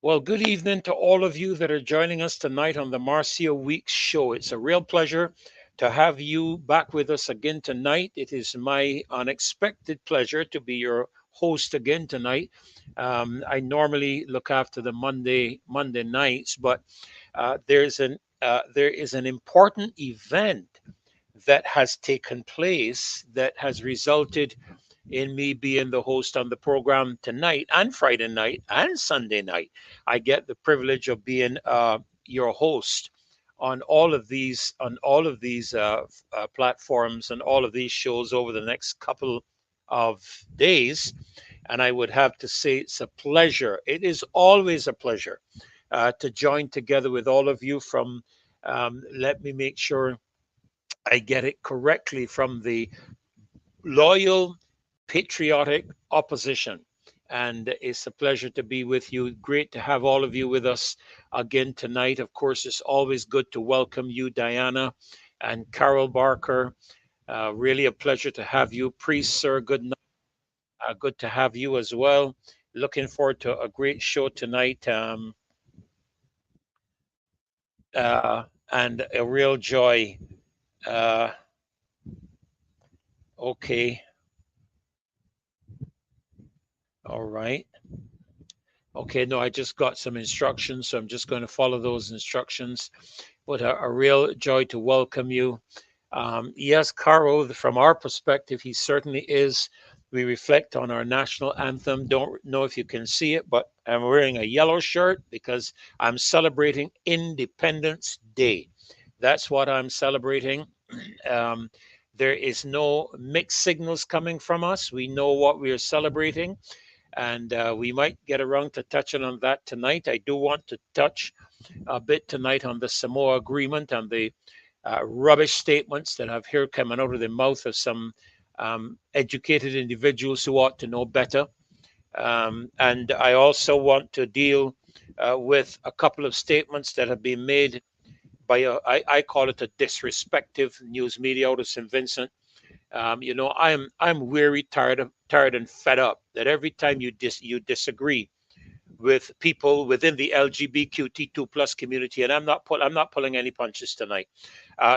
Well, good evening to all of you that are joining us tonight on the Marcia Weeks show. It's a real pleasure to have you back with us again tonight. It is my unexpected pleasure to be your host again tonight. I normally look after the Monday nights, but there is an important event that has taken place that has resulted in me being the host on the program tonight and Friday night and Sunday night. I get the privilege of being your host on all of these platforms and all of these shows over the next couple of days. And I would have to say it's a pleasure. It is always a pleasure to join together with all of you from. Let me make sure I get it correctly from the loyal, patriotic opposition. And it's a pleasure to be with you. Great to have all of you with us again tonight. Of course, it's always good to welcome you, Diana and Carol Barker. Really a pleasure to have you. Priest, sir, good night. Good to have you as well. Looking forward to a great show tonight. And a real joy. Uh, okay. All right. Okay, no, I just got some instructions, so I'm just going to follow those instructions. But a real joy to welcome you. Yes, Caro, from our perspective, he certainly is. We reflect on our national anthem. Don't know if you can see it, but I'm wearing a yellow shirt because I'm celebrating Independence Day. That's what I'm celebrating. Um, there is no mixed signals coming from us. We know what we are celebrating, and we might get around to touching on that tonight. I do want to touch a bit tonight on the Samoa Agreement and the rubbish statements that I've heard coming out of the mouth of some educated individuals who ought to know better. And I also want to deal with a couple of statements that have been made by I call it a disrespectful news media out of St. Vincent. I'm weary, tired and fed up that every time you disagree with people within the LGBTQ2 plus community, and I'm not pulling any punches tonight.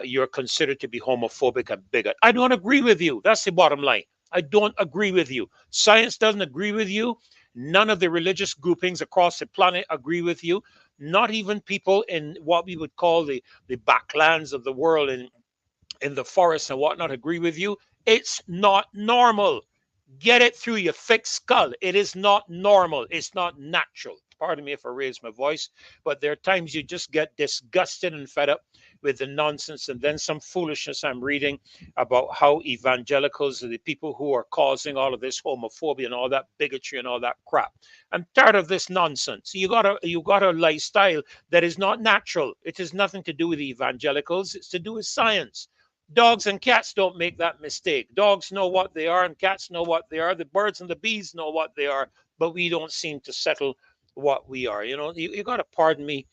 You're considered to be homophobic and bigot. I don't agree with you. That's the bottom line. I don't agree with you. Science doesn't agree with you. None of the religious groupings across the planet agree with you. Not even people in what we would call the backlands of the world in the forests and whatnot agree with you. It's not normal. Get it through your thick skull. It is not normal. It's not natural. Pardon me if I raise my voice, but there are times you just get disgusted and fed up with the nonsense and then some foolishness I'm reading about how evangelicals are the people who are causing all of this homophobia and all that bigotry and all that crap. I'm tired of this nonsense. You got a lifestyle that is not natural. It has nothing to do with evangelicals. It's to do with science. Dogs and cats don't make that mistake. Dogs know what they are and cats know what they are. The birds and the bees know what they are, but we don't seem to settle what we are. You got to pardon me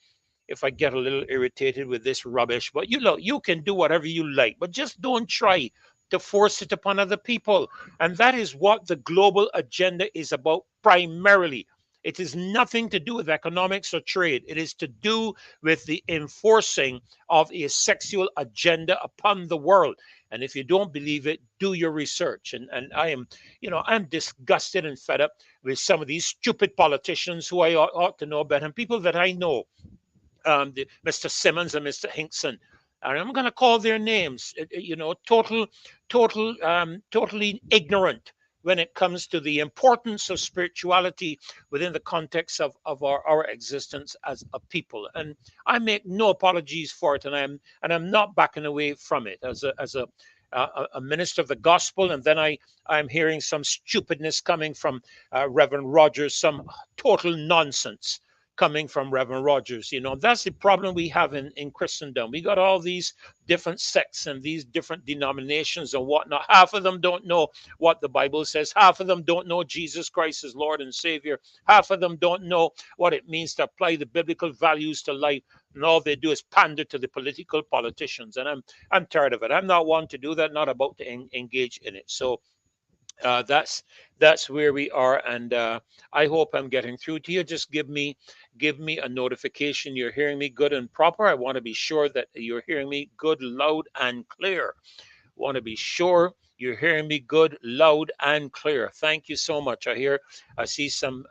if I get a little irritated with this rubbish, but you can do whatever you like, but just don't try to force it upon other people. And that is what the global agenda is about primarily. It is nothing to do with economics or trade. It is to do with the enforcing of a sexual agenda upon the world. And if you don't believe it, do your research. And I'm disgusted and fed up with some of these stupid politicians who I ought to know better, and people that I know, Mr. Simmons and Mr. Hinkson. And I'm going to call their names. Totally ignorant when it comes to the importance of spirituality within the context of our existence as a people. And I make no apologies for it, and I'm not backing away from it as a minister of the gospel. And then I'm hearing some stupidness coming from Reverend Rogers, some total nonsense coming from Reverend Rogers. That's the problem we have in Christendom. We got all these different sects and these different denominations and whatnot. Half of them don't know what the Bible says. Half of them don't know Jesus Christ as Lord and Savior. Half of them don't know what it means to apply the biblical values to life. And all they do is pander to the political politicians. And I'm tired of it. I'm not one to do that, not about to engage in it. So That's where we are, and I hope I'm getting through to you. Just give me a notification you're hearing me good and proper. I want to be sure that you're hearing me good, loud, and clear. Want to be sure you're hearing me good, loud, and clear. Thank you so much. I see some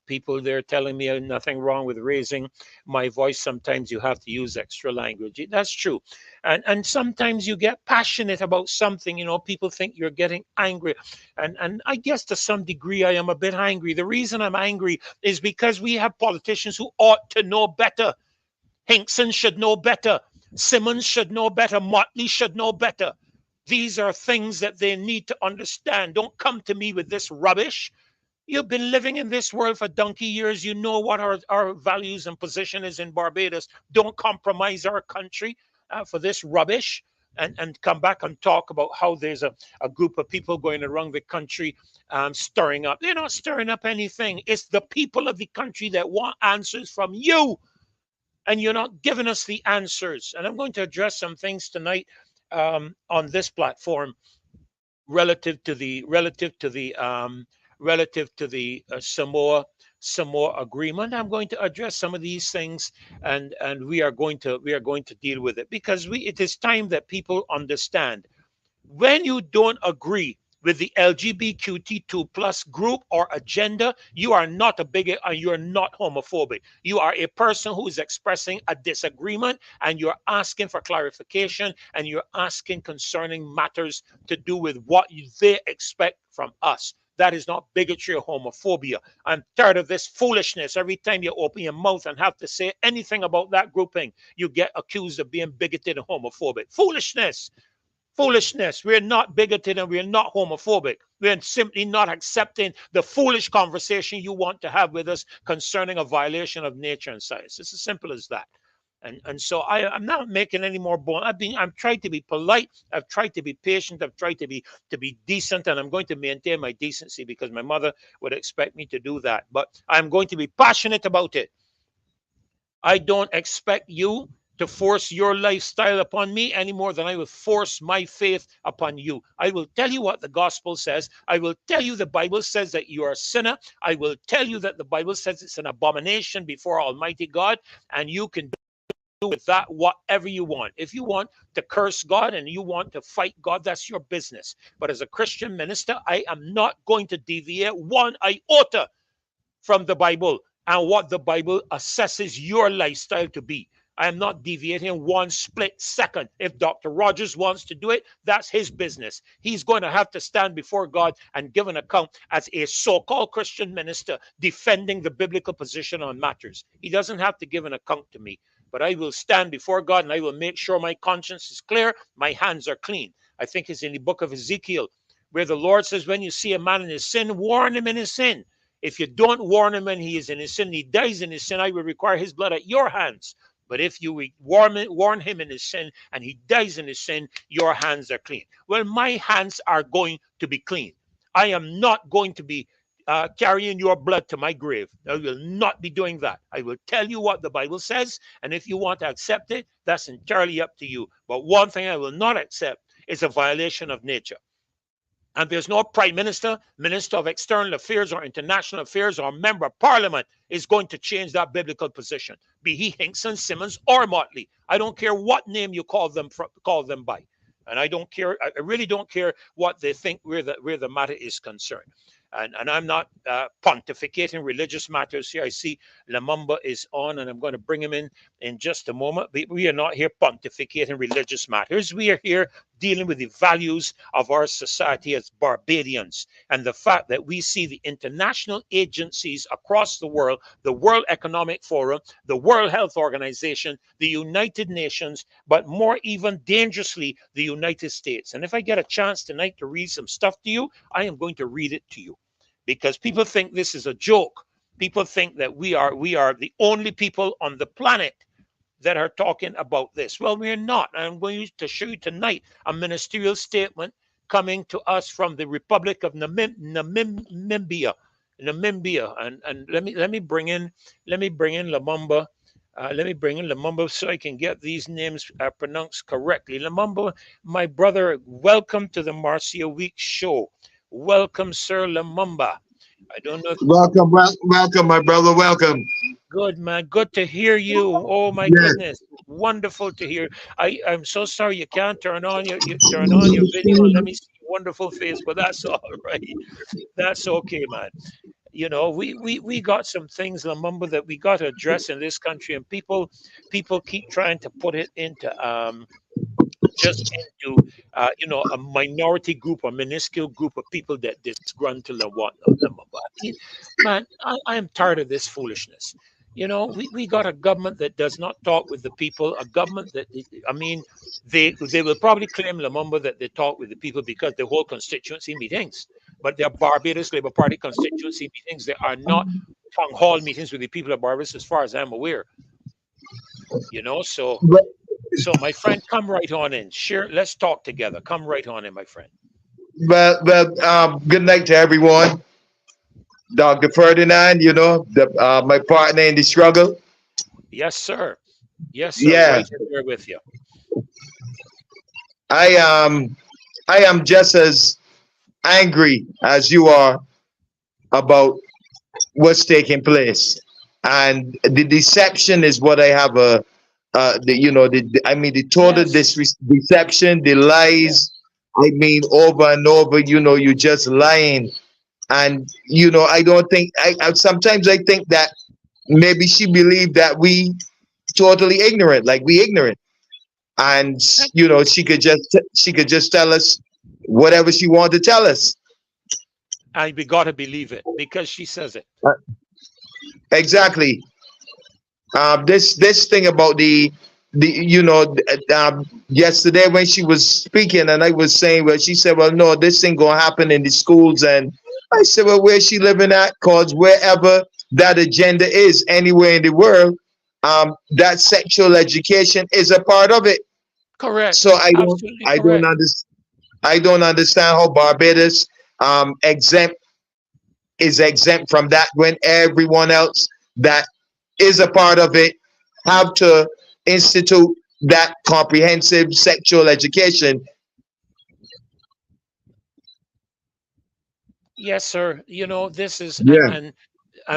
people there telling me nothing wrong with raising my voice. Sometimes you have to use extra language. That's true. And sometimes you get passionate about something. People think you're getting angry. And I guess to some degree I am a bit angry. The reason I'm angry is because we have politicians who ought to know better. Hinkson should know better. Simmons should know better. Mottley should know better. These are things that they need to understand. Don't come to me with this rubbish. You've been living in this world for donkey years. You know what our values and position is in Barbados. Don't compromise our country for this rubbish. And come back and talk about how there's a group of people going around the country stirring up. They're not stirring up anything. It's the people of the country that want answers from you. And you're not giving us the answers. And I'm going to address some things tonight on this platform relative to the Samoa Agreement. I'm going to address some of these things, and we are going to deal with it, because it is time that people understand, when you don't agree with the LGBTQ2 plus group or agenda, you are not a bigot and you're not homophobic. You are a person who is expressing a disagreement, and you're asking for clarification, and you're asking concerning matters to do with what they expect from us. That is not bigotry or homophobia. I'm tired of this foolishness. Every time you open your mouth and have to say anything about that grouping, you get accused of being bigoted and homophobic. Foolishness. Foolishness. We're not bigoted and we're not homophobic. We're simply not accepting the foolish conversation you want to have with us concerning a violation of nature and science. It's as simple as that. And so I'm not making any more bone. I've tried to be polite. I've tried to be patient. I've tried to be decent, and I'm going to maintain my decency because my mother would expect me to do that. But I'm going to be passionate about it. I don't expect you to force your lifestyle upon me any more than I will force my faith upon you. I will tell you what the gospel says. I will tell you the Bible says that you are a sinner. I will tell you that the Bible says it's an abomination before Almighty God, and you can do with that whatever you want. If you want to curse God and you want to fight God, that's your business. But as a Christian minister, I am not going to deviate one iota from the Bible and what the Bible assesses your lifestyle to be. I am not deviating one split second. If Dr. Rogers wants to do it, that's his business. He's going to have to stand before God and give an account as a so-called Christian minister defending the biblical position on matters. He doesn't have to give an account to me, but I will stand before God and I will make sure my conscience is clear, my hands are clean. I think it's in the book of Ezekiel where the Lord says, when you see a man in his sin, warn him in his sin. If you don't warn him when he is in his sin, he dies in his sin, I will require his blood at your hands. But if you warn him in his sin and he dies in his sin, your hands are clean. Well, my hands are going to be clean. I am not going to be carrying your blood to my grave. I will not be doing that. I will tell you what the Bible says, and if you want to accept it, that's entirely up to you. But one thing I will not accept is a violation of nature. And there's no prime minister, minister of external affairs or international affairs or member of parliament is going to change that biblical position. Be he Hinkson, Simmons, or Mottley. I don't care what name you call them by. And I don't care. I really don't care what they think where the matter is concerned. And I'm not pontificating religious matters here. I see Lamumba is on, and I'm going to bring him in just a moment. We are not here pontificating religious matters. We are here dealing with the values of our society as Barbadians, and the fact that we see the international agencies across the World Economic Forum, the World Health Organization, the United Nations, but more even dangerously, the United States. And if I get a chance tonight to read some stuff to you, I am going to read it to you, because people think this is a joke. People think that we are the only people on the planet that are talking about this. Well, we're not. I'm going to show you tonight a ministerial statement coming to us from the Republic of Namibia. And let me bring in Lamumba. Let me bring in Lamumba so I can get these names pronounced correctly. Lamumba, my brother, welcome to the Marcia Week show. Welcome, Sir Lumumba. I don't know if Welcome, welcome, my brother. Welcome. good man. Good to hear you. Oh my Yeah. goodness. Wonderful to hear. I'm so sorry you can't turn on your turn on your video and let me see your wonderful face, but that's all right. That's okay, man. You know, we got some things, Lumumba, that we got to address in this country, and people keep trying to put it into just into a minority group or minuscule group of people that disgruntled and whatnot. Man, I am tired of this foolishness. You know, we got a government that does not talk with the people, a government that, I mean, they will probably claim, Lumumba, that they talk with the people because they hold constituency meetings, but they're Barbados Labour Party constituency meetings. They are not town hall meetings with the people of Barbados, as far as I'm aware. You know, so, my friend, come right on in. Share. Let's talk together. Come right on in, my friend. Good night to everyone. Dr. Ferdinand, my partner in the struggle. Yes, sir. Yes, sir. Yeah, Right in there with you. I I am just as angry as you are about what's taking place, and the deception is what I have I mean, the total Yes. deception, the Yeah. lies. I mean, over and over, you're just lying. And I don't think I sometimes I think that maybe she believed that we totally ignorant, like we ignorant, and she could just tell us whatever she wanted to tell us. And we got to believe it because she says it. Uh, exactly. This thing about yesterday when she was speaking, and I was saying, well, she said, well, no, this thing gonna happen in the schools. And I said, well, where's she living at? Cause wherever that agenda is, anywhere in the world, that sexual education is a part of it. Correct. So i don't Absolutely i don't correct. understand. I don't understand how Barbados exempt is exempt from that when everyone else that is a part of it have to institute that comprehensive sexual education. Yes, sir. You know, this is Yeah. and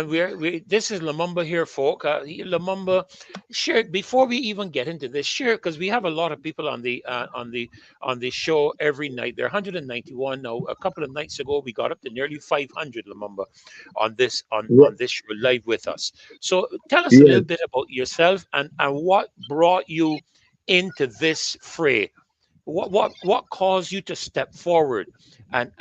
we this is Lumumba here, folk. Lumumba, share before we even get into this. Share, because we have a lot of people on the show every night. There are 191 now. A couple of nights ago, we got up to nearly 500, Lumumba, on this Yeah. on this show live with us. So tell us a Yeah. little bit about yourself and what brought you into this fray. What caused you to step forward and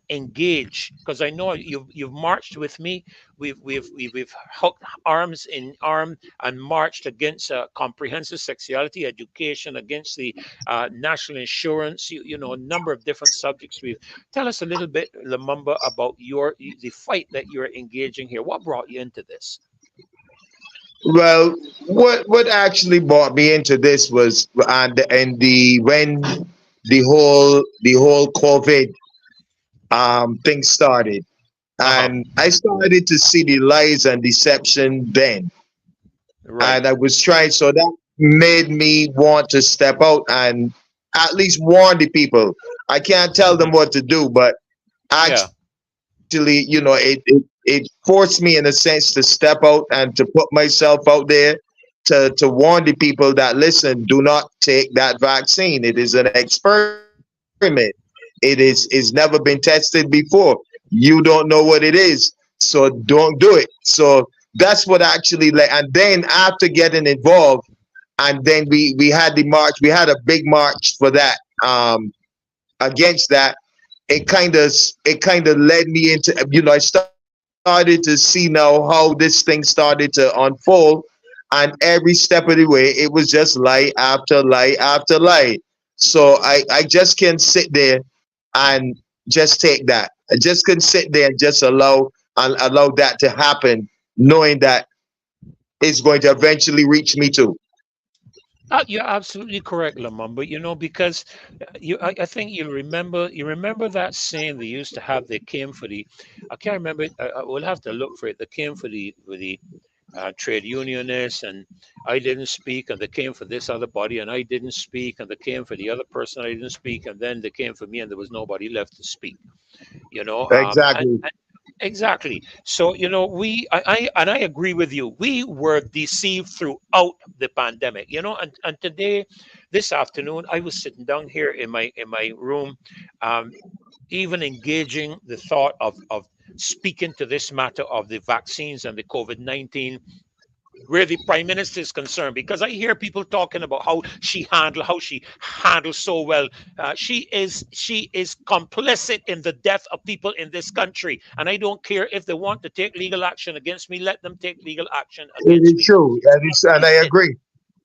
engage? Because I know you've marched with me. We've hooked arms in arm and marched against comprehensive sexuality education, against the national insurance. A number of different subjects. We Tell us a little bit, Lumumba, about the fight that you're engaging here. What brought you into this? Well, what actually brought me into this was and the when the whole COVID thing started, Uh huh. and I started to see the lies and deception then, Right. and I was trying. So that made me want to step out and at least warn the people. I can't tell them what to do, but Yeah. actually, it forced me in a sense to step out and to put myself out there to warn the people that, listen, do not take that vaccine. It is an experiment. It is never been tested before. You don't know what it is, so don't do it. So that's what actually like. And then after getting involved, and then we had the march. We had a big march for that, against that. It kind of led me into, I started to see now how this thing started to unfold, and every step of the way it was just lie after lie after lie. So I just can't sit there and just take that. I just couldn't sit there and just allow that to happen, knowing that it's going to eventually reach me too. You're absolutely correct, Lumumba. Because I think you remember that saying they used to have. They came for the, I can't remember it. I will have to look for it. They came for the trade unionists, and I didn't speak, and they came for this other body, and I didn't speak, and they came for the other person, I didn't speak, and then they came for me, and there was nobody left to speak. you know. Exactly. Exactly. So, you know, I agree with you. We were deceived throughout the pandemic, you know, and today, this afternoon, I was sitting down here in my room, um, even engaging the thought of speaking to this matter of the vaccines and the COVID-19, where the prime minister is concerned, because I hear people talking about how she handles so well. She is complicit in the death of people in this country, and I don't care if they want to take legal action against me. Let them take legal action It against is me. true. She's That is, and I complicit. agree.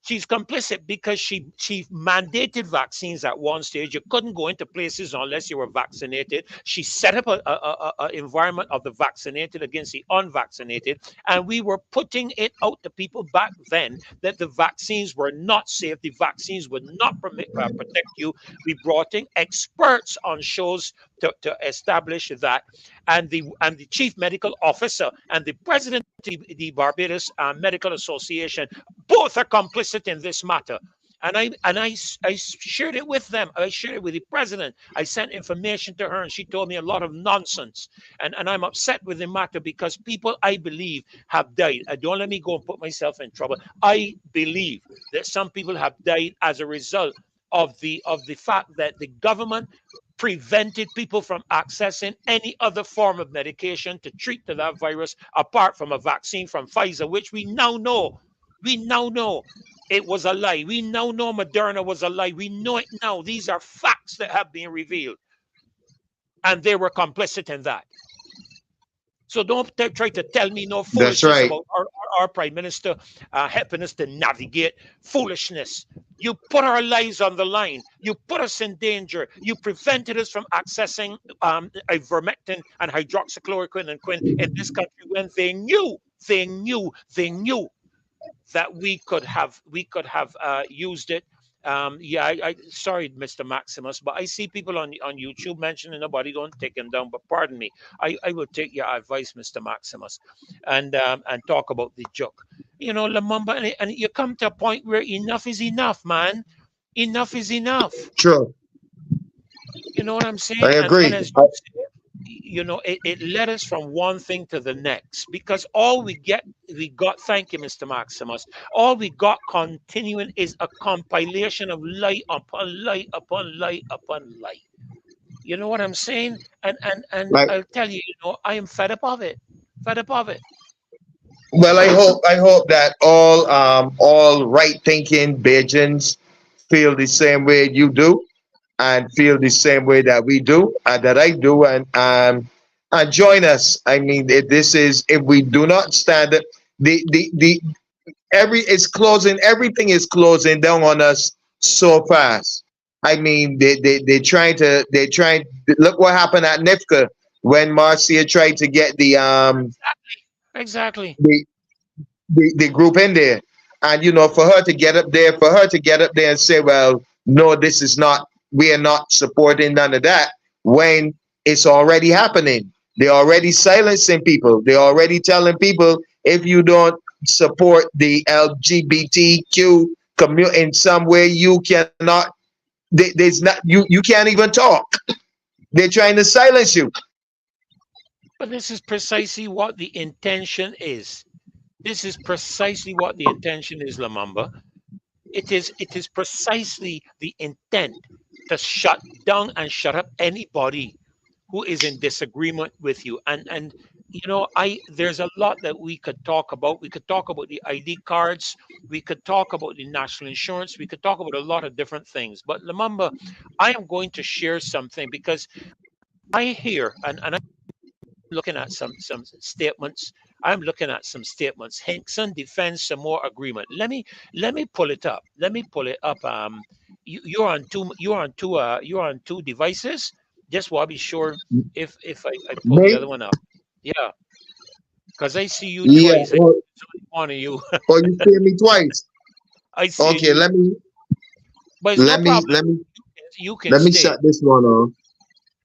She's complicit because she mandated vaccines at one stage. You couldn't go into places unless you were vaccinated. She set up a environment of the vaccinated against the unvaccinated, and we were putting it out to people back then that the vaccines were not safe. The vaccines would not protect you. We brought in experts on shows to establish that, and the chief medical officer and the president of the Barbados Medical Association both are complicit in this matter. I shared it with them. I shared it with the president. I sent information to her, and she told me a lot of nonsense. And I'm upset with the matter because people I believe have died. Don't let me go and put myself in trouble. I believe that some people have died as a result of the fact that the government prevented people from accessing any other form of medication to treat to that virus apart from a vaccine from Pfizer, which we now know it was a lie. We now know Moderna was a lie. We know it now. These are facts that have been revealed, and they were complicit in that. So don't try to tell me no That's foolishness right. about our prime minister helping us to navigate foolishness. You put our lives on the line. You put us in danger. You prevented us from accessing ivermectin and hydroxychloroquine and quin in this country when they knew that we could have used it. Yeah, sorry, Mr. Maximus, but I see people on YouTube mentioning nobody don't take him down. But pardon me, I will take your advice, Mr. Maximus, and talk about the joke. You know, Lamumba, and you come to a point where enough is enough, man. Enough is enough. True. You know what I'm I saying? And agree. as you say, you know, it led us from one thing to the next because all we got, thank you, Mr. Maximus, all we got continuing is a compilation of lie upon lie upon lie upon lie. You know what I'm saying? And Like, I'll tell you, you know, I am fed up of it. Fed up of it. well, I hope that all right thinking Bajans feel the same way you do, and feel the same way that we do, that I do, and join us. I mean, this is, if we do not stand up, the everything is closing down on us so fast. I mean, they trying. Look what happened at NIFCA when Marcia tried to get Exactly. the the group in there. And for her to get up there, and say, well, no, this is not, we are not supporting none of that, when it's already happening. They're already silencing people. They're already telling people, if you don't support the LGBTQ community in some way, you cannot, there's not, you can't even talk. They're trying to silence you. But this is precisely what the intention is. This is precisely what the intention is, Lamamba. It is precisely the intent to shut down and shut up anybody who is in disagreement with you. And you know, I there's a lot that we could talk about. We could talk about the ID cards, we could talk about the national insurance, we could talk about a lot of different things. But Lamamba, I am going to share something because I hear and I'm looking at some statements. I'm looking at some statements. Hinkson defends SAMOA agreement. Let me pull it up. Let me pull it up. You're on two devices. Just want to be sure if I pull the Me? other one up. Yeah, because I see you Yeah. twice. I Or, it's only one of you. or you see me twice. I see Okay, you, let me but it's no let me problem. let me You can let me stay. shut this one off.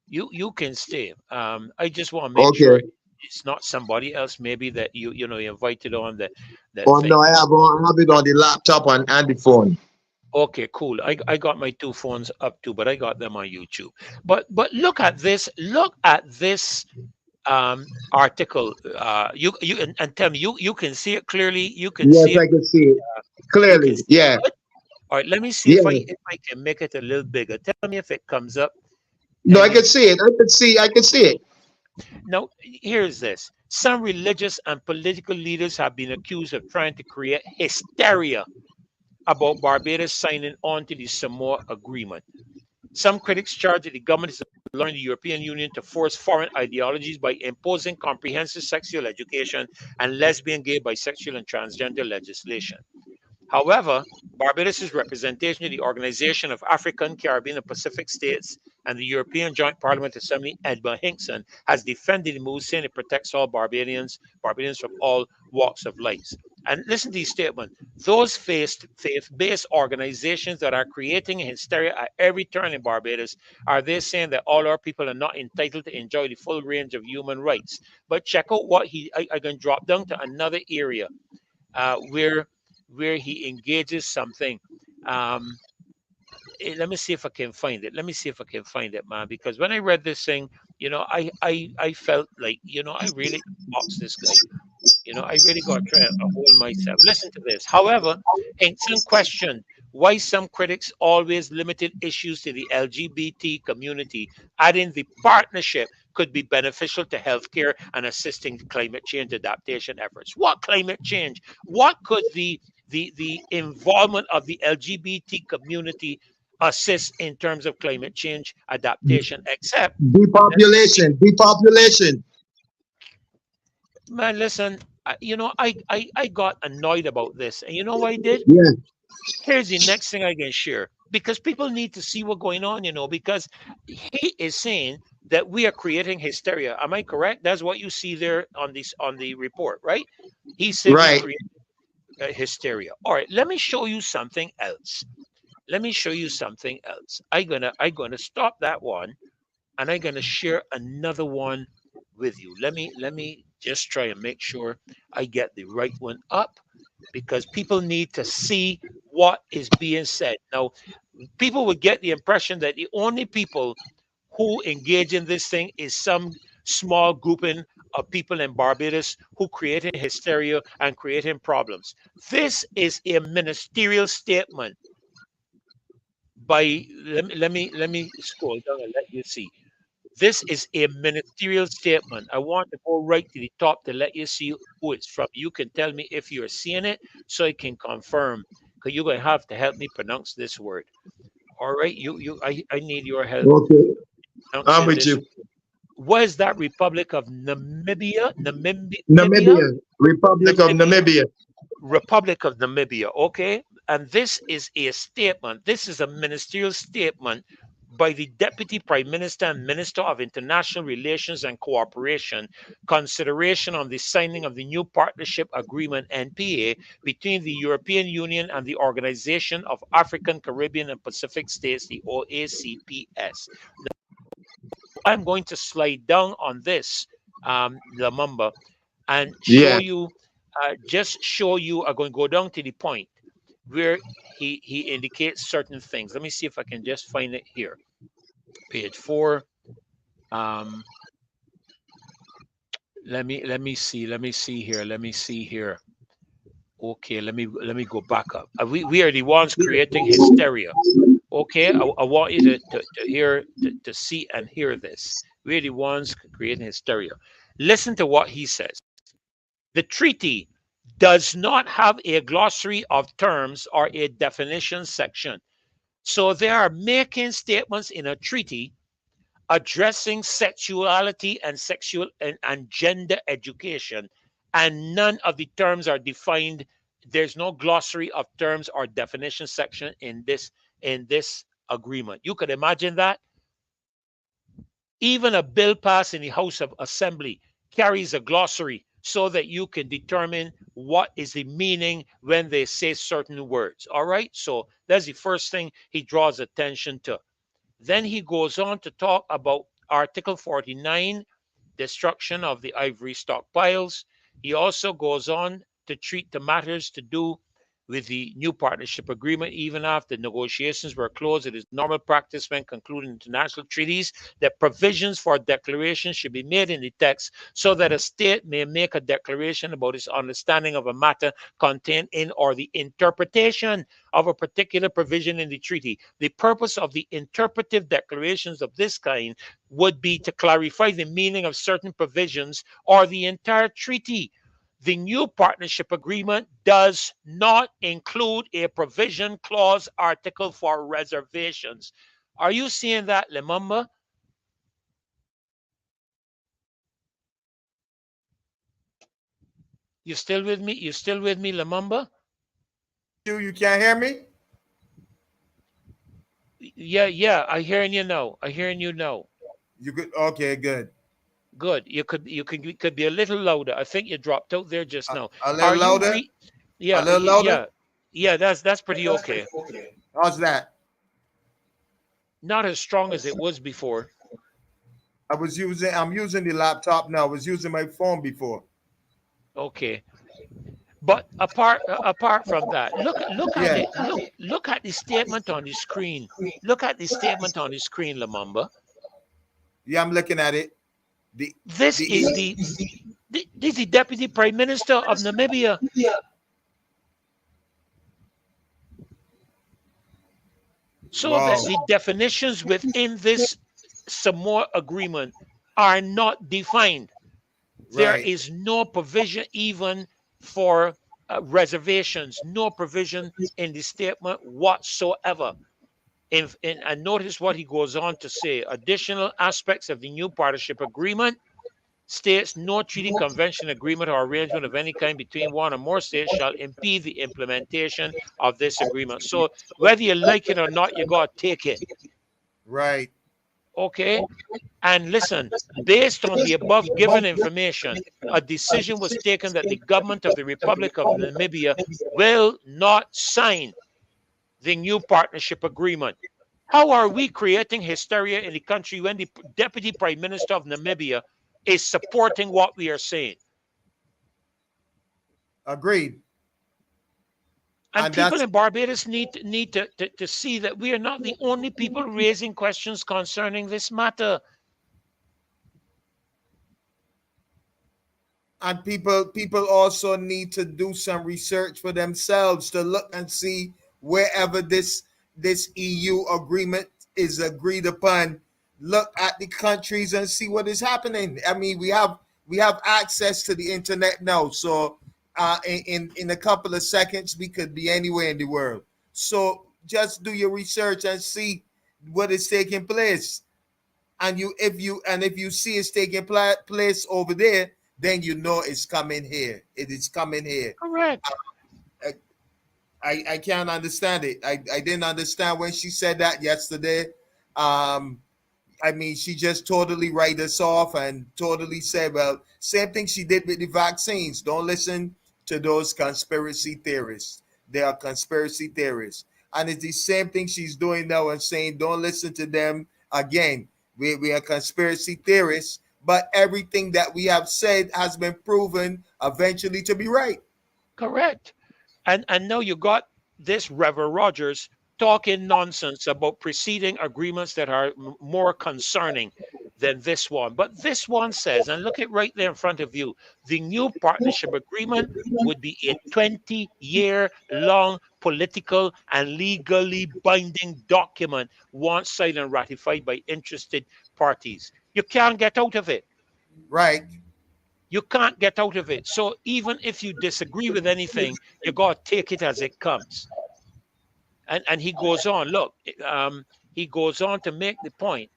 You can stay. I just want to make sure Okay. it's not somebody else maybe that you invited on that Oh thing. no, I have it on the laptop and the phone. Okay, cool. I got my two phones up too, but I got them on YouTube. But look at this. Look at this article. You and tell me, you can see it clearly. You can Yes, see it. I can see it You can clearly. see it Yeah, good. All right. Let me see yeah. if I can make it a little bigger. Tell me if it comes up. No, I Any can see it. I can see it. Now, here's this. Some religious and political leaders have been accused of trying to create hysteria about Barbados signing on to the Samoa Agreement. Some critics charge that the government is allowing the European Union to force foreign ideologies by imposing comprehensive sexual education and lesbian, gay, bisexual, and transgender legislation. However, Barbados' representation in the Organization of African, Caribbean, and Pacific States and the European Joint Parliament Assembly, Edmund Hinkson, has defended the move, saying it protects all Barbadians from all walks of life. And listen to these statements. Those faith-based organizations that are creating hysteria at every turn in Barbados, are they saying that all our people are not entitled to enjoy the full range of human rights? But check out what I can drop down to another area where he engages something. Um, Let me see if I can find it. Let me see if I can find it, man. Because when I read this thing, I felt like, I really box this guy. I really got to try and hold myself. Listen to this. However, Hinkson questioned why some critics always limited issues to the LGBT community, adding the partnership could be beneficial to healthcare and assisting climate change adaptation efforts. What climate change? What could the involvement of the LGBT community assist in terms of climate change adaptation, except that, Depopulation, depopulation. man, listen, I got annoyed about this. And you know what I did? Yeah, Here's the next thing I can share, because people need to see what's going on, because he is saying that we are creating hysteria. Am I correct? That's what you see there on the report, right? He said we right. create hysteria. All right, let me show you something else. Let me show you something else. I gonna stop that one, and I'm gonna share another one with you. Let me just try and make sure I get the right one up, because people need to see what is being said. Now, people would get the impression that the only people who engage in this thing is some small grouping of people in Barbados who creating hysteria and creating problems. This is a ministerial statement by let me scroll down and let you see. This is a ministerial statement. I want to go right to the top to let you see who it's from. You can tell me if you're seeing it so I can confirm, because you're going to have to help me pronounce this word. All right, I need your help Okay, I'm pronouncing with this. you. What is that? Republic of Namibia? Namibia? Namibia, Republic of Namibia. Namibia. Republic of Namibia. Okay. And this is a statement. This is a ministerial statement by the Deputy Prime Minister and Minister of International Relations and Cooperation, consideration on the signing of the new partnership agreement (NPA) between the European Union and the Organization of African, Caribbean, and Pacific States, the OACPS. I'm going to slide down on this, Lamamba, and show Yeah. you, just show you, I'm going to go down to the point where he indicates certain things. Let me see if I can just find it here. Page 4. Um, let me see here. Okay, let me go back up. We are the ones creating hysteria. Okay, I want you to hear, to see and hear this. We're the ones creating hysteria. Listen to what he says. The treaty does not have a glossary of terms or a definition section. So they are making statements in a treaty addressing sexuality and and gender education, and none of the terms are defined. There's no glossary of terms or definition section in this agreement. You could imagine that. Even a bill passed in the House of Assembly carries a glossary so that you can determine what is the meaning when they say certain words. All right, so that's the first thing he draws attention to. Then he goes on to talk about Article 49, destruction of the ivory stockpiles. He also goes on to treat the matters to do with the new partnership agreement. Even after negotiations were closed, it is normal practice when concluding international treaties that provisions for declaration should be made in the text so that a state may make a declaration about its understanding of a matter contained in or the interpretation of a particular provision in the treaty. The purpose of the interpretive declarations of this kind would be to clarify the meaning of certain provisions or the entire treaty. The new partnership agreement does not include a provision, clause, article for reservations. Are you seeing that, Lemumba? You still with me? You still with me, Lemumba? You can't hear me? Yeah, I hearing you now. I hearing you now. You good? Okay, good. Good. You could be a little louder. I think you dropped out there just now. A little Are you louder? A yeah, little louder? yeah, that's pretty okay. How's that? Not as strong as it was before. I'm using the laptop now. I was using my phone before. Okay. But apart from that, look at Yeah. it. Look at the statement on the screen. Look at the statement on the screen, Lamamba. Yeah, I'm looking at it. The This the is this is the Deputy Prime Minister of Namibia. So Wow. that the definitions within this SAMOA agreement are not defined. There Right. is no provision even for reservations, no provision in the statement whatsoever. And notice what he goes on to say. Additional aspects of the new partnership agreement states no treaty, convention, agreement, or arrangement of any kind between one or more states shall impede the implementation of this agreement. So whether you like it or not, you got to take it. Right. Okay? And listen, based on the above given information, a decision was taken that the government of the Republic of Namibia will not sign the new partnership agreement. How are we creating hysteria in the country when the Deputy Prime Minister of Namibia is supporting what we are saying? Agreed. And And people that's in Barbados need to see that we are not the only people raising questions concerning this matter. and people also need to do some research for themselves to look and see wherever this EU agreement is agreed upon. Look at the countries and see what is happening. I mean, we have access to the internet now, so in a couple of seconds we could be anywhere in the world. So just do your research and see what is taking place. And if you see it's taking place over there, then you know it's coming here. It is coming here. Correct. I can't understand it. I didn't understand when she said that yesterday. I mean, she just totally write us off and totally said, well, same thing she did with the vaccines. Don't listen to those conspiracy theorists. They are conspiracy theorists. And it's the same thing she's doing now and saying, don't listen to them again. We are conspiracy theorists, but everything that we have said has been proven eventually to be right. Correct. And now you got this Reverend Rogers talking nonsense about preceding agreements that are more concerning than this one. But this one says, and look at right there in front of you, the new partnership agreement would be a 20-year-long political and legally binding document once signed and ratified by interested parties. You can't get out of it. Right. You can't get out of it. So even if you disagree with anything, you got to take it as it comes. And he goes on, look, he goes on to make the point.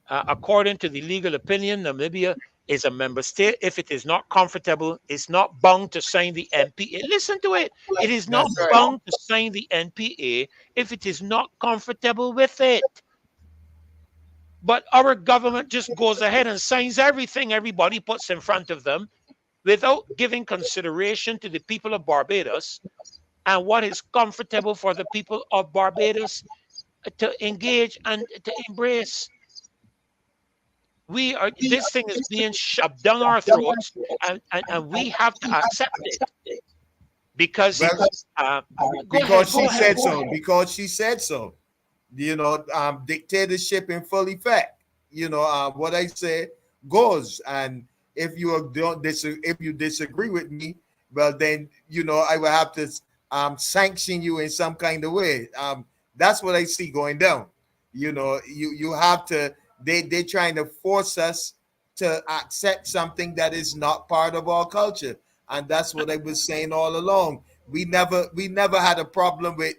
According to the legal opinion, Namibia is a member state. If it is not comfortable, it's not bound to sign the NPA. Listen to it. It is not That's right. bound to sign the NPA if it is not comfortable with it. But our government just goes ahead and signs everything everybody puts in front of them without giving consideration to the people of Barbados and what is comfortable for the people of Barbados to engage and to embrace. This thing is being shoved down our throats, and we have to accept it. because Well, go ahead, because go she ahead. said so. Because she said so. You know, dictatorship in full effect. You know, what I say goes. And if you don't if you disagree with me, well, then you know I will have to sanction you in some kind of way. That's what I see going down. You know, you have to. They're trying to force us to accept something that is not part of our culture, and that's what I was saying all along. We never had a problem with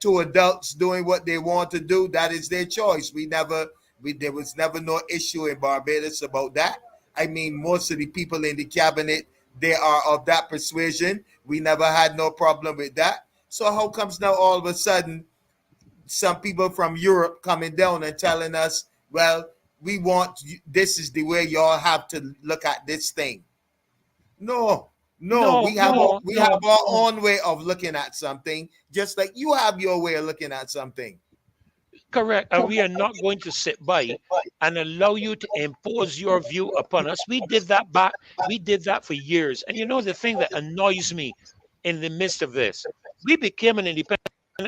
two adults doing what they want to do. That is their choice. There was never no issue in Barbados about that. I mean, most of the people in the cabinet, they are of that persuasion. We never had no problem with that. So how comes now all of a sudden some people from Europe coming down and telling us, well, we want this is the way y'all have to look at this thing? No, no, No, no, we have no. our own way of looking at something, just like you have your way of looking at something. Correct. And we are not going to sit by and allow you to impose your view upon us. We did that back. We did that for years. And you know the thing that annoys me in the midst of this, we became an independent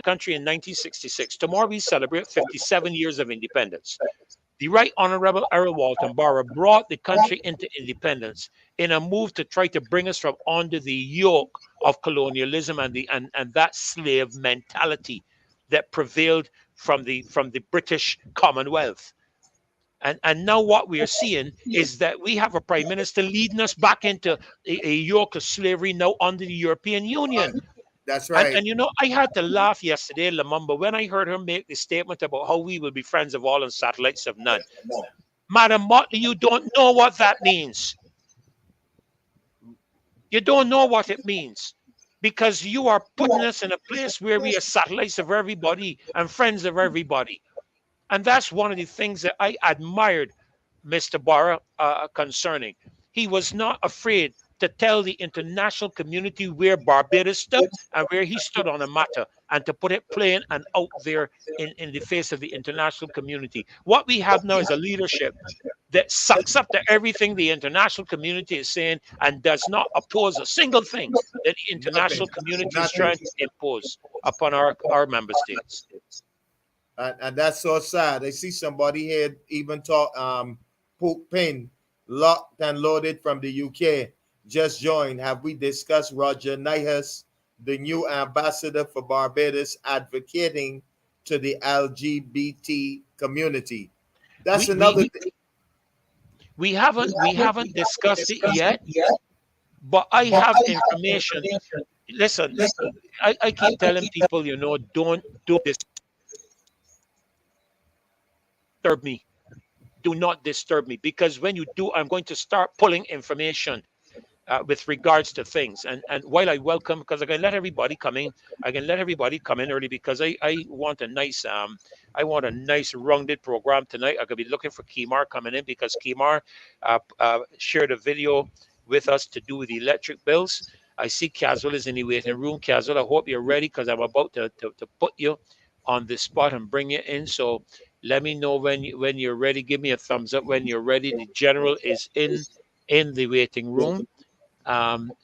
country in 1966. Tomorrow we celebrate 57 years of independence. The Right Honorable Errol Walton Barrow brought the country into independence in a move to try to bring us from under the yoke of colonialism and that slave mentality that prevailed from the British Commonwealth. And now what we are seeing is that we have a prime minister leading us back into a yoke of slavery now under the European Union. That's And, right. and you know, I had to laugh yesterday, Lamumba, when I heard her make the statement about how we will be friends of all and satellites of none. Madam Mottley, you don't know what that means. You don't know what it means because you are putting us in a place where we are satellites of everybody and friends of everybody. And that's one of the things that I admired Mr. Barra concerning. He was not afraid to tell the international community where Barbados stood and where he stood on a matter and to put it plain and out there in the face of the international community. What we have now is a leadership that sucks up to everything the international community is saying and does not oppose a single thing that the Nothing. international community is Nothing. trying to impose upon our member states. And that's so sad. I see somebody here even talk Pook Pin, locked and loaded from the UK. Just joined. Have we discussed Roger Nihas, the new ambassador for Barbados, advocating to the LGBT community? That's We we another we, thing. we haven't discussed it yet, but I have information. Listen, I keep telling people, don't disturb me. Do not disturb me because when you do, I'm going to start pulling information with regards to things. And while I welcome, because I can let everybody come in early because I want a nice rounded program tonight. I'm gonna be looking for Kimar coming in because Kimar shared a video with us to do with the electric bills. I see Caswell is in the waiting room. Caswell, I hope you're ready because I'm about to put you on the spot and bring you in. So let me know when you're ready. Give me a thumbs up when you're ready. The general is in the waiting room.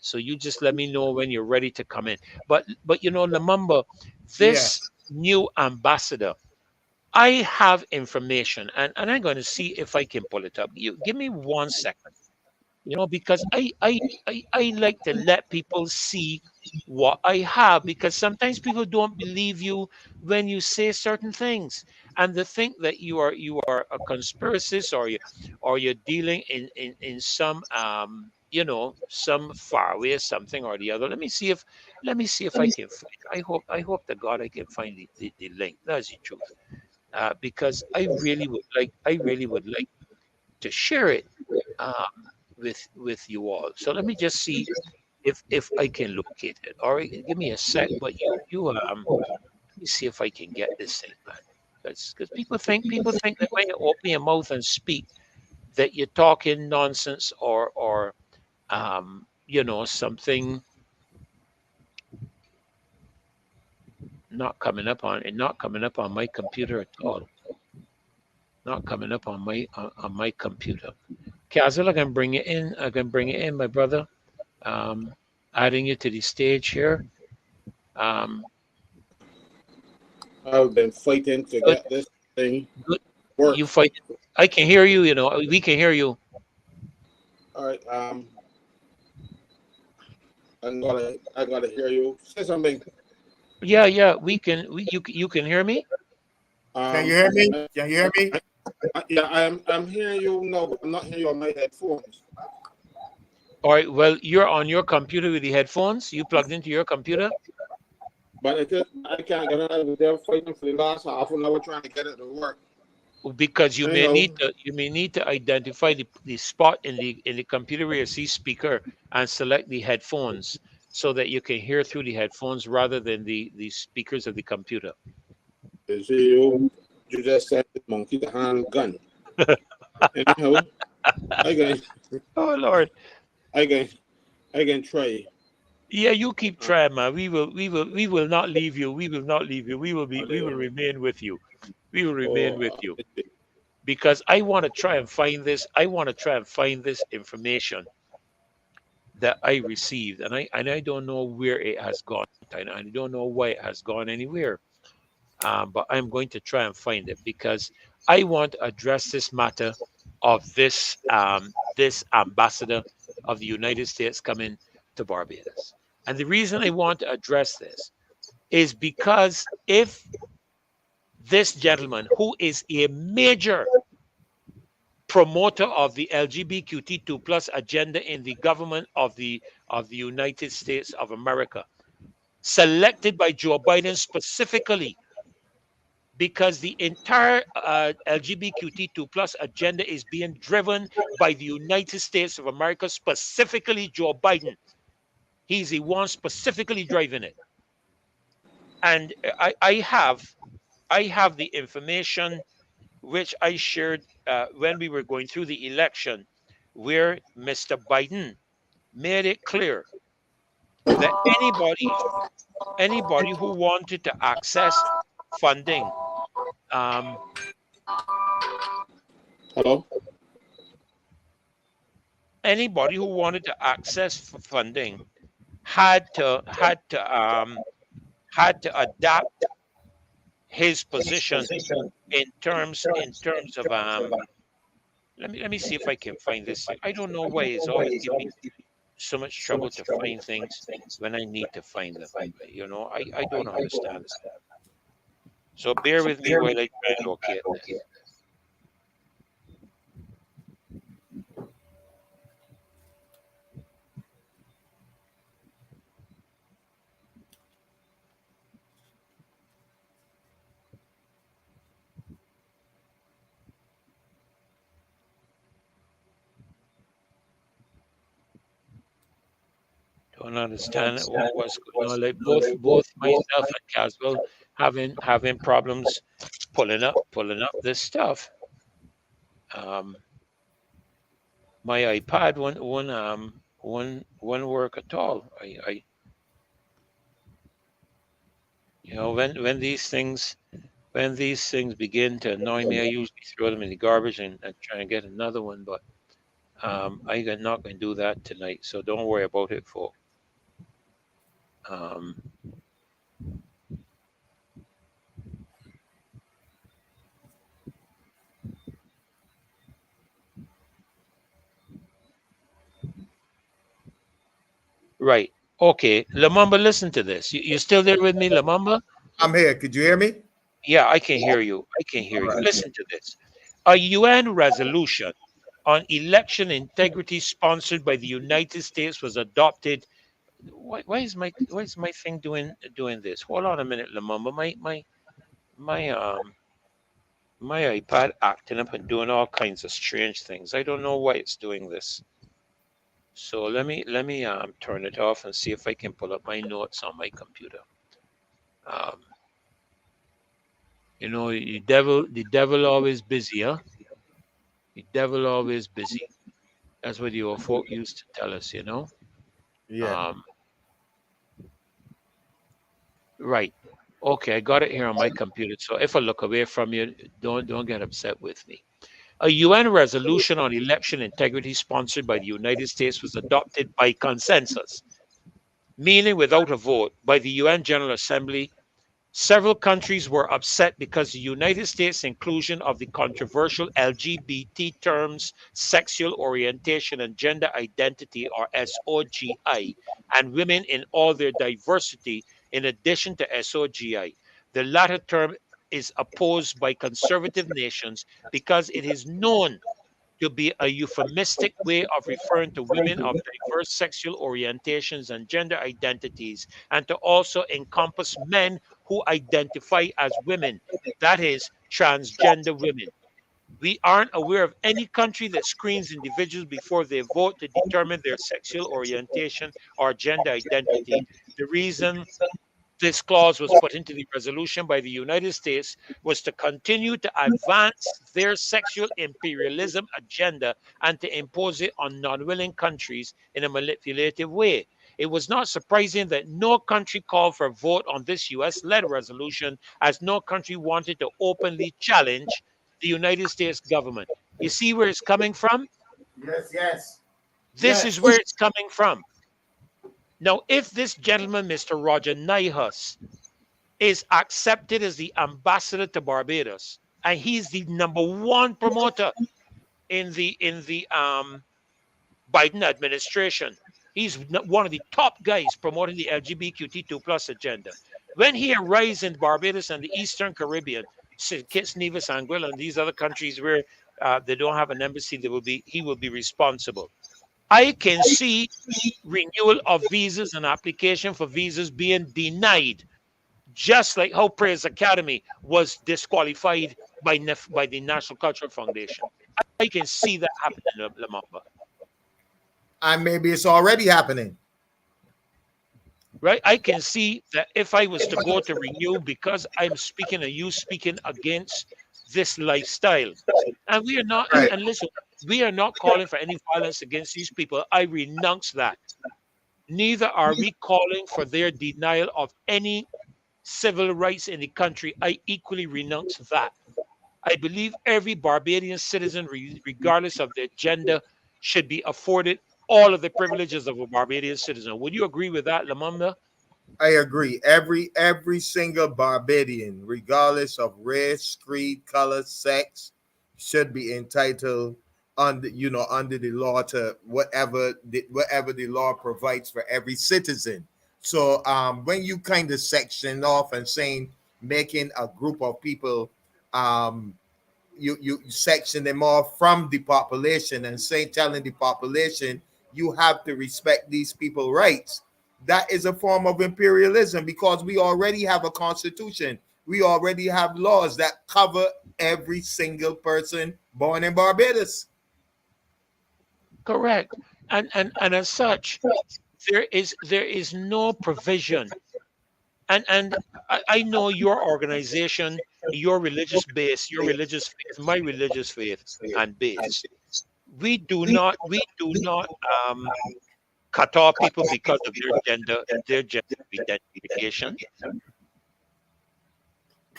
So you just let me know when you're ready to come in. But Lamumba, Yeah. this new ambassador, I have information and I'm going to see if I can pull it up. You give me 1 second, because I like to let people see what I have because sometimes people don't believe you when you say certain things and they think that you are a conspiracist or you're dealing in some some far away something or the other. Let me see if I can find. I hope to God I can find the link. That's the truth. Because I really would like to share it with you all. So let me just see if I can locate it. All right, give me a sec. But let me see if I can get this thing, man. Because people think that when you open your mouth and speak, that you're talking nonsense or something not coming up on my computer at all. Not coming up on my computer. Kazil, I can bring it in. I can bring it in, my brother. Um, adding you to the stage here. I've been fighting to Good, get this thing good. work. You fight. I can hear you. You know, we can hear you. All right. I gotta hear you say something. Yeah. You can hear me. Can you hear me? Can you hear me? Yeah, I'm hearing you now, but I'm not hearing you on my headphones. All right. Well, you're on your computer with the headphones. You plugged into your computer. But I can't get it. I was there fighting for the last half an hour trying to get it to work. Because you may Anyhow, need to identify the spot in the computer where you see speaker and select the headphones so that you can hear through the headphones rather than the speakers of the computer. you see you just said the monkey the handgun. Anyhow, I Oh Lord. can try. Yeah, you keep trying, man. We will not leave you. We will not leave you. We will remain with you. We will remain with Oh, you. Because I want to try and find this. I want to try and find this information that I received, and I don't know where it has gone. I don't know why it has gone anywhere. But I'm going to try and find it because I want to address this matter of this ambassador of the United States coming to Barbados. And the reason I want to address this is because if this gentleman, who is a major promoter of the LGBTQ2 plus agenda in the government of the United States of America, selected by Joe Biden specifically because the entire LGBTQ2 plus agenda is being driven by the United States of America, specifically Joe Biden. He's the one specifically driving it. And I have the information which I shared when we were going through the election, where Mr. Biden made it clear that anybody who wanted to access funding, Hello? anybody who wanted to access funding had to adapt his position in terms of let me see if I can find this thing. I don't know why it's always giving me so much trouble to find things when I need to find them. You know, I don't understand that. So bear with me while I try and locate this. Don't understand what's going on. Like both myself and Caswell having problems pulling up this stuff. My iPad won't work at all. I you know when these things begin to annoy me, I usually throw them in the garbage and try and get another one. But I'm not going to do that tonight, so don't worry about it, folks. Um, right. Okay. Lamamba, listen to this. You still there with me, Lamamba? I'm here. Could you hear me? Yeah, I can hear you. I can hear you. Listen to this. A UN resolution on election integrity sponsored by the United States was adopted. Why is my thing doing this? Hold on a minute, Lamamba. My my iPad acting up and doing all kinds of strange things. I don't know why it's doing this. So let me turn it off and see if I can pull up my notes on my computer. Um, you know, the devil always busy, huh? The devil always busy. That's what the old folk used to tell us, you know. Yeah. Um, right. Okay, I got it here on my computer. So if I look away from you, don't get upset with me. A UN resolution on election integrity sponsored by the United States was adopted by consensus. meaning without a vote by the UN General Assembly. Several countries were upset because the United States' inclusion of the controversial LGBT terms sexual orientation and gender identity, or SOGI, and women in all their diversity, in addition to SOGI. The latter term is opposed by conservative nations because it is known to be a euphemistic way of referring to women of diverse sexual orientations and gender identities, and to also encompass men who identify as women, that is, transgender women. We aren't aware of any country that screens individuals before they vote to determine their sexual orientation or gender identity. The reason this clause was put into the resolution by the United States was to continue to advance their sexual imperialism agenda and to impose it on non-willing countries in a manipulative way. It was not surprising that no country called for a vote on this US-led resolution, as no country wanted to openly challenge the United States government. You see where it's coming from? Yes, yes, This is yes. where it's coming from. Now, if this gentleman, Mr. Roger Nijhuis, is accepted as the ambassador to Barbados, and he's the #1 promoter in the Biden administration. He's one of the top guys promoting the LGBTQ2 plus agenda. When he arrives in Barbados and the Eastern Caribbean, Kitts, Nevis, Anguilla, and these other countries where they don't have an embassy, he will be responsible. I can see renewal of visas and application for visas being denied, just like how Prayers Academy was disqualified by the National Cultural Foundation. I can see that happening, Lamamba. And maybe it's already happening. Right? I can see that if I was to go to renew, because I'm speaking and you speaking against this lifestyle, and we are not, Right. and listen, we are not calling for any violence against these people. I renounce that. Neither are we calling for their denial of any civil rights in the country. I equally renounce that. I believe every Barbadian citizen, regardless of their gender, should be afforded all of the privileges of a Barbadian citizen. Would you agree with that, Lamunda? I agree. Every single Barbadian, regardless of race, creed, color, sex, should be entitled under the law to whatever the law provides for every citizen. So when you kind of section off and saying making a group of people you section them off from the population and telling the population you have to respect these people's rights, that is a form of imperialism, because we already have a constitution, we already have laws that cover every single person born in Barbados. Correct. And as such, there is no provision. And I know your organization, your religious base, your religious faith, my religious faith and base. We do not cut off people because of their gender identification.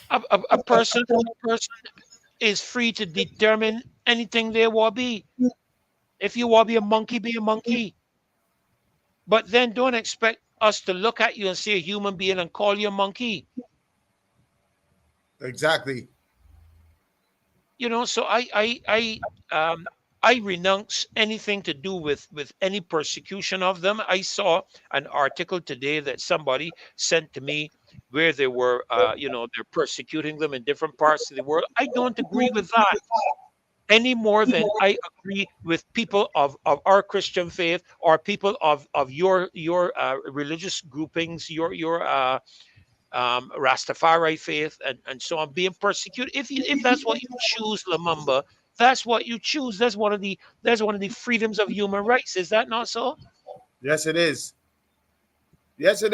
A person is free to determine anything they want to be. If you want to be a monkey, be a monkey. But then don't expect us to look at you and see a human being and call you a monkey. Exactly. You know, so I renounce anything to do with any persecution of them. I saw an article today that somebody sent to me where they were, they're persecuting them in different parts of the world. I don't agree with that any more than I agree with people of our Christian faith or people of your religious groupings, your Rastafari faith, and so on, being persecuted. If that's what you choose, Lamamba, that's what you choose. That's one of the freedoms of human rights. Is that not so? Yes, it is. Yes, it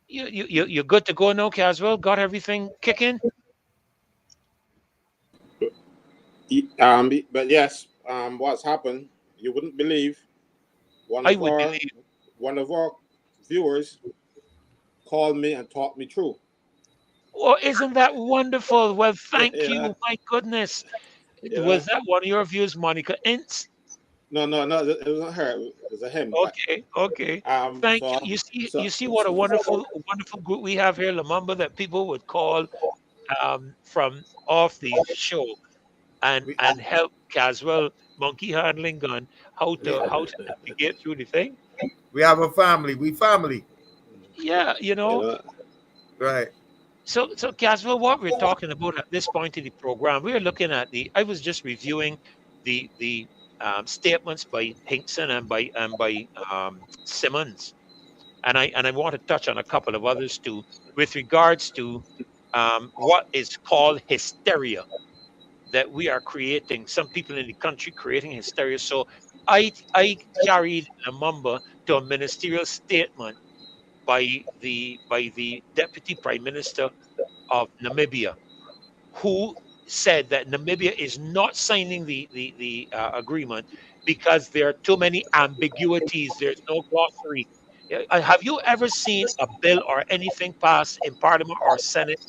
You is. you're good to go now, Caswell. Got everything kicking. But yes, what's happened? You wouldn't believe. One I of would our believe. one of our viewers called me and talked me through. Oh, isn't that wonderful? Well, thank Yeah, you. My goodness. yeah. Was that one of your views, Monica Ince? No, it wasn't her. It was a him. Okay, okay. Thank you. You see what a wonderful group we have here, Lamamba, that people would call from off the show and We, help Caswell monkey handling gun how to navigate through the thing. we have a family. We family. Yeah, You know, Right. So Caswell, what we're talking about at this point in the program, we're looking at I was just reviewing the statements by Hinkson and by Simmons, and I want to touch on a couple of others too, with regards to what is called hysteria that we are creating. Some people in the country creating hysteria. So I carried Lamumba to a ministerial statement by the Deputy Prime Minister of Namibia, who said that Namibia is not signing the agreement because there are too many ambiguities. There's no glossary. Have you ever seen a bill or anything passed in Parliament or Senate,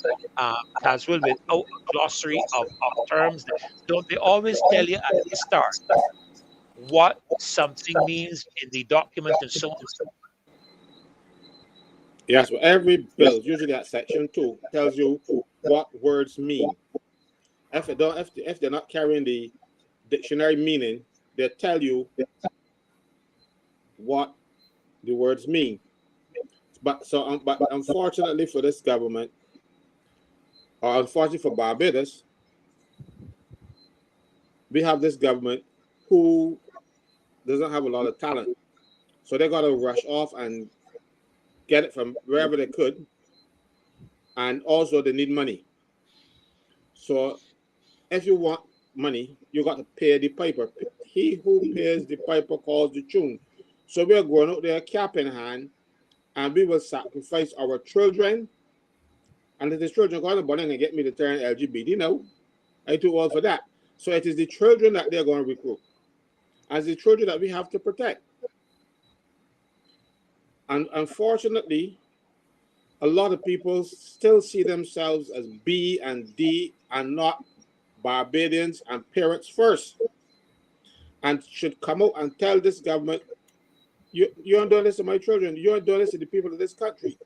Caswell, without a glossary of terms? Don't they always tell you at the start what something means in the document and so on? yes, well, every bill, usually at section 2, tells you what words mean. If they're not carrying the dictionary meaning, they tell you what the words mean. But unfortunately for this government, or unfortunately for Barbados, we have this government who doesn't have a lot of talent. So they got to rush off and get it from wherever they could. And also they need money. So if you want money, you got to pay the piper. He who pays the piper calls the tune. So we are going out there cap in hand, and we will sacrifice our children. And if the children go to Bajan and get me to turn LGBT, no, I too old for that. So it is the children that they're going to recruit, as the children that we have to protect. And unfortunately, a lot of people still see themselves as B and D and not Barbadians and parents first, and should come out and tell this government, you aren't doing this to my children, you aren't doing this to the people of this country.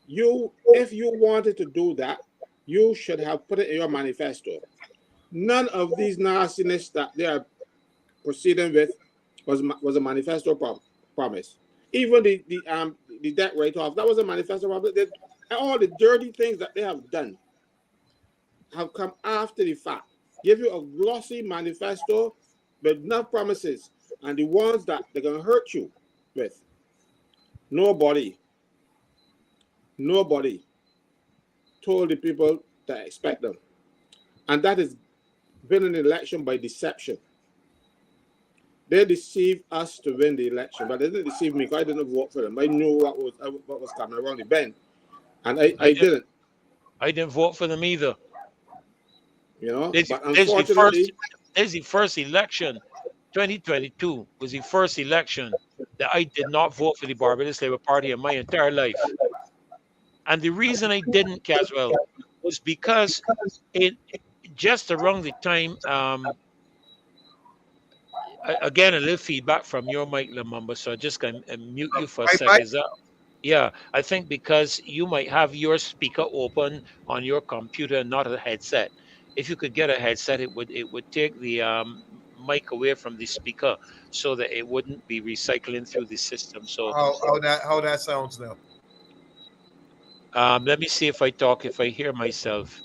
If you wanted to do that, you should have put it in your manifesto. None of these nastiness that they are proceeding with was a manifesto promise. Even the debt write-off, that was a manifesto promise. All the dirty things that they have done have come after the fact. Give you a glossy manifesto with enough promises, and the ones that they're going to hurt you with, nobody told the people to expect them. And that is winning an election by deception. They deceived us to win the election, but they didn't deceive me because I didn't vote for them. I knew what was coming around the bend, and I didn't. I didn't vote for them either. You know, but unfortunately, there's the first election. 2022 was the first election that I did not vote for the Barbados Labour Party in my entire life. And the reason I didn't, Caswell, was because it just around the time, again, a little feedback from your mic, Lamumba, so I just can mute you for a second. Yeah, I think because you might have your speaker open on your computer and not a headset. If you could get a headset, it would take the mic away from the speaker so that it wouldn't be recycling through the system. So how that sounds now. Let me see if I hear myself.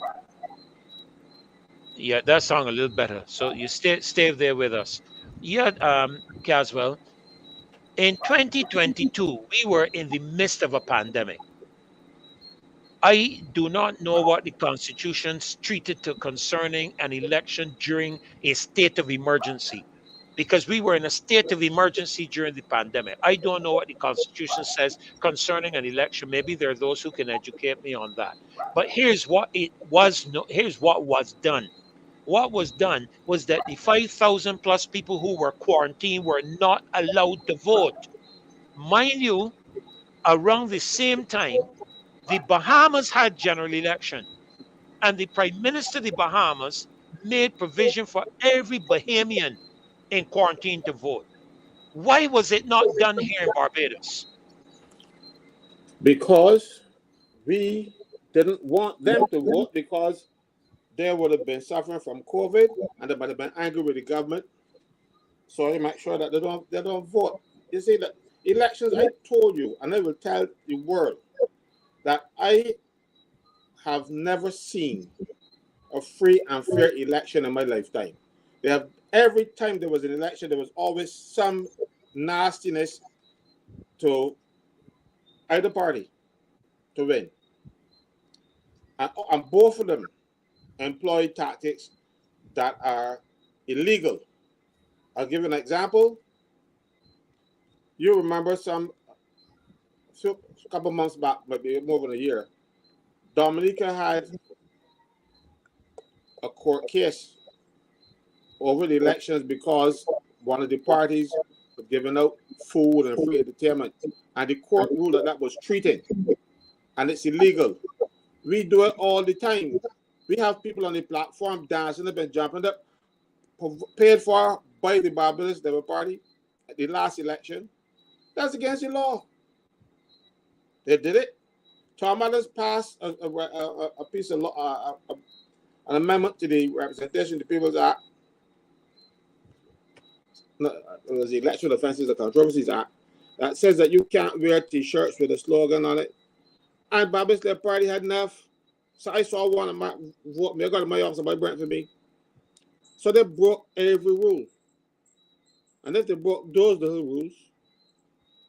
Yeah, that sounds a little better. So you stay there with us. Yeah, Caswell, in 2022, we were in the midst of a pandemic. I do not know what the Constitution treated to concerning an election during a state of emergency, because we were in a state of emergency during the pandemic. I don't know what the Constitution says concerning an election. Maybe there are those who can educate me on that. But here's what was done. What was done was that the 5,000 plus people who were quarantined were not allowed to vote. Mind you, around the same time, the Bahamas had general election, and the Prime Minister of the Bahamas made provision for every Bahamian in quarantine to vote. Why was it not done here in Barbados? Because we didn't want them to vote, because they would have been suffering from COVID and they might have been angry with the government. So they make sure that they don't vote. You see that elections, I told you, and I will tell the world that I have never seen a free and fair election in my lifetime. They have every time there was an election, there was always some nastiness to either party to win. And both of them employ tactics that are illegal. I'll give you an example. You remember a couple months back, maybe more than a year, Dominica had a court case over the elections because one of the parties was giving out food and free entertainment, and the court ruled that that was treating, and it's illegal. We do it all the time. We have people on the platform dancing up and jumping up, paid for by the Barbados Labour Party at the last election. That's against the law. They did it. Tom Adams passed a piece of law, an amendment to the Representation of the People's Act. It was the Election Offences and Controversies Act that says that you can't wear T-shirts with a slogan on it. And Barbados Labour Party had enough. So I saw one of my vote me. I got in my office, somebody brought it for me. So they broke every rule. And if they broke those little rules,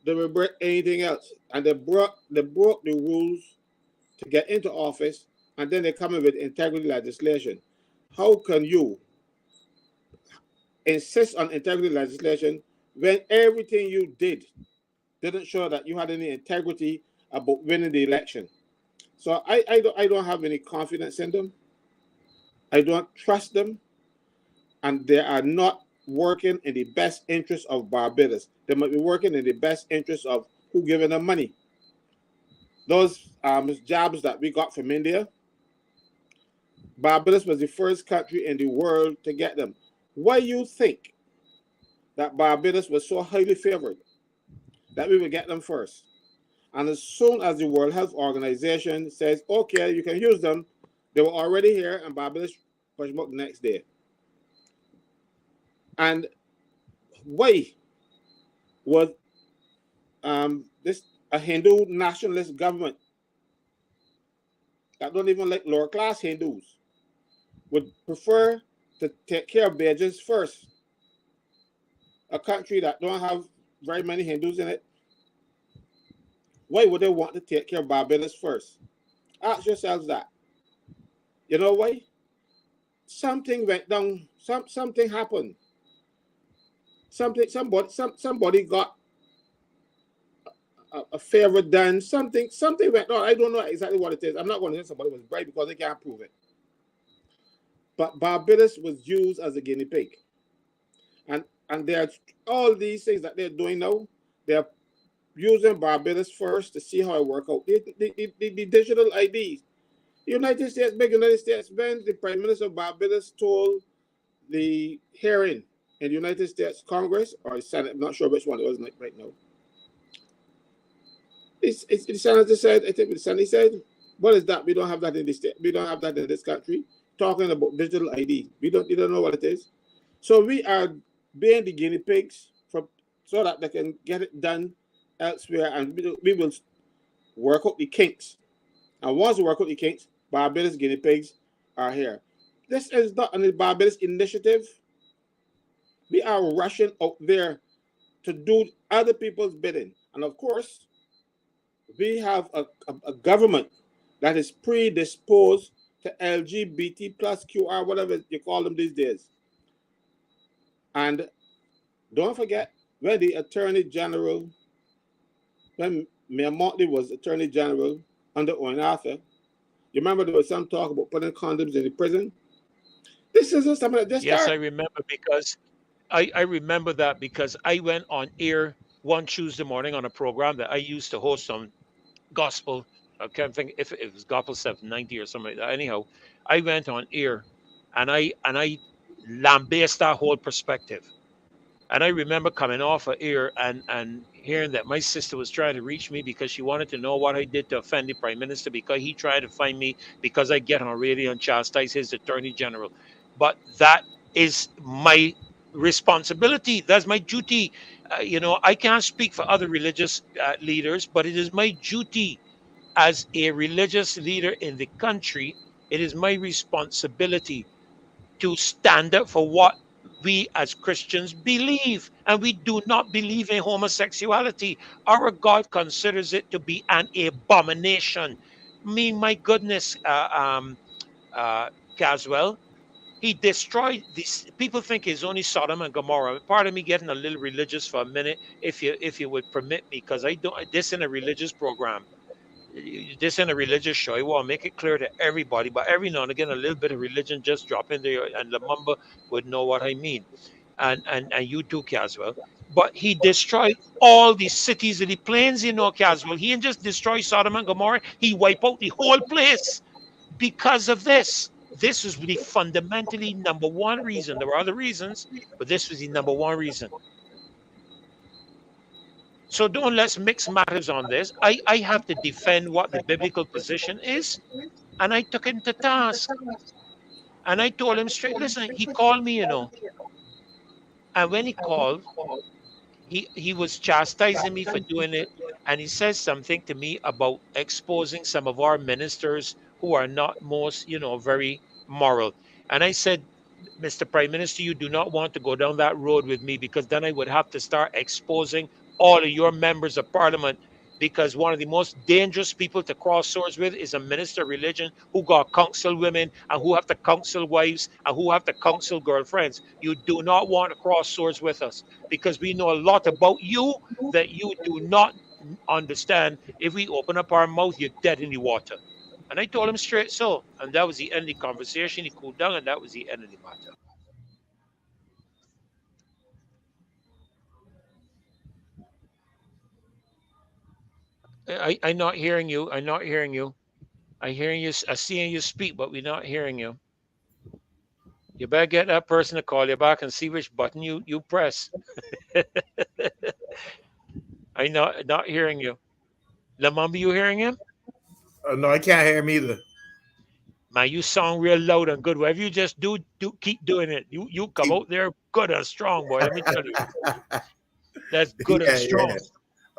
they will break anything else. And they broke the rules to get into office, and then they come in with integrity legislation. How can you insist on integrity legislation when everything you did didn't show that you had any integrity about winning the election? So I don't have any confidence in them. I don't trust them, and they are not working in the best interest of Barbados. They might be working in the best interest of who giving them money. Those jobs that we got from India, Barbados was the first country in the world to get them. Why you think that Barbados was so highly favored that we would get them first? And as soon as the World Health Organization says, okay, you can use them, they were already here, and Barbados pushed them up the next day. And why was this a Hindu nationalist government that don't even like lower class Hindus would prefer to take care of Bajans first? A country that don't have very many Hindus in it. Why would they want to take care of Barbados first? Ask yourselves that. You know why? Something went down. Something happened. Somebody got a favor done. Something went on. I don't know exactly what it is. I'm not going to say somebody was bribed because they can't prove it. But Barbados was used as a guinea pig. And there are all these things that they're doing now. They're using Barbados first to see how it works out. The digital IDs. United States, when the Prime Minister of Barbados told the hearing in the United States Congress or Senate, I'm not sure which one it was right now. The senator said, I think the senator said, what is that? We don't have that in this state. We don't have that in this country. Talking about digital ID. You don't know what it is. So we are being the guinea pigs so that they can get it done elsewhere, and we will work out the kinks. And once we work out the kinks, Barbados guinea pigs are here. This is not a Barbados initiative. We are rushing out there to do other people's bidding. And of course, we have a government that is predisposed to LGBT plus QR, whatever you call them these days. And don't forget, when the Attorney General, when Mayor Mottley was Attorney General under Owen Arthur, you remember there was some talk about putting condoms in the prison? This isn't something that just Yes, I remember, because I remember that because I went on air one Tuesday morning on a program that I used to host on Gospel. I can't think if it was Gospel 790 or something like that. Anyhow, I went on air and I lambasted that whole perspective. And I remember coming off of air and hearing that my sister was trying to reach me because she wanted to know what I did to offend the Prime Minister, because he tried to find me because I get on radio and chastise his Attorney General. But that is my responsibility. That's my duty. I can't speak for other religious leaders, but it is my duty as a religious leader in the country. It is my responsibility to stand up for what we as Christians believe. And we do not believe in homosexuality. Our God considers it to be an abomination. My goodness, Caswell, he destroyed this. People think it's only Sodom and Gomorrah. Part of me getting a little religious for a minute, if you would permit me, because I don't. This in a religious program, this in a religious show. I want to make it clear to everybody, but every now and again, a little bit of religion just drop in there, and Lamumba would know what I mean, and you too, Caswell. But he destroyed all the cities of the plains, Caswell. He didn't just destroy Sodom and Gomorrah. He wiped out the whole place because of this. This was the fundamentally number one reason. There were other reasons, but this was the number one reason. So don't let's mix matters on this. I have to defend what the biblical position is, and I took him to task. And I told him straight, listen, he called me, and when he called, he was chastising me for doing it, and he says something to me about exposing some of our ministers who are not most, very moral. And I said, Mr. Prime Minister, you do not want to go down that road with me, because then I would have to start exposing all of your members of parliament, because one of the most dangerous people to cross swords with is a minister of religion who got counsel women and who have to counsel wives and who have to counsel girlfriends. You do not want to cross swords with us, because we know a lot about you that you do not understand. If we open up our mouth, you're dead in the water. And I told him straight so. And that was the end of the conversation. He cooled down, and that was the end of the matter. I'm not hearing you. I'm not hearing you. I'm hearing you. I'm seeing you speak, but we're not hearing you. You better get that person to call you back and see which button you press. I'm not hearing you. Lamumba, you hearing him? No, I can't hear him either. Man, you sound real loud and good. Whatever you just do keep doing it. You come out there good and strong, boy. Let me tell you. That's good and strong. Yeah.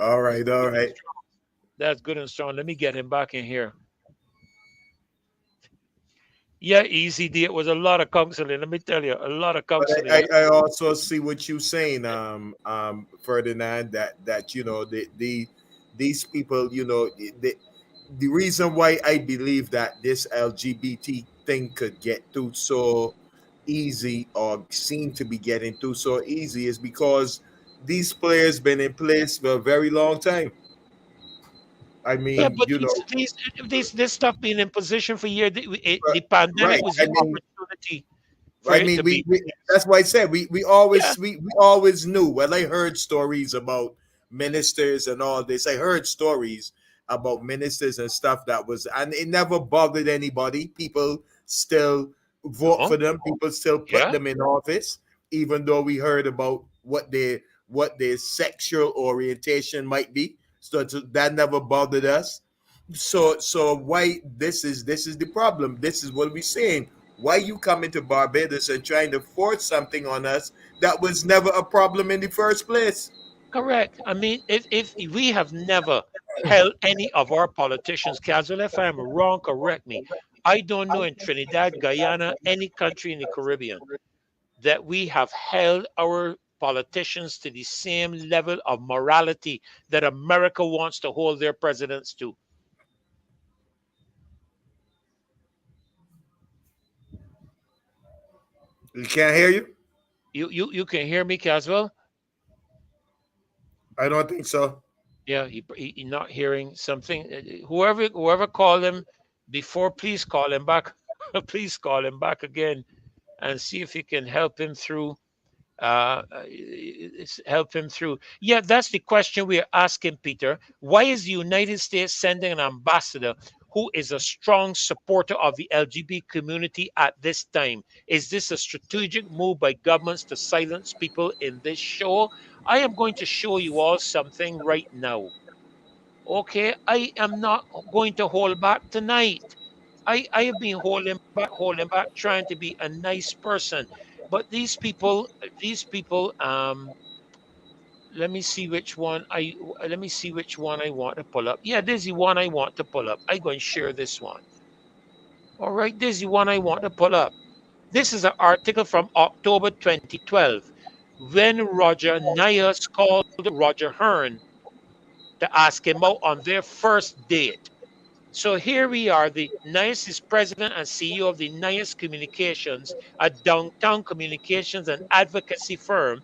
All right. That's good and strong. Let me get him back in here. Yeah, easy. It was a lot of counseling. Let me tell you, a lot of counseling. I also see what you're saying, Ferdinand. That these people, the reason why I believe that this LGBT thing could get through so easy, or seem to be getting through so easy, is because these players been in place for a very long time. I mean, yeah, but this stuff being in position for years, the pandemic right. was the opportunity for I mean, we that's why I said we always knew. Well, I heard stories about ministers and all this. I heard stories about ministers and stuff and it never bothered anybody. People still vote for them. People still put them in office, even though we heard about what their sexual orientation might be. So that never bothered us. So why this is the problem? This is what we're saying. Why you coming to Barbados and trying to force something on us that was never a problem in the first place? Correct. I mean, if we have never held any of our politicians, Castle, if I'm wrong, correct me. I don't know in Trinidad, Guyana, any country in the Caribbean, that we have held our politicians to the same level of morality that America wants to hold their presidents to. You can't hear you? You can hear me, Caswell? I don't think so. Yeah, he not hearing something. Whoever called him before, please call him back. Please call him back again and see if you can help him through. Help him through. Yeah, that's the question we're asking, Peter. Why is the United States sending an ambassador who is a strong supporter of the LGBT community at this time. Is this a strategic move by governments to silence people in this show? I am going to show you all something right now. Okay, I am not going to hold back tonight. I have been holding back, trying to be a nice person. But these people, let me see which one I want to pull up. Yeah, this is the one I want to pull up. I'm going to share this one. All right, this is the one I want to pull up. This is an article from October 2012 when Roger Nyers called Roger Hearn to ask him out on their first date. So here we are. The Nyers is president and CEO of the Nyers Communications, a downtown communications and advocacy firm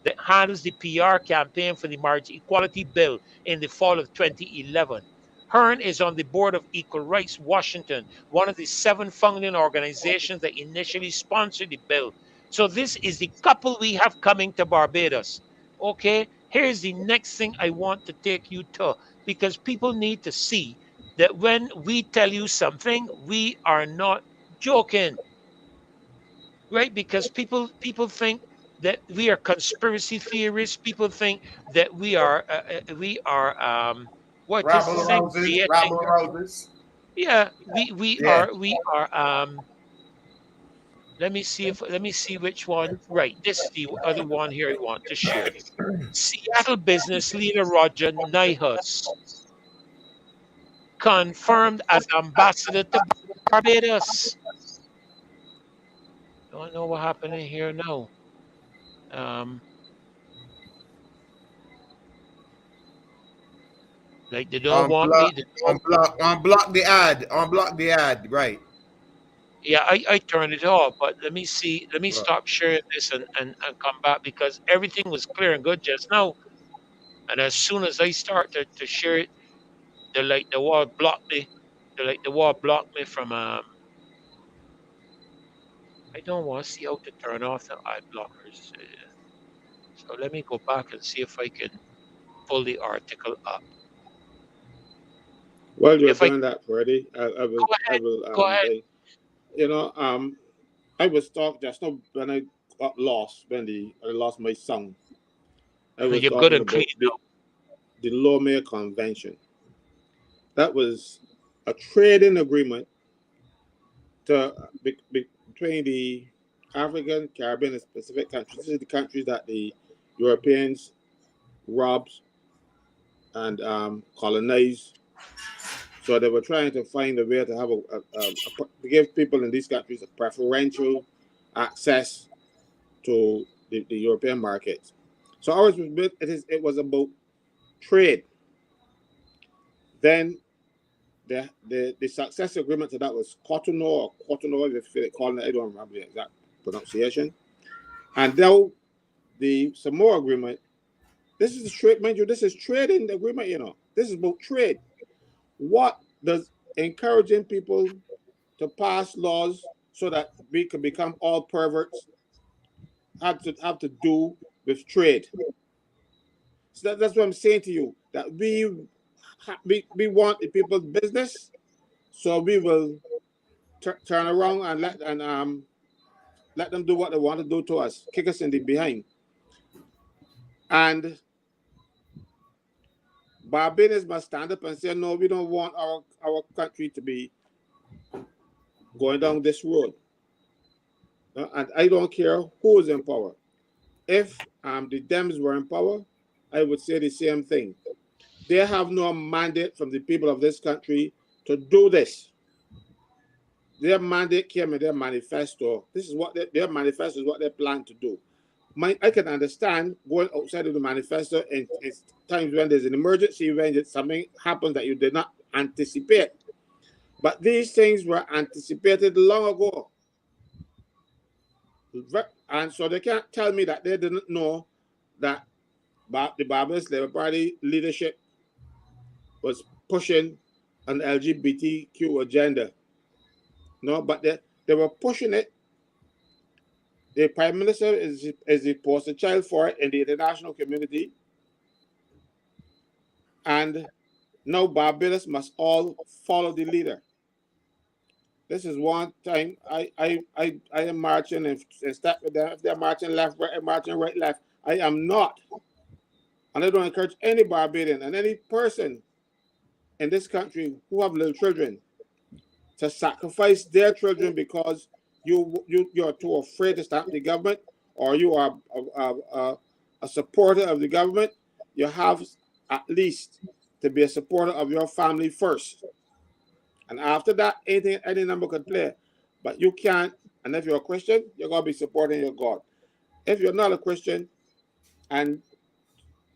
that handles the PR campaign for the marriage equality bill in the fall of 2011. Hearn is on the board of Equal Rights Washington, one of the 7 founding organizations that initially sponsored the bill. So this is the couple we have coming to Barbados. Okay, here's the next thing I want to take you to, because people need to see that when we tell you something, we are not joking, right? Because people think that we are conspiracy theorists. People think that we are what is Rabble the thing rousers, creating? rabble rousers. Yeah, we Yeah. are we are let me see which one. Right, this is the other one here I want to share. Seattle business leader Roger Nyhus confirmed as ambassador to Barbados. Don't know what happened in here now. Um, like they don't want Unblock, me. They don't, unblock the ad. Unblock the ad. Right. yeah, I turned it off, but let me see. Let me stop sharing this and come back, because everything was clear and good just now. And as soon as I start to share it, the wall blocked me. The wall blocked me from I don't want to see how to turn off the ad blockers. So let me go back and see if I can pull the article up. While you're If I doing that, Freddie, go I ahead, will, go ahead. you know, I was talking just now when I got lost, I lost my son. I was You're good talking and clean about the Lomé Convention. That was a trading agreement between the African, Caribbean, and Pacific countries. This is the countries that the Europeans robbed and colonized. So they were trying to find a way to have to give people in these countries a preferential access to the European markets. So ours was it was about trade. Then the success agreement to that was Cotonou, if they call it, I don't remember the exact pronunciation. And now the SAMOA Agreement, this is trade, mind you, this is trading agreement, This is about trade. What does encouraging people to pass laws so that we can become all perverts have to do with trade? So that's what I'm saying to you, that we want the people's business, so we will turn around and let them do what they want to do to us, kick us in the behind. And Barbadians must stand up and say, no, we don't want our country to be going down this road. And I don't care who is in power. If the Dems were in power, I would say the same thing. They have no mandate from the people of this country to do this. Their mandate came in their manifesto. This is what their manifesto is what they plan to do. I can understand going outside of the manifesto in times when there's an emergency, when something happens that you did not anticipate. But these things were anticipated long ago. And so they can't tell me that they didn't know that the Barbados Labour Party leadership was pushing an LGBTQ agenda. No, but they were pushing it. The Prime Minister is the poster child for it in the international community. And Now Barbados must all follow the leader. This is one time I am marching and step with them. If they're marching left, right, marching right, left. I am not. And I don't encourage any Barbadian and any person in this country who have little children to sacrifice their children because you're too afraid to stand with the government, or you are a supporter of the government. You have at least to be a supporter of your family first. And after that, any number could play. But you can't, and if you're a Christian, you're going to be supporting your God. If you're not a Christian, and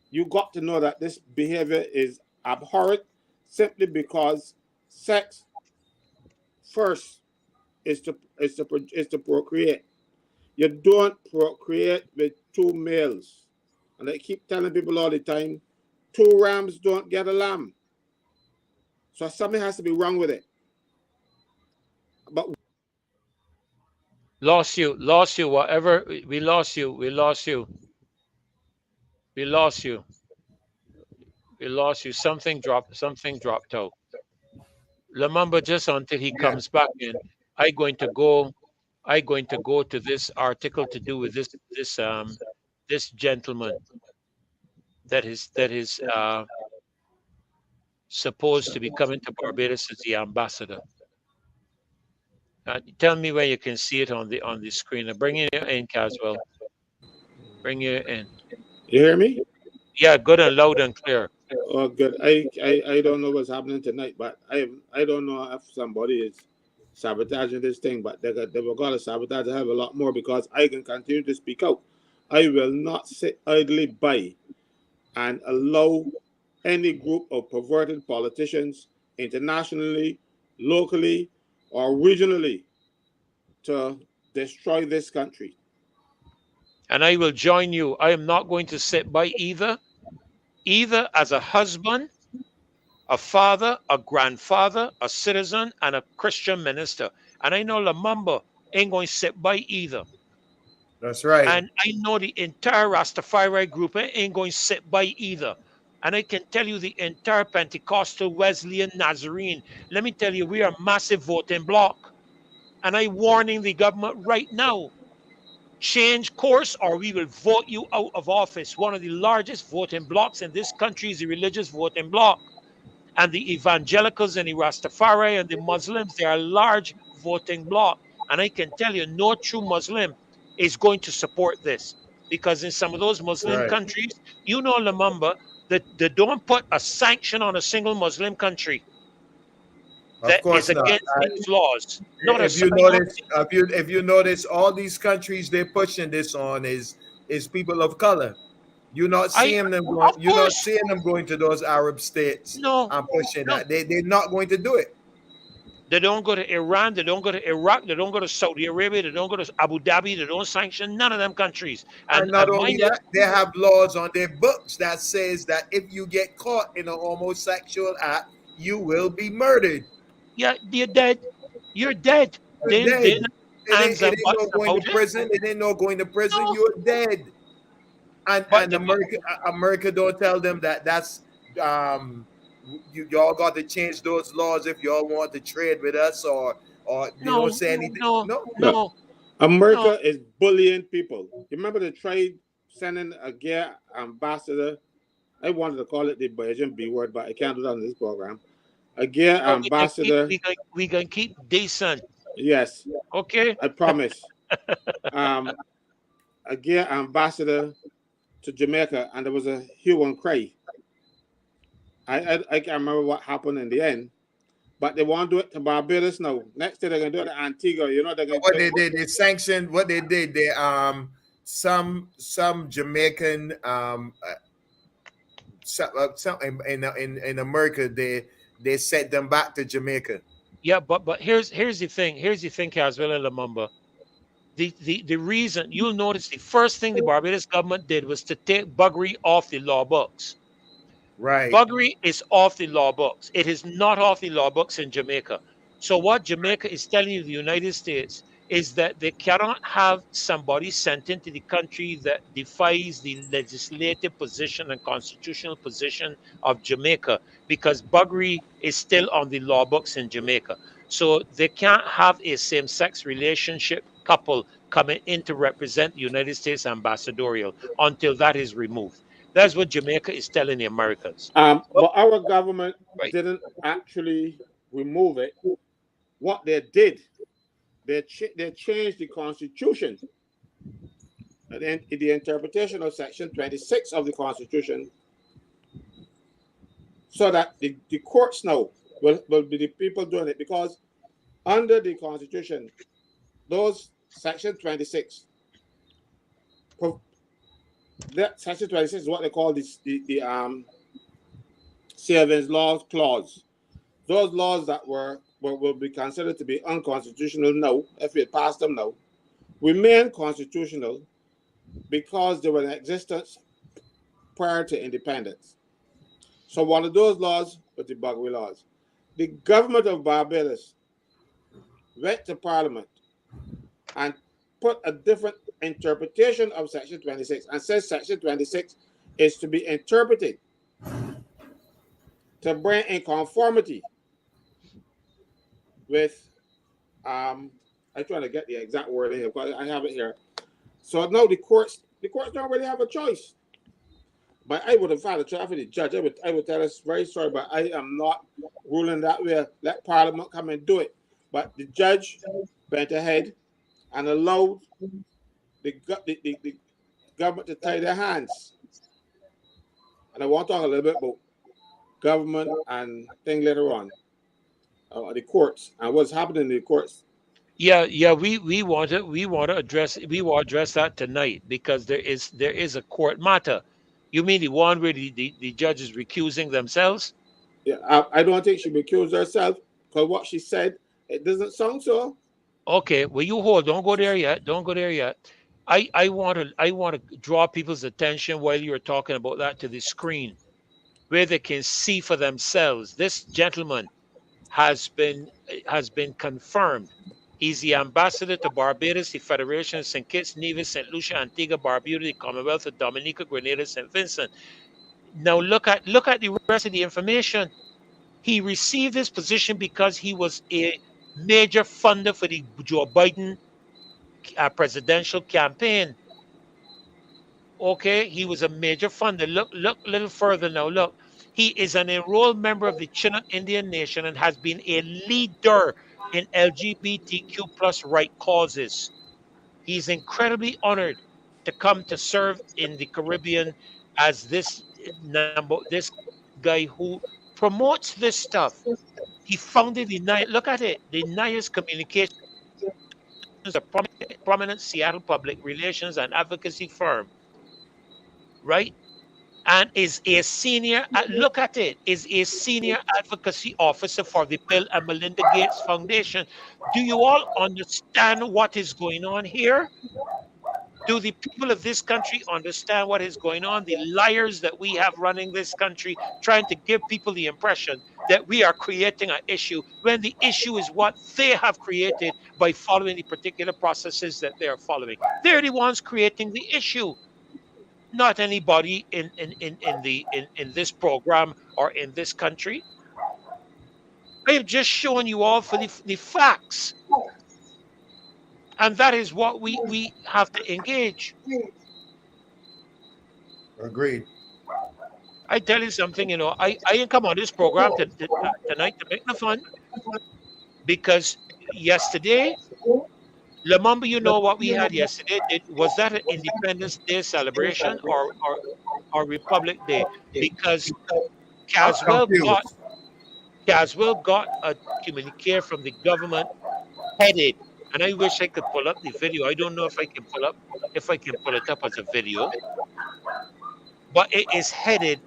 you got to know that this behavior is abhorrent simply because sex first is to procreate. You don't procreate with two males. And I keep telling people all the time, two rams don't get a lamb. So something has to be wrong with it. But Lost you, whatever. We lost you. Something dropped out. Remember, just until he comes back in, I'm going to go to this article to do with this gentleman that is supposed to be coming to Barbados as the ambassador. Tell me where you can see it on the screen. I'm bringing you in, Caswell. Bring you in. you hear me? Yeah, good and loud and clear. Oh, good. I don't know what's happening tonight, but I don't know if somebody is sabotaging this thing, but they were going to sabotage. I have a lot more because I can continue to speak out. I will not sit idly by and allow any group of perverted politicians internationally, locally, or regionally to destroy this country. And I will join you. I am not going to sit by either as a husband, a father, a grandfather, a citizen, and a Christian minister. And I know Lamamba ain't going to sit by either. That's right. And I know the entire Rastafari group ain't going to sit by either. And I can tell you the entire Pentecostal, Wesleyan, Nazarene. Let me tell you, we are a massive voting bloc. And I'm warning the government right now, change course or we will vote you out of office. One of the largest voting blocs in this country is the religious voting bloc. And the evangelicals and the Rastafari and the Muslims, they are a large voting bloc. And I can tell you, no true Muslim is going to support this. Because in some of those Muslim countries, you know, Lamamba, that they don't put a sanction on a single Muslim country that is against these laws. If you notice, all these countries they're pushing this on is people of color. You're not seeing them going. You're not seeing them going to those Arab states. No, and pushing that. They're not going to do it. They don't go to Iran. They don't go to Iraq. They don't go to Saudi Arabia. They don't go to Abu Dhabi. They don't sanction none of them countries. And not only that, they have laws on their books that says that if you get caught in a homosexual act, you will be murdered. Yeah, you're dead. You're dead. It ain't no going to prison. It ain't no going to prison. No. You're dead. And America don't tell them that's y'all got to change those laws if y'all want to trade with us, or they don't say anything. No. America is bullying people. You remember they tried sending a gay ambassador. I wanted to call it the Bajan B word, but I can't do that on this program. A gay ambassador. We can keep decent. Yes. Okay. I promise. A gay ambassador to Jamaica, and there was a hue and cry. I can't remember what happened in the end, but they want to do it to Barbados now. Next day they're gonna do it to Antigua. You know they're gonna. What they did, they sanctioned. What they did, they some Jamaican some in America they sent them back to Jamaica. Yeah, but here's the thing. Here's the thing, Caswell and Lamamba. The reason you'll notice the first thing the Barbados government did was to take buggery off the law books. Right. Buggery is off the law books. It is not off the law books in Jamaica. So what Jamaica is telling you, the United States, is that they cannot have somebody sent into the country that defies the legislative position and constitutional position of Jamaica, because buggery is still on the law books in Jamaica. So they can't have a same-sex relationship couple coming in to represent the United States ambassadorial until that is removed. That's what Jamaica is telling the Americans. But our government Right. didn't actually remove it. What they did, they changed the Constitution, and then the interpretation of Section 26 of the Constitution, so that the courts now will be the people doing it, because under the Constitution, those Section 26, that Section 26 is what they call the Savings Laws Clause. Those laws that will be considered to be unconstitutional now, if we pass them now, remain constitutional because they were in existence prior to independence. So one of those laws was the buggery laws. The government of Barbados went to Parliament and put a different interpretation of Section 26 and says Section 26 is to be interpreted to bring in conformity with, I'm trying to get the exact word in here, but I have it here. So now the courts don't really have a choice. But I would have filed a trial for the judge. I would tell us, very sorry, but I am not ruling that way. Let Parliament come and do it. But the judge went ahead and allowed the government to tie their hands. And I want to talk a little bit about government and thing later on, the courts and what's happening in the courts. Yeah, we want to address that tonight, because there is a court matter. You mean the one where the judges recusing themselves? Yeah, I don't think she recused herself, because what she said, it doesn't sound so. Okay, well, you hold. Don't go there yet. Don't go there yet. I want to draw people's attention while you're talking about that to the screen, where they can see for themselves. This gentleman has been confirmed. He's the ambassador to Barbados, the Federation of St. Kitts, Nevis, St. Lucia, Antigua, Barbuda, the Commonwealth of Dominica, Grenada, St. Vincent. Now look at the rest of the information. He received this position because he was a major funder for the Joe Biden presidential campaign. Okay, he was a major funder. Look a little further now. Look, he is an enrolled member of the Chinook Indian Nation and has been a leader in LGBTQ plus right causes. He's incredibly honored to come to serve in the Caribbean as this guy who promotes this stuff. He founded the look at it, the NIAS Communications, a prominent Seattle public relations and advocacy firm, right? And is a senior, look at it, is a senior advocacy officer for the Bill and Melinda Gates Foundation. Do you all understand what is going on here? Do the people of this country understand what is going on? The liars that we have running this country, trying to give people the impression that we are creating an issue, when the issue is what they have created by following the particular processes that they are following. They're the ones creating the issue, not anybody in this program or in this country. I have just shown you all for the facts. And that is what we have to engage. Agreed. I tell you something, I didn't come on this program tonight to make the fun, because yesterday, remember, what we had yesterday? Was that an Independence Day celebration or Republic Day? Because Caswell got a communique from the government headed, and I wish I could pull up the video. I don't know if I can pull it up as a video, but it is headed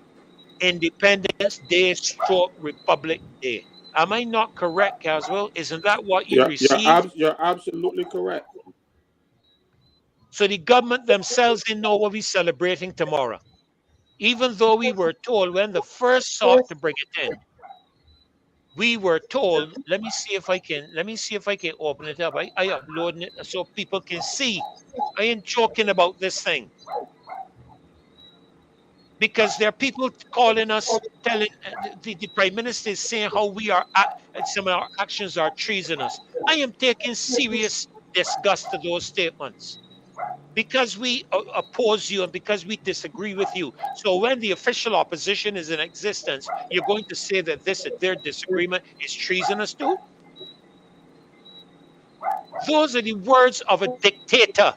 Independence Day / Republic Day. Am I not correct, Caswell? Isn't that what you received? You're absolutely correct. So the government themselves didn't know what we're celebrating tomorrow, even though we were told when the first sought to bring it in. we were told, let me see if I can open it up. I uploading it so people can see. I ain't joking about this thing. Because there are people calling us, telling the prime minister is saying how some of our actions are treasonous. I am taking serious disgust to those statements because we oppose you and because we disagree with you. So when the official opposition is in existence, you're going to say that their disagreement is treasonous too? Those are the words of a dictator.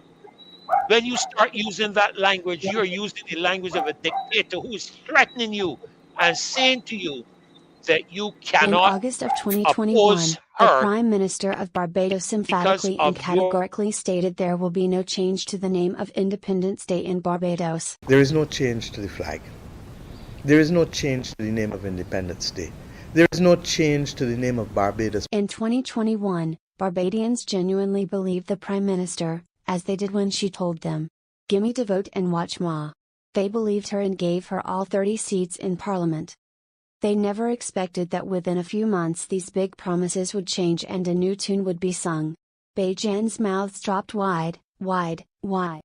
When you start using that language, you're using the language of a dictator who is threatening you and saying to you that you In cannot August of 2021, oppose the her Prime Minister of Barbados because emphatically and of your. categorically stated there will be no change to the name of Independence Day in Barbados. There is no change to the flag. There is no change to the name of Independence Day. There is no change to the name of Barbados. In 2021, Barbadians genuinely believed the Prime Minister, as they did when she told them, "Gimme to vote and watch ma." They believed her and gave her all 30 seats in Parliament. They never expected that within a few months these big promises would change and a new tune would be sung. Bajan's mouths dropped wide, wide, wide.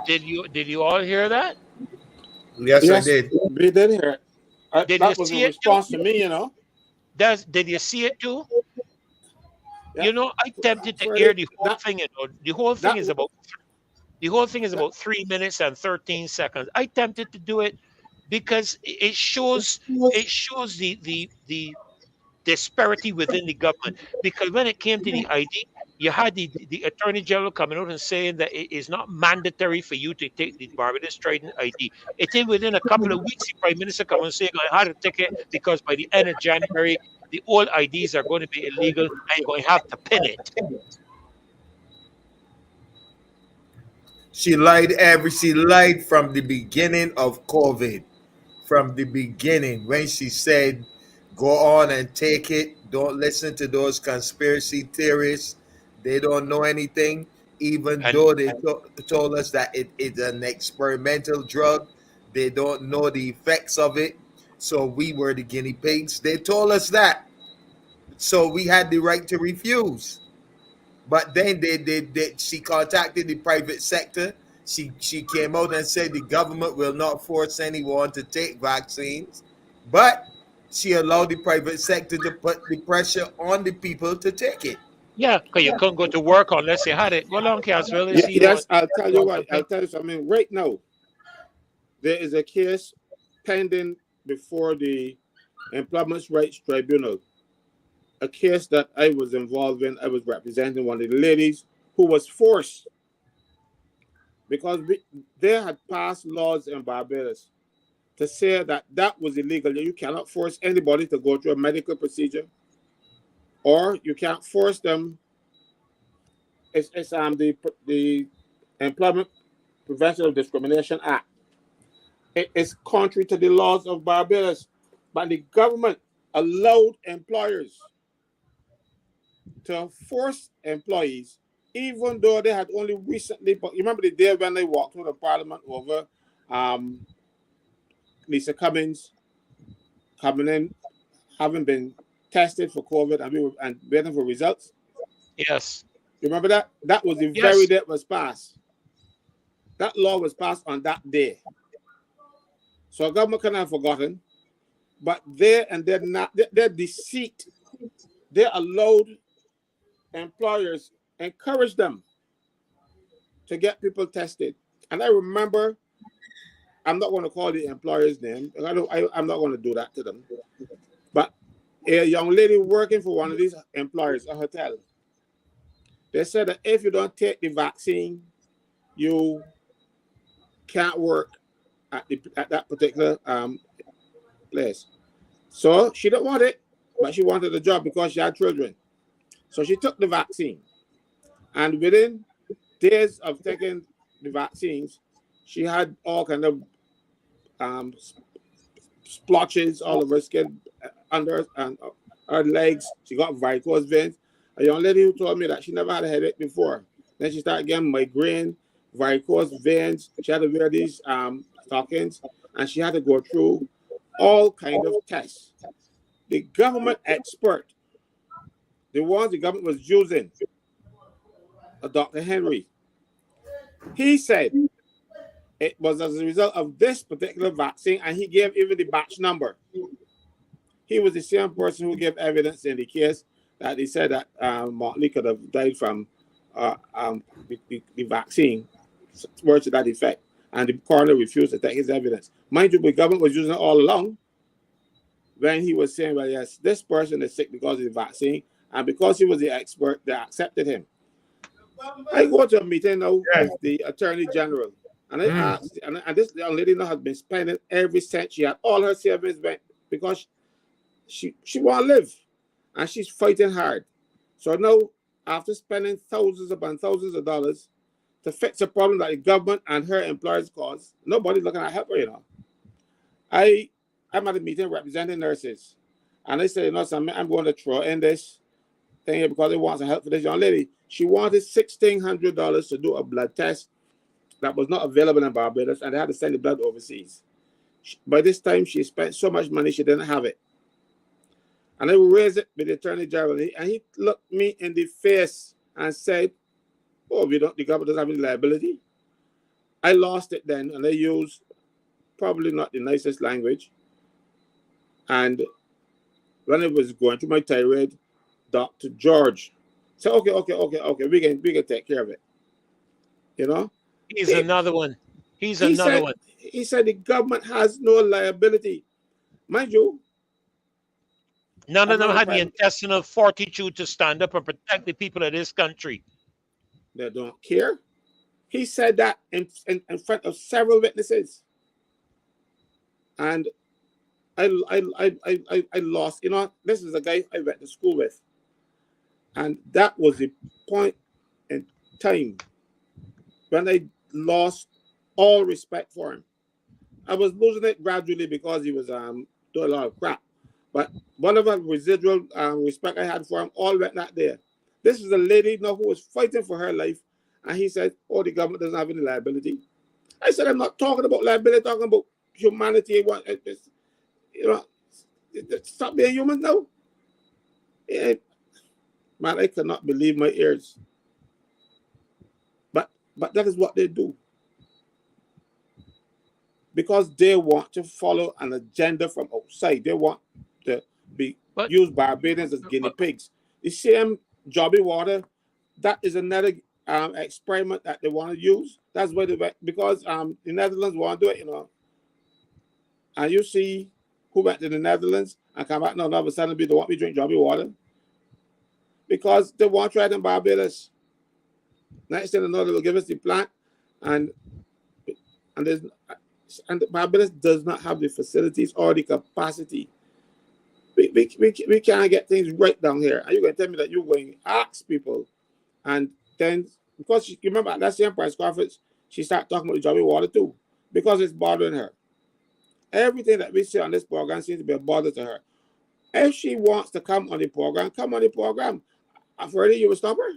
Did you all hear that? Yes, I did. We did hear it. Did That you was a see it too? response to me, you know. Did you see it too? Yeah. You know, I tempted to Freddie, air the whole that- thing. The whole thing that- is about 3 minutes and 13 seconds. I tempted to do it because it shows the disparity within the government. Because when it came to the ID, you had the Attorney General coming out and saying that it is not mandatory for you to take the Barbados Trading ID. It is within a couple of weeks, the Prime Minister coming and saying, I had a ticket because by the end of January, the old IDs are going to be illegal and you're going to have to pin it. She lied from the beginning of COVID. From the beginning, when she said, go on and take it, don't listen to those conspiracy theorists. They don't know anything, even And though they told us that it is an experimental drug. They don't know the effects of it. So we were the guinea pigs. They told us that. So we had the right to refuse. But then she contacted the private sector. She came out and said the government will not force anyone to take vaccines, but she allowed the private sector to put the pressure on the people to take it. yeah, because you couldn't go to work unless you had it. Go on, Caswell. Let's see Yes, I'll tell you what. I'll tell you something. Right now, there is a case pending before the Employment Rights Tribunal. A case that I was involved in. I was representing one of the ladies who was forced because they had passed laws in Barbados to say that was illegal. You cannot force anybody to go through a medical procedure, or you can't force them. It's the Employment Prevention of Discrimination Act. It is contrary to the laws of Barbados, but the government allowed employers to force employees, even though they had only recently. But you remember the day when they walked through the Parliament over Lisa Cummings coming in, having been tested for COVID, and waiting for results. Yes. You remember that? That was the very day it was passed. That law was passed on that day. So government can have forgotten, but their deceit, they allowed employers, encourage them to get people tested. And I remember, I'm not going to call the employer's name. I'm not going to do that to them. But a young lady working for one of these employers, a hotel, they said that if you don't take the vaccine, you can't work at that particular place. So she didn't want it, but she wanted a job because she had children. So she took the vaccine. And within days of taking the vaccines, she had all kind of splotches all over her skin, under and her legs. She got varicose veins. A young lady who told me that she never had a headache before. Then she started getting migraine, varicose veins. She had to wear these stockings, and she had to go through all kind of tests. The government expert, the ones the government was using, Dr. Henry, he said it was as a result of this particular vaccine, and he gave even the batch number. He was the same person who gave evidence in the case that he said that Mottley could have died from the vaccine, words to that effect, and the coroner refused to take his evidence. Mind you, the government was using it all along when he was saying, well, yes, this person is sick because of the vaccine, and because he was the expert, they accepted him. I go to a meeting now with the Attorney General, and I asked, and this young lady now has been spending every cent she had, all her savings bank, because she want to live, and she's fighting hard. So now, after spending thousands upon thousands of dollars to fix a problem that the government and her employers caused, nobody's looking at help her, you know. I'm at a meeting representing nurses, and they said, you know, I'm going to throw in this thing here because they want some help for this young lady. She wanted $1,600 to do a blood test that was not available in Barbados, and they had to send the blood overseas. By this time, she spent so much money, she didn't have it. And I raised it with the Attorney General, and he looked me in the face and said, oh, the government doesn't have any liability. I lost it then, and I used probably not the nicest language. And when I was going through my tirade, Dr. George said, okay, we can take care of it. You know? He's another one. He said the government has no liability. Mind you, none of them had the intestinal fortitude to stand up and protect the people of this country. They don't care. He said that in front of several witnesses. And I lost, you know, this is a guy I went to school with. And that was the point in time when I lost all respect for him. I was losing it gradually because he was doing a lot of crap. But whatever residual respect I had for him all went that there. This is a lady now who was fighting for her life, and he said, oh, the government doesn't have any liability. I said, I'm not talking about liability, I'm talking about humanity. You know, stop being human now. Man, I cannot believe my ears. But that is what they do. Because they want to follow an agenda from outside. They want to use Barbadians as guinea pigs. The same Jobby Water, that is another experiment that they want to use. That's why because the Netherlands want to do it, you know. And you see who went to the Netherlands and come back now all of a sudden they want me to drink Jobby Water. Because they want to try it in Barbados. Next thing they know, they will give us the plant, and Barbados does not have the facilities or the capacity. We can't get things right down here. And you're going to tell me that you're going to ask people, and then because you remember at that same press conference, she started talking about the Jobby Water too, because it's bothering her. Everything that we say on this program seems to be a bother to her. If she wants to come on the program, come on the program. Afraid you will stop her?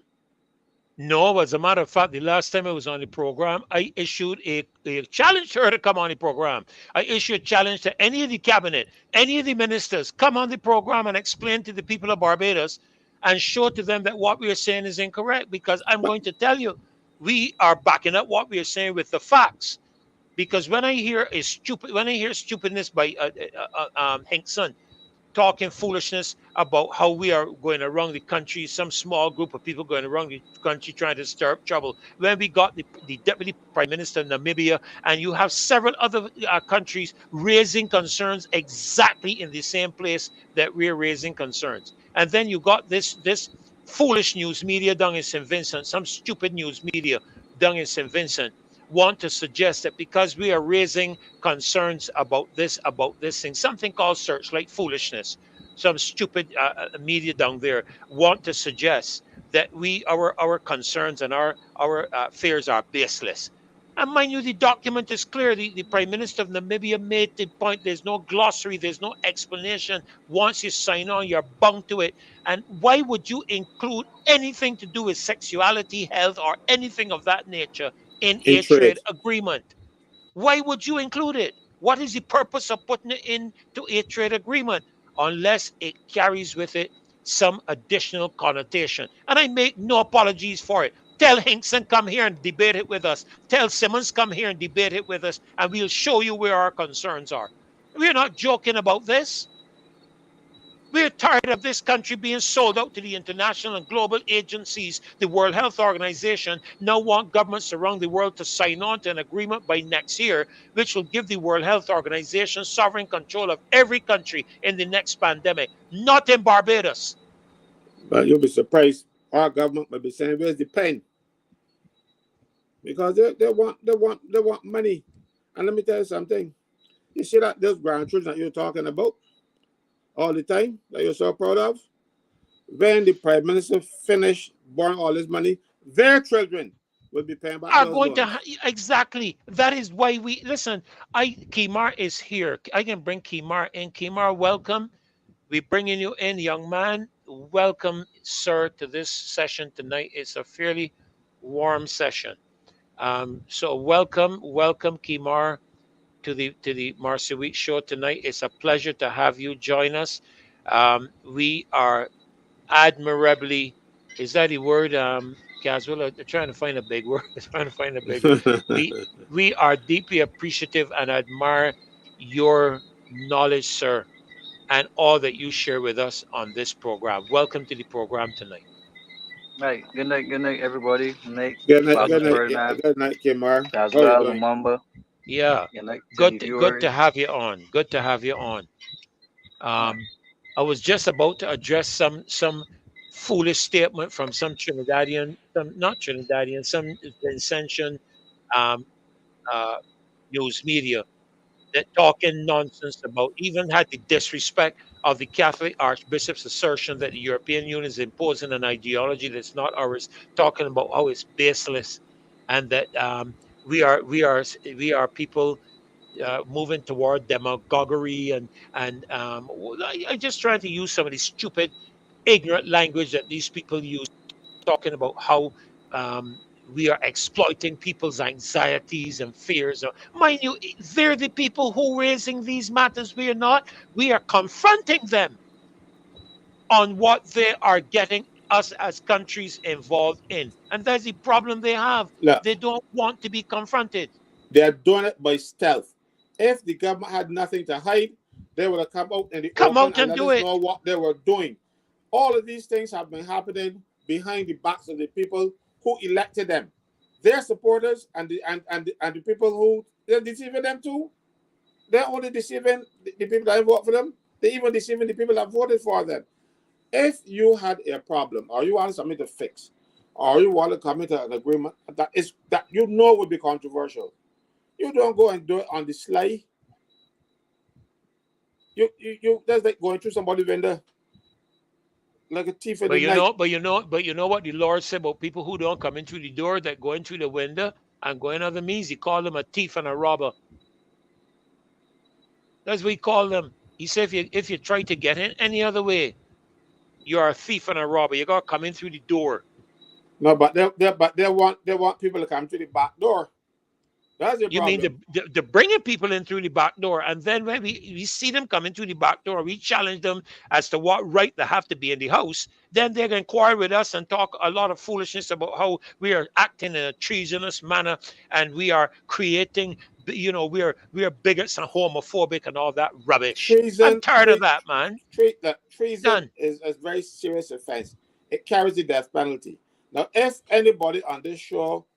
No, as a matter of fact, the last time I was on the program, I issued a challenge to her to come on the program. I issued a challenge to any of the cabinet, any of the ministers, come on the program and explain to the people of Barbados and show to them that what we are saying is incorrect. Because I'm going to tell you, we are backing up what we are saying with the facts. Because when I hear stupidness by Hinkson, talking foolishness about how we are going around the country, some small group of people going around the country trying to stir up trouble. When we got the Deputy Prime Minister of Namibia, and you have several other countries raising concerns exactly in the same place that we're raising concerns. And then you got this foolish news media down in St. Vincent, some stupid news media down in St. Vincent, want to suggest that because we are raising concerns about this thing, something called searchlight foolishness, some stupid media down there want to suggest that our concerns and our fears are baseless. And mind you, the document is clear. The Prime Minister of Namibia made the point. There's no glossary, there's no explanation. Once you sign on, you're bound to it. And why would you include anything to do with sexuality, health, or anything of that nature in a trade agreement? Why would you include it? What is the purpose of putting it into a trade agreement unless it carries with it some additional connotation? And I make no apologies for it. Tell Hinkson come here and debate it with us. Tell Simmons come here and debate it with us, and we'll show you where our concerns are. We're not joking about this. We're tired of this country being sold out to the international and global agencies. The World Health Organization now want governments around the world to sign on to an agreement by next year, which will give the World Health Organization sovereign control of every country in the next pandemic, not in Barbados. But you'll be surprised. Our government will be saying, "Where's the pen?" Because they want money. And let me tell you something. You see that those grandchildren that you're talking about all the time, that you're so proud of, when the Prime Minister finish borrowing all this money, their children will be paying back Are those going loans. to exactly. That is why we listen. Kimar is here. I can bring Kimar in. Kimar, welcome. We're bringing you in, young man. Welcome, sir, to this session tonight. It's a fairly warm session. So welcome, Kimar, to the Marcia Wheat Show tonight. It's a pleasure to have you join us. We are admirably, is that the word, Caswell? I'm trying to find a big word. We are deeply appreciative and admire your knowledge, sir, and all that you share with us on this program. Welcome to the program tonight. Right. Good night, everybody. Good night, Good night, Father good night, Ferdinand, good night, Kimar. How you Caswell, doing? Lumumba. Yeah, Good night to the good viewers. to have you on. Good to have you on. Right. I was just about to address some foolish statement from some Trinidadian, some not Trinidadian, some Vincentian um, uh, news media that talking nonsense about, even had the disrespect of the Catholic Archbishop's assertion that the European Union is imposing an ideology that's not ours, talking about how it's baseless, and that we are people moving toward demagoguery and I just trying to use some of the stupid, ignorant language that these people use, talking about how um, we are exploiting people's anxieties and fears. Mind you, they're the people who are raising these matters. We are not. We are confronting them on what they are getting us as countries involved in, and that's the problem they have. Look, They don't want to be confronted. they're doing it by stealth. If the government had nothing to hide, they would have come out in the Come open out and and let do us it. know what they were doing. All of these things have been happening behind the backs of the people who elected them. Their supporters and the people who they're deceiving them too. They're only deceiving the people that vote for them. They're even deceiving the people that voted for them. If you had a problem, or you want something to fix, or you want to come into an agreement that you know would be controversial, you don't go and do it on the sly. You that's like going through somebody's window like a thief in But the you night. know, but you know, but you know what the Lord said about people who don't come in through the door, that go in through the window and go in other means. He called them a thief and a robber. That's what he called them. He said, if you try to get in any other way, you are a thief and a robber. You gotta come in through the door. No, but they want people to come to the back door. That's the You mean problem. the bringing people in through the back door, and then when we see them coming through the back door, we challenge them as to what right they have to be in the house. Then they're going to inquire with us and talk a lot of foolishness about how we are acting in a treasonous manner, and we are creating, we are bigots and homophobic and all that rubbish. I'm Treason, tired of that, man. treason Done. is a very serious offense. It carries the death penalty. Now, if anybody on this show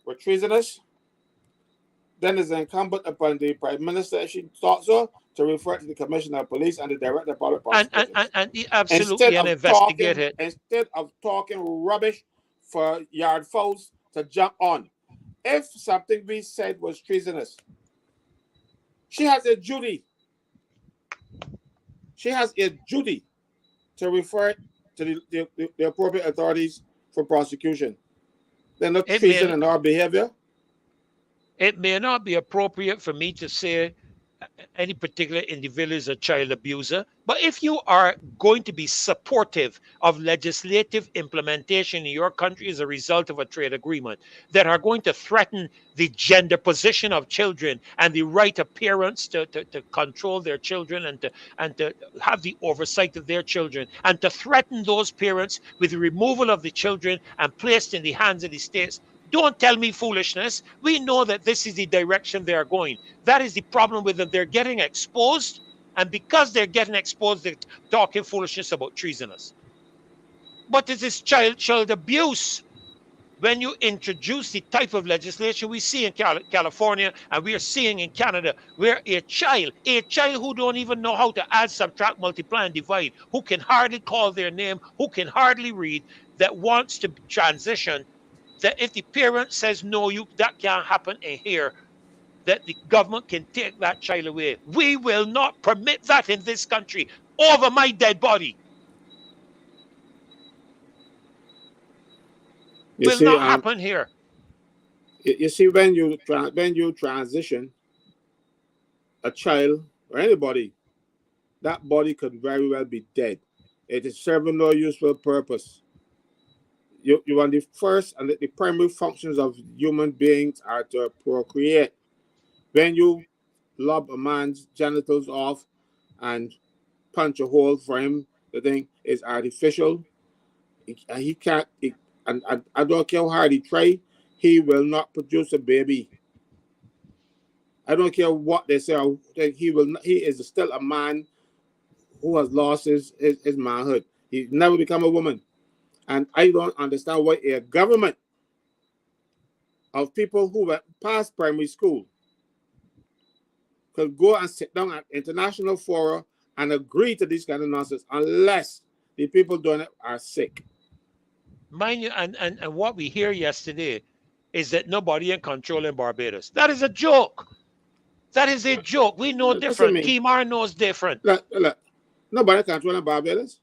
were treasonous, then it's incumbent upon the Prime Minister, if she thought so, to refer to the Commissioner of Police and the Director of Public Prosecutions. Absolutely, and investigate it. Instead of talking rubbish for yard fouls to jump on. If something we said was treasonous, she has a duty. She has a duty to refer it to the appropriate authorities for prosecution. They're not treason in our behavior. It may not be appropriate for me to say any particular individual is a child abuser. But if you are going to be supportive of legislative implementation in your country as a result of a trade agreement that are going to threaten the gender position of children and the right of parents to control their children and to have the oversight of their children, and to threaten those parents with the removal of the children and placed in the hands of the states, don't tell me foolishness. We know that this is the direction they are going. That is the problem with them. They're getting exposed. And because they're getting exposed, they're talking foolishness about treasonous. But it is child abuse when you introduce the type of legislation we see in California and we are seeing in Canada, where a child who don't even know how to add, subtract, multiply, and divide, who can hardly call their name, who can hardly read, that wants to transition, that if the parent says no, that can't happen in here, that the government can take that child away. We will not permit that in this country over my dead body. Will not happen here. You see, when you transition a child or anybody, that body could very well be dead. It is serving no useful purpose. You want the first and the primary functions of human beings are to procreate. When you lob a man's genitals off and punch a hole for him, the thing is artificial. He can't. And I don't care how hard he try, he will not produce a baby. I don't care what they say. He will. He is still a man who has lost his manhood. He never become a woman. And I don't understand why a government of people who went past primary school could go and sit down at international fora and agree to this kind of nonsense unless the people doing it are sick. Mind you, and what we hear yesterday is that nobody in control in Barbados. That is a joke. That is a joke. We know different. Kimar knows different. Look, nobody controlling Barbados.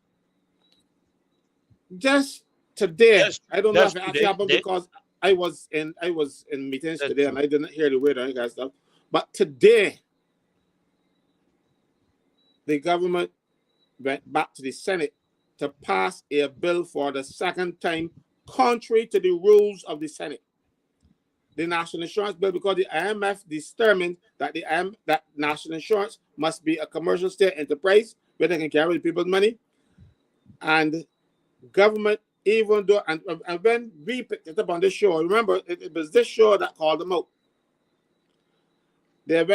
Just today, I don't know if it actually happened because I was in meetings today and I didn't hear the word or any kind of stuff. But today, the government went back to the Senate to pass a bill for the second time, contrary to the rules of the Senate. The national insurance bill, because the IMF determined that that national insurance must be a commercial state enterprise where they can carry people's money. And government, even though, and when we picked it up on this show, remember, it was this show that called them out. Then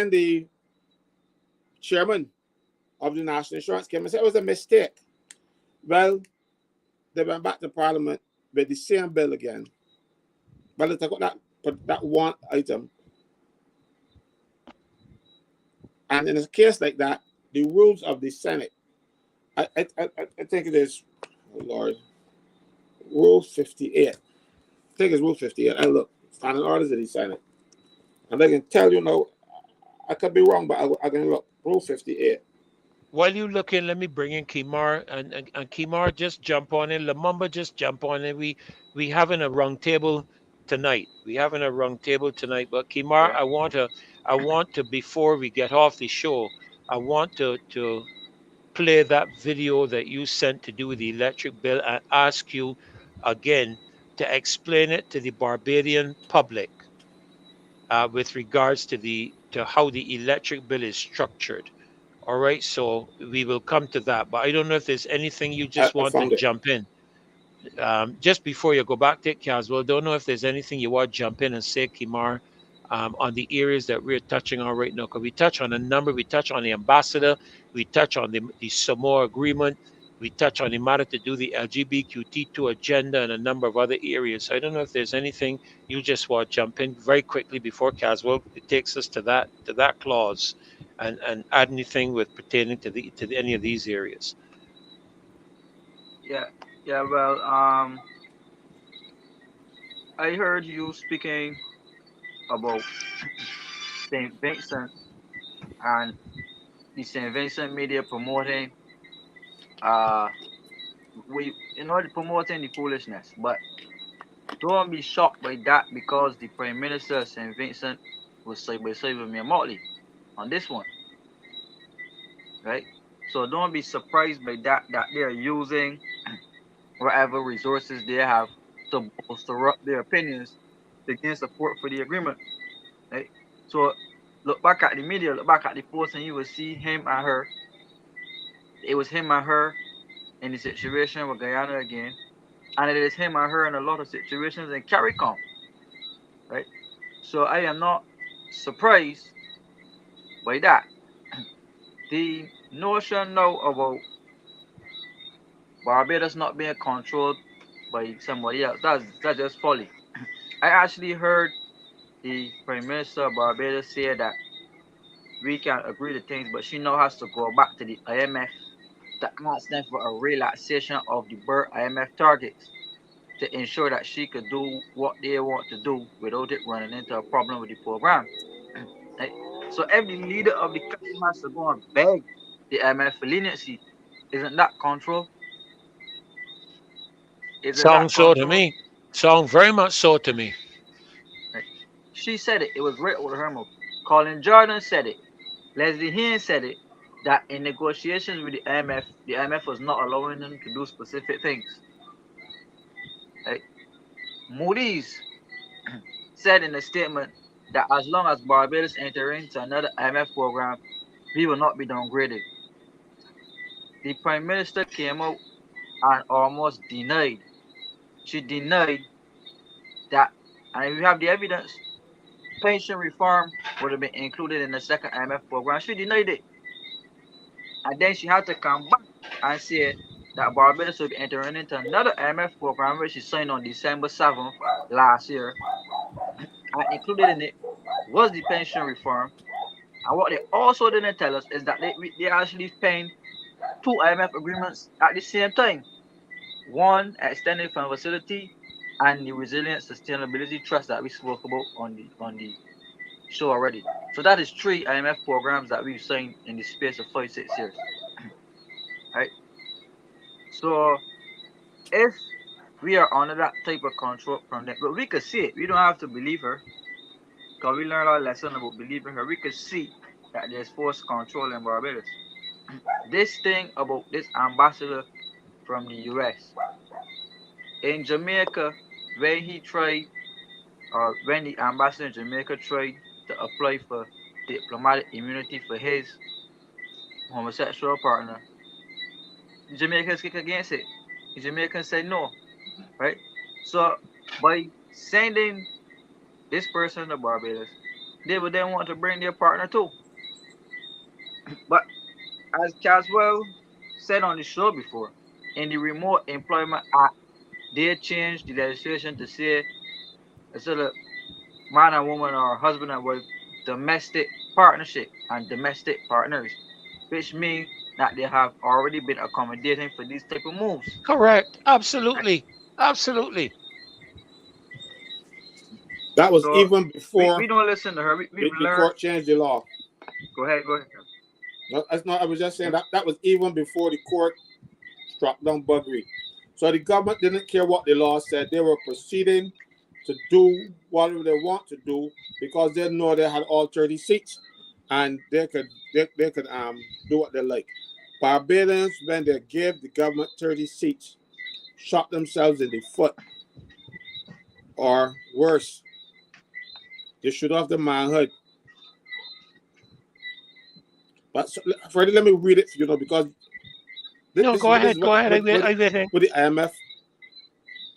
the chairman of the national insurance came and said it was a mistake. Well, they went back to Parliament with the same bill again. But let's talk about that one item. And in a case like that, the rules of the Senate, I think it is, oh Lord, Rule 58. I think it's Rule 58. And look, standing orders of the Senate. And I can tell you now, I could be wrong, but I can look. Rule 58. While you looking, let me bring in Kimar and Kimar, just jump on in. Lamumba, just jump on in. We having a round table tonight. But Kimar, yeah. I want to before we get off the show, I want to play that video that you sent to do with the electric bill and ask you again to explain it to the Barbadian public with regards to how the electric bill is structured. All right, so we will come to that, but I don't know if there's anything you just want to jump in. Just before you go back to it, Caswell, don't know if there's anything you want to jump in and say, Kimar, on the areas that we're touching on right now. Because we touch on a number, we touch on the ambassador, we touch on the SAMOA Agreement, we touch on the matter to do the LGBTQ2 agenda and a number of other areas. So I don't know if there's anything you just want to jump in very quickly before Caswell takes us to that clause. And add anything with pertaining to any of these areas. Yeah. Well, I heard you speaking about St. Vincent and the St. Vincent media promoting, promoting the foolishness. But don't be shocked by that because the Prime Minister of St. Vincent was side by side with me and Mottley on this one, right? So don't be surprised by that they're using whatever resources they have to bolster up their opinions to gain support for the agreement, right? So look back at the media, look back at the post, and you will see him and her. It was him and her in the situation with Guyana again, and it is him and her in a lot of situations in CARICOM, right? So I am not surprised by that. The notion now about Barbados not being controlled by somebody else, that's just folly. I actually heard the Prime Minister of Barbados say that we can agree to things, but she now has to go back to the IMF to ask them for a relaxation of the BERT IMF targets to ensure that she could do what they want to do without it running into a problem with the program. Right? So every leader of the country has to go and beg the IMF for leniency. Isn't that control? Isn't that Sounds so to control? me. Sound very much so to me. Right? She said it. It was right out of her mouth. Colin Jordan said it. Leslie Hine said it. That in negotiations with the IMF was not allowing them to do specific things. Right? Moody's said in a statement that as long as Barbados enter into another IMF program, we will not be downgraded. The Prime Minister came out and almost denied. She denied that, and if you have the evidence, pension reform would have been included in the second IMF program. She denied it. And then she had to come back and say that Barbados will be entering into another IMF program, which she signed on December 7th last year. And included in it was the pension reform. And what they also didn't tell us is that they actually paying two IMF agreements at the same time. One, extended fund facility, and the Resilient Sustainability Trust that we spoke about on the show already. So that is three IMF programs that we've signed in the space of 5-6 years. Right? So if we are under that type of control from them, but we could see it. We don't have to believe her. Because we learned our lesson about believing her. We could see that there's forced control in Barbados. This thing about this ambassador from the US in Jamaica, when he tried, or when the ambassador in Jamaica tried to apply for diplomatic immunity for his homosexual partner, the Jamaicans kicked against it. The Jamaicans said no, right? So by sending this person to Barbados, they would then want to bring their partner too. But as Caswell said on the show before, in the Remote Employment Act, they changed the legislation to say instead of man and woman or husband and wife, domestic partnership and domestic partners, which means that they have already been accommodating for these type of moves. Correct. Absolutely. Absolutely. That was So even before we don't listen to her. We the learn. court changed the law. Go ahead. No, that's not. I was just saying that was even before the court struck down buggery. So the government didn't care what the law said. They were proceeding to do whatever they want to do because they know they had all 30 seats and they could do what they like. Barbadians, when they gave the government 30 seats, shot themselves in the foot, or worse, they shoot off the manhood. But so, Freddie, let me read it, because Go ahead. Go ahead. what the IMF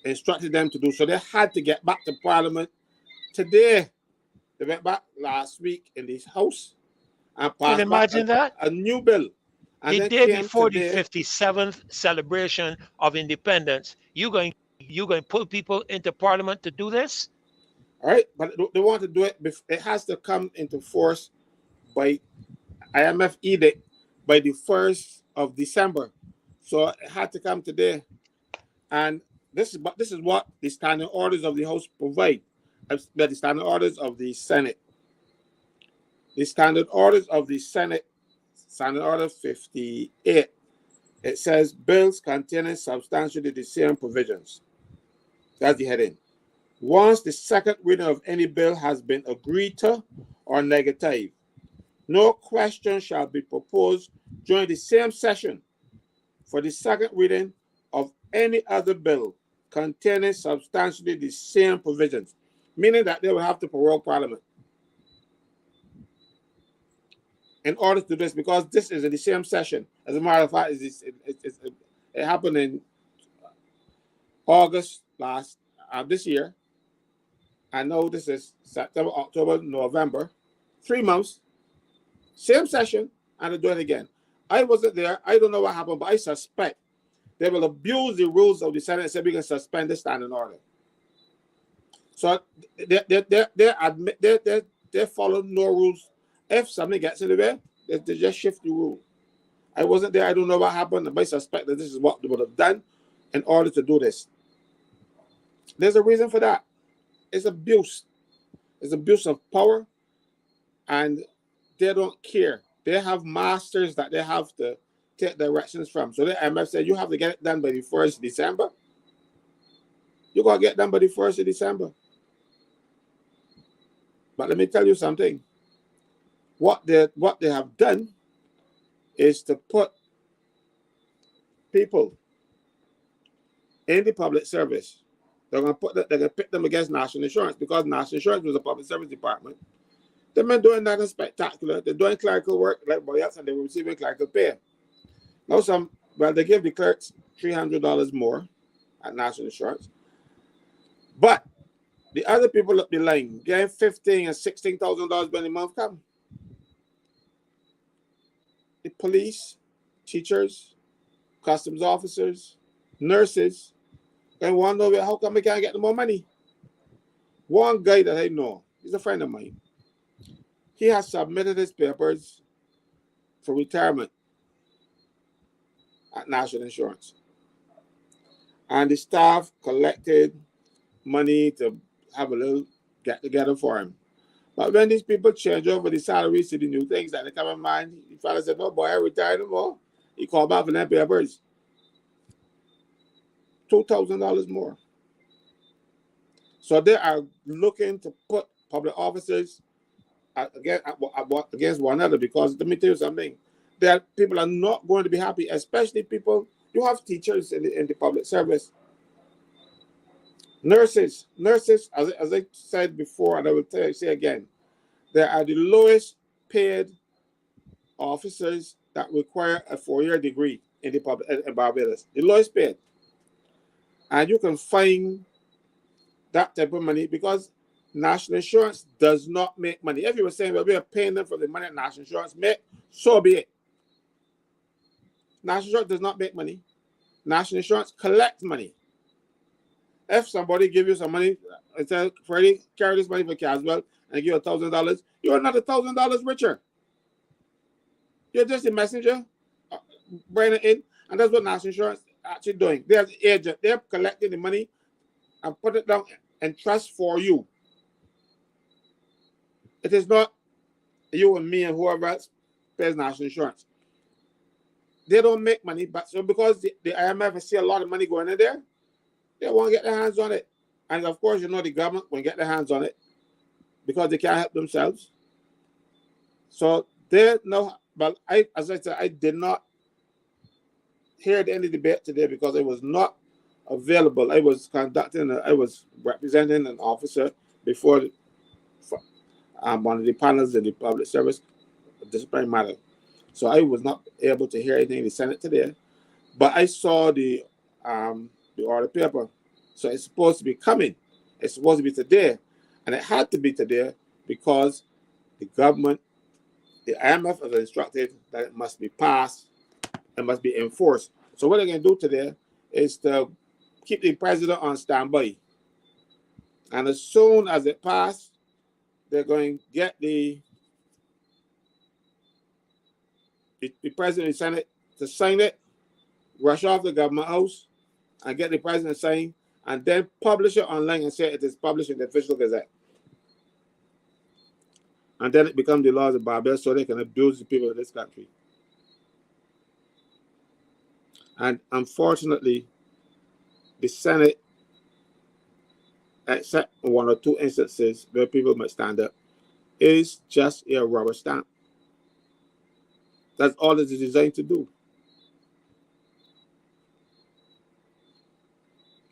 instructed them to do. So they had to get back to Parliament today. They went back last week in this House and passed back a new bill. And the day before the 57th celebration of independence, you going to put people into Parliament to do this? All right, but they want to do it. It has to come into force by IMF edict by the 1st of December. So it had to come today. And this is what the standing orders of the House provide. The standing orders of the Senate. The standard orders of the Senate, Standard Order 58, it says bills containing substantially the same provisions. That's the heading. Once the second reading of any bill has been agreed to or negative, no question shall be proposed during the same session for the second reading of any other bill containing substantially the same provisions, meaning that they will have to prorogue Parliament in order to do this, because this is in the same session. As a matter of fact, it happened in August this year. I know this is September, October, November, 3 months, same session, and they do it again. I wasn't there. I don't know what happened, but I suspect they will abuse the rules of the Senate and say we can suspend the standing order. So they follow no rules. If something gets in the way, they just shift the rule. I wasn't there. I don't know what happened. I suspect that this is what they would have done in order to do this. There's a reason for that. It's abuse. It's abuse of power, and they don't care. They have masters that they have to take directions from. So the IMF said you have to get it done by the 1st of December. You got to get done by the 1st of December. But let me tell you something. What they have done is to put people in the public service. They're going to pit them against national insurance, because national insurance was a public service department. They've been doing nothing spectacular. They're doing clerical work like everybody else, and they're receiving clerical pay. Now they give the clerks $300 more at national insurance, but the other people up the line getting $15,000 and $16,000 when the month come. The police, teachers, customs officers, nurses, and want to know how come we can't get more money. One guy that I know, he's a friend of mine. He has submitted his papers for retirement at national insurance, and the staff collected money to have a little get together for him. But when these people change over the salaries to the new things that they come in mind, the father said, "No, boy, I retired no more." He called back for them papers. $2,000 more. So they are looking to put public officers against one another, because let me tell you something, that people are not going to be happy, especially people. You have teachers in the public service, nurses, as I said before, and I will say again, they are the lowest paid officers that require a 4-year degree in the public in Barbados, the lowest paid. And you can find that type of money because national insurance does not make money. If you were saying, well, we are paying them for the money that national insurance make, so be it. National insurance does not make money. National insurance collects money. If somebody give you some money and say, Freddie, carry this money for Caswell and give you $1,000, you're another $1,000 richer. You're just a messenger, bringing it in, and that's what national insurance actually doing. They're the agent. They're collecting the money and put it down in trust for you. It is not you and me and whoever else pays national insurance. They don't make money, but so because the IMF see a lot of money going in there, they won't get their hands on it. And of course, you know the government won't get their hands on it because they can't help themselves. So they know, but as I said, I did not hear any debate today because I was not available. I was representing an officer before one of the panels in the public service disciplinary matter. So I was not able to hear anything in the Senate today, but I saw the order paper. So it's supposed to be coming. It's supposed to be today. And it had to be today because the government, the IMF has instructed that it must be passed and must be enforced. So what they're going to do today is to keep the president on standby. And as soon as it passes, they're going to get the president and the Senate to sign it, rush off the government house, and get the president to sign, and then publish it online and say it is published in the official gazette. And then it becomes the laws of Barbados so they can abuse the people of this country. And unfortunately, the Senate except one or two instances where people might stand up, is just a rubber stamp. That's all it is designed to do.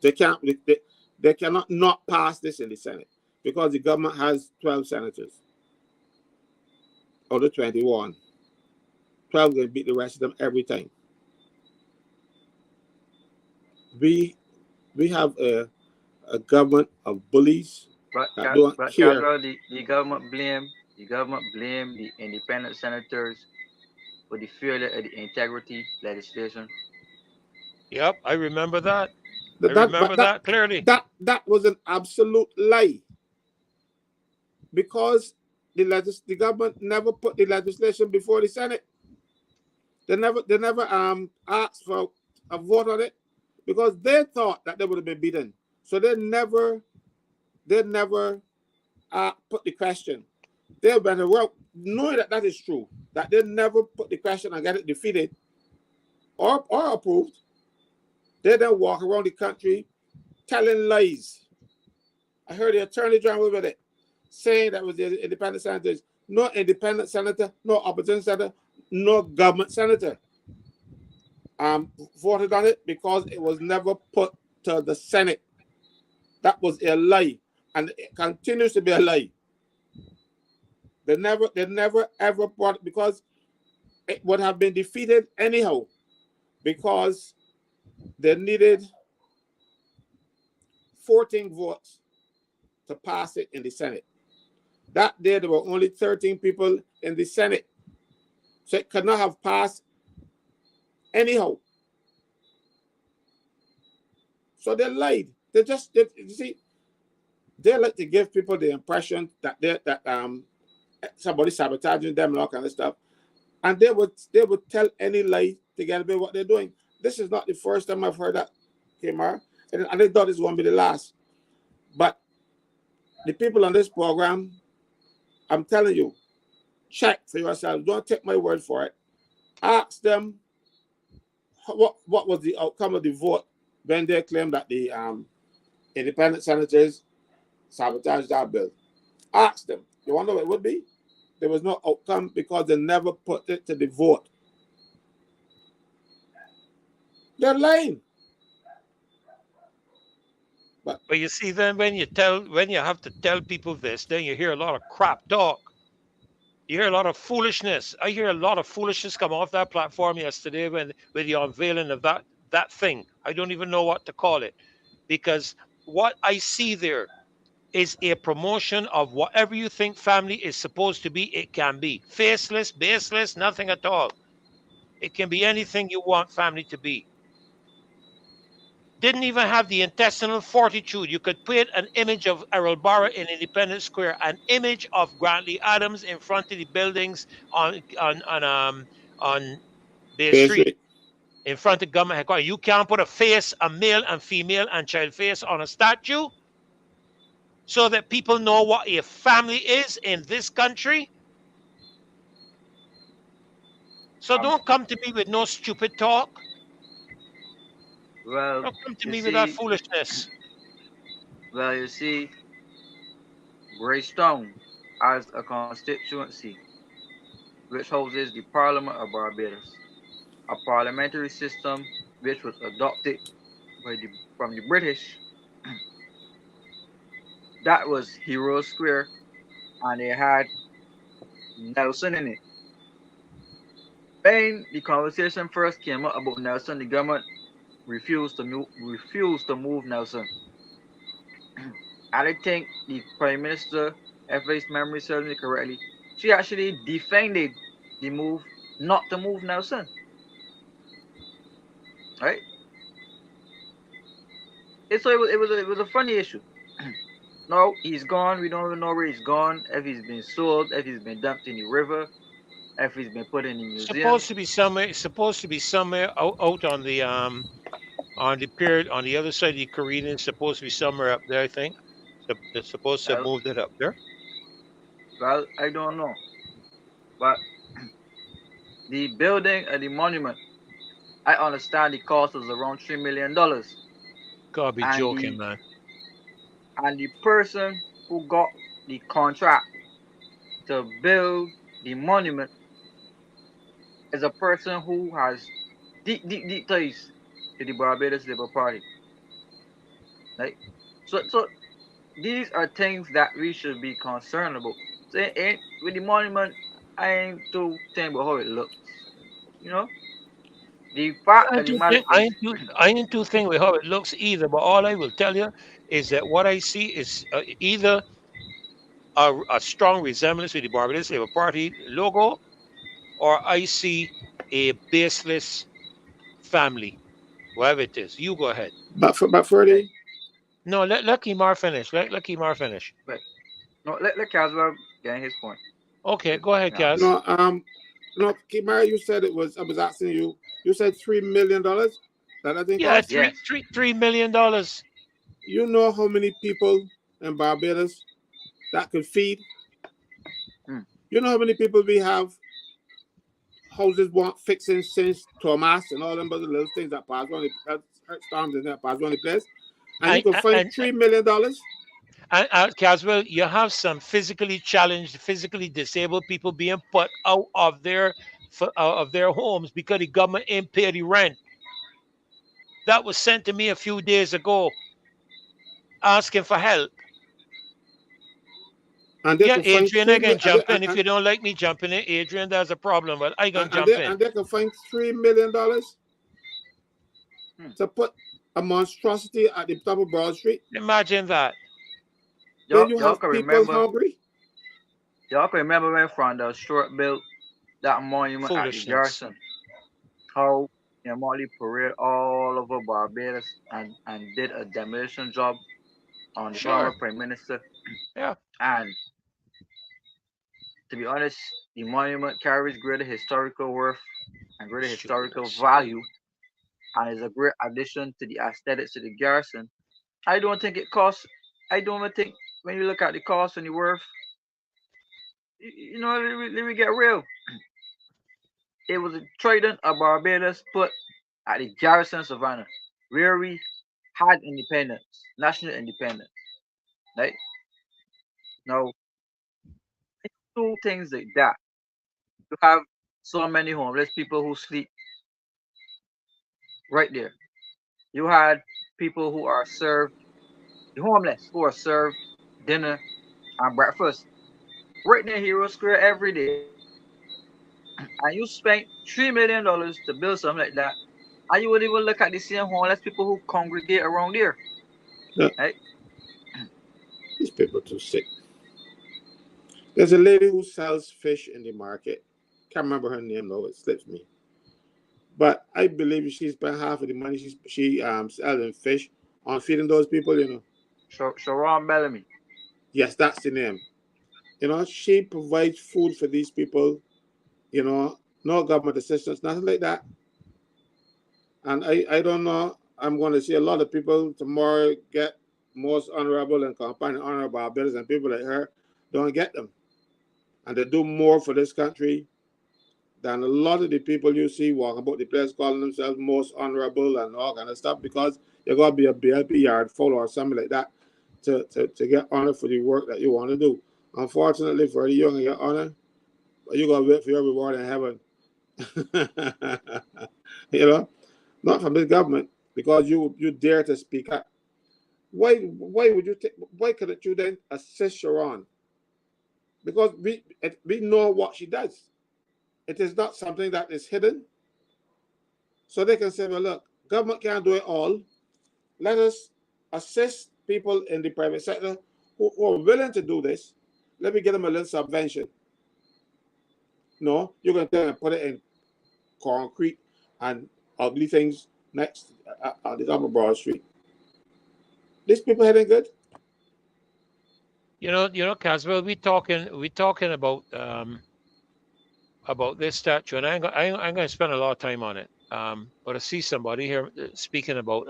They cannot not pass this in the Senate because the government has 12 senators out of 21. 12 going to beat the rest of them every time. We have a government of bullies that don't care. The government blame the independent senators for the failure of the integrity legislation. Yep, I remember that. I remember that clearly. That was an absolute lie. Because the government never put the legislation before the Senate. They never asked for a vote on it because they thought that they would have been beaten. So they never put the question. They better knowing that is true, that they never put the question and get it defeated or approved. They then walk around the country telling lies. I heard the Attorney General with it saying that was the independent senators. No independent senator, no opposition senator, no government senator voted on it because it was never put to the Senate. That was a lie, and it continues to be a lie. They never ever brought it because it would have been defeated anyhow because they needed 14 votes to pass it in the Senate. That day, there were only 13 people in the Senate. So it could not have passed anyhow. So they lied. You see, they like to give people the impression that somebody sabotaging them and all kind of stuff. And they would tell any lie to get away what they're doing. This is not the first time I've heard that, Kmart. And I thought this won't be the last. But the people on this program, I'm telling you, check for yourself. Don't take my word for it. Ask them what was the outcome of the vote when they claimed that the independent senators sabotaged that bill. Ask them. You wonder what it would be? There was no outcome because they never put it to the vote. They're lying. But you see, then when you have to tell people this, then you hear a lot of crap talk. You hear a lot of foolishness. I hear a lot of foolishness come off that platform yesterday with the unveiling of that thing. I don't even know what to call it, because what I see there is a promotion of whatever you think family is supposed to be. It can be faceless, baseless, nothing at all. It can be anything you want family to be. Didn't even have the intestinal fortitude. You could put an image of Errol Barra in Independence Square, an image of Grantley Adams in front of the buildings on Bay Street, in front of government headquarters. You can't put a face, a male and female and child face on a statue so that people know what a family is in this country. So don't come to me with no stupid talk. Well, don't come to me with that foolishness. Well, you see, Greystone has a constituency which houses the Parliament of Barbados, a parliamentary system which was adopted from the British. That was Hero Square, and they had Nelson in it. When the conversation first came up about Nelson, the government refused to move Nelson. I think the Prime Minister, if his memory serves me correctly, she actually defended the move not to move Nelson. Right? So it was a funny issue. No, he's gone. We don't even know where he's gone. If he's been sold, if he's been dumped in the river, if he's been put in the museum. Supposed to be somewhere out on the pier on the other side of the Caribbean. It's supposed to be somewhere up there, I think. They're supposed to have moved it up there. Well, I don't know. But the building and the monument, I understand the cost was around $3 million. Gotta be joking, man. and the person who got the contract to build the monument is a person who has deep ties to the Barbados Labour Party. Right? So these are things that we should be concerned about. So with the monument, I ain't too think about how it looks. You know, the fact I of ain't the too matter think, is, I ain't too think with how it looks either. But all I will tell you is that what I see is either a strong resemblance with the Barbados Labour Party logo, or I see a baseless family, whatever it is. You go ahead. But okay, Freddie, No, let Kimar finish. Let Kimar finish. but no, let Caswell get his point. Okay, go ahead, Yeah, Kaz. no, no, Kimara, you said it was. I was asking you. You said $3 million. That I think Yeah, cost. yes, $3 million. You know how many people in Barbados that could feed? mm. You know how many people we have houses want fixing since Thomas and all them other little things that pass on the storms and that pass on the place, and you And can find and $3 million. Caswell, you have some physically challenged, physically disabled people being put out of their homes because the government ain't pay the rent. That was sent to me a few days ago, asking for help. And they Yeah, can find Adrian, I can and they, jump in. If you don't like me jumping in, Adrian, there's a problem, but I can and jump they in. and they can find $3 million Hmm. to put a monstrosity at the top of Broad Street. Imagine that. Then you Y'all have can people remember. hungry. Y'all can remember when Fronda Short built that monument at the Foolishness. garrison. How Mottley parade all over Barbados and did a demolition job on the former Sure. prime minister. Yeah. And to be honest, the monument carries greater historical worth and greater historical Shooters. value, and is a great addition to the aesthetics of the garrison. I don't think it costs. I don't even think when you look at the cost and the worth, let me get real. It was a trident of Barbados put at the garrison Savannah, where we had independence, national independence. Right now, two things like that. You have so many homeless people who sleep right there. You had people who are served, the homeless who are served dinner and breakfast right near Hero Square every day, and you spent $3 million to build something like that, and you would even look at the same homeless people who congregate around there, No, right? these people too sick. There's a lady who sells fish in the market. Can't remember her name though, it slips me. But I believe she spent half of the money she selling fish on feeding those people, you know. Sharon Bellamy. Yes, that's the name. You know, she provides food for these people, you know, no government assistance, nothing like that. And I don't know. I'm going to see a lot of people tomorrow get most honorable and companion honorable abilities, and people like her don't get them. And they do more for this country than a lot of the people you see walking about the place calling themselves most honorable and all kind of stuff, because you got to be a BLP yard full or something like that to get honor for the work that you want to do. Unfortunately, for you don't get honor, but you got to wait for your reward in heaven. You know, not from this government, because you dare to speak up. Why would you why couldn't you then assist Sharon? Because we know what she does. It is not something that is hidden. So they can say, well, look, government can't do it all. Let us assist people in the private sector who are willing to do this. Let me get them a little subvention. No, you're going to tell them put it in concrete and ugly things next at the top of Broad Street. These people heading good. Caswell, we talking about this statue, and I'm going to spend a lot of time on it. But I see somebody here speaking about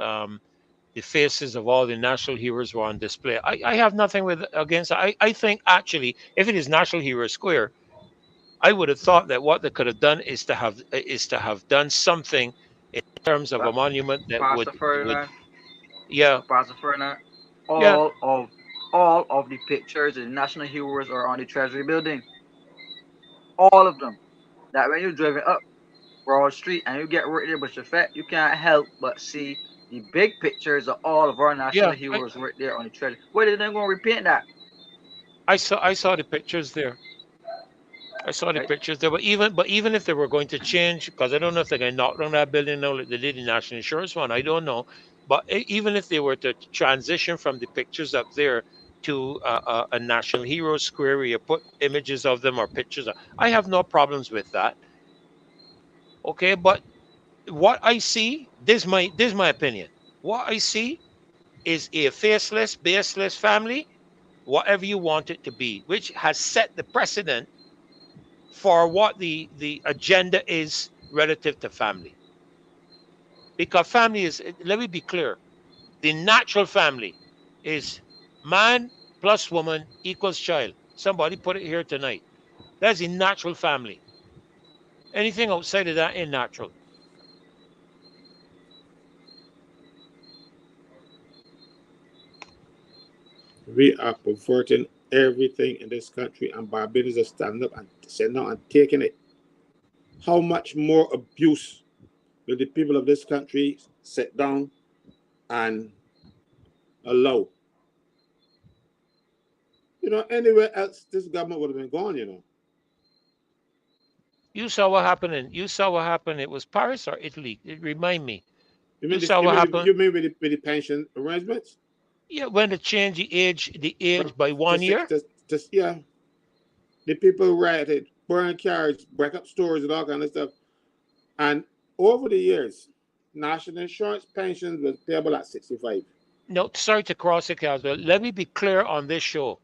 the faces of all the national heroes were on display. I have nothing against. I think actually, if it is National Hero Square, I would have thought that what they could have done is to have done something in terms of a Pa- monument that Pastor would Ferdinand, yeah. Pastor Ferdinand. Yeah, all of the pictures of the national heroes are on the Treasury building. All of them. That when you're driving up Broad Street and you get right there but your fat, you can't help but see the big pictures of all of our national yeah. heroes right there on the Treasury. Where are they gonna repaint that? I saw the pictures there. I saw the Right? pictures there. But even if they were going to change, because I don't know if they're going to knock down that building now like they did the National Insurance one. I don't know. But even if they were to transition from the pictures up there to a National Hero Square where you put images of them or pictures, I have no problems with that. Okay, but what I see, this is my opinion. What I see is a faceless, baseless family, whatever you want it to be, which has set the precedent for what the agenda is relative to family. Because family is, let me be clear, the natural family is man plus woman equals child. Somebody put it here tonight. That's the natural family. Anything outside of that ain't natural. We are perverting everything in this country, and Barbados are standing up and saying no and taking it. How much more abuse will the people of this country sit down and allow? Anywhere else, this government would have been gone. You saw what happened. It was Paris or Italy. It remind me. You You mean saw what happened. you mean with the pension arrangements? Yeah, when they changed the age From by to one six year. to yeah, the people rioted, burn cars, break up stores, and all kind of stuff. And over the years, national insurance pensions was payable at 65. No, sorry to cross the cows, but let me be clear on this show.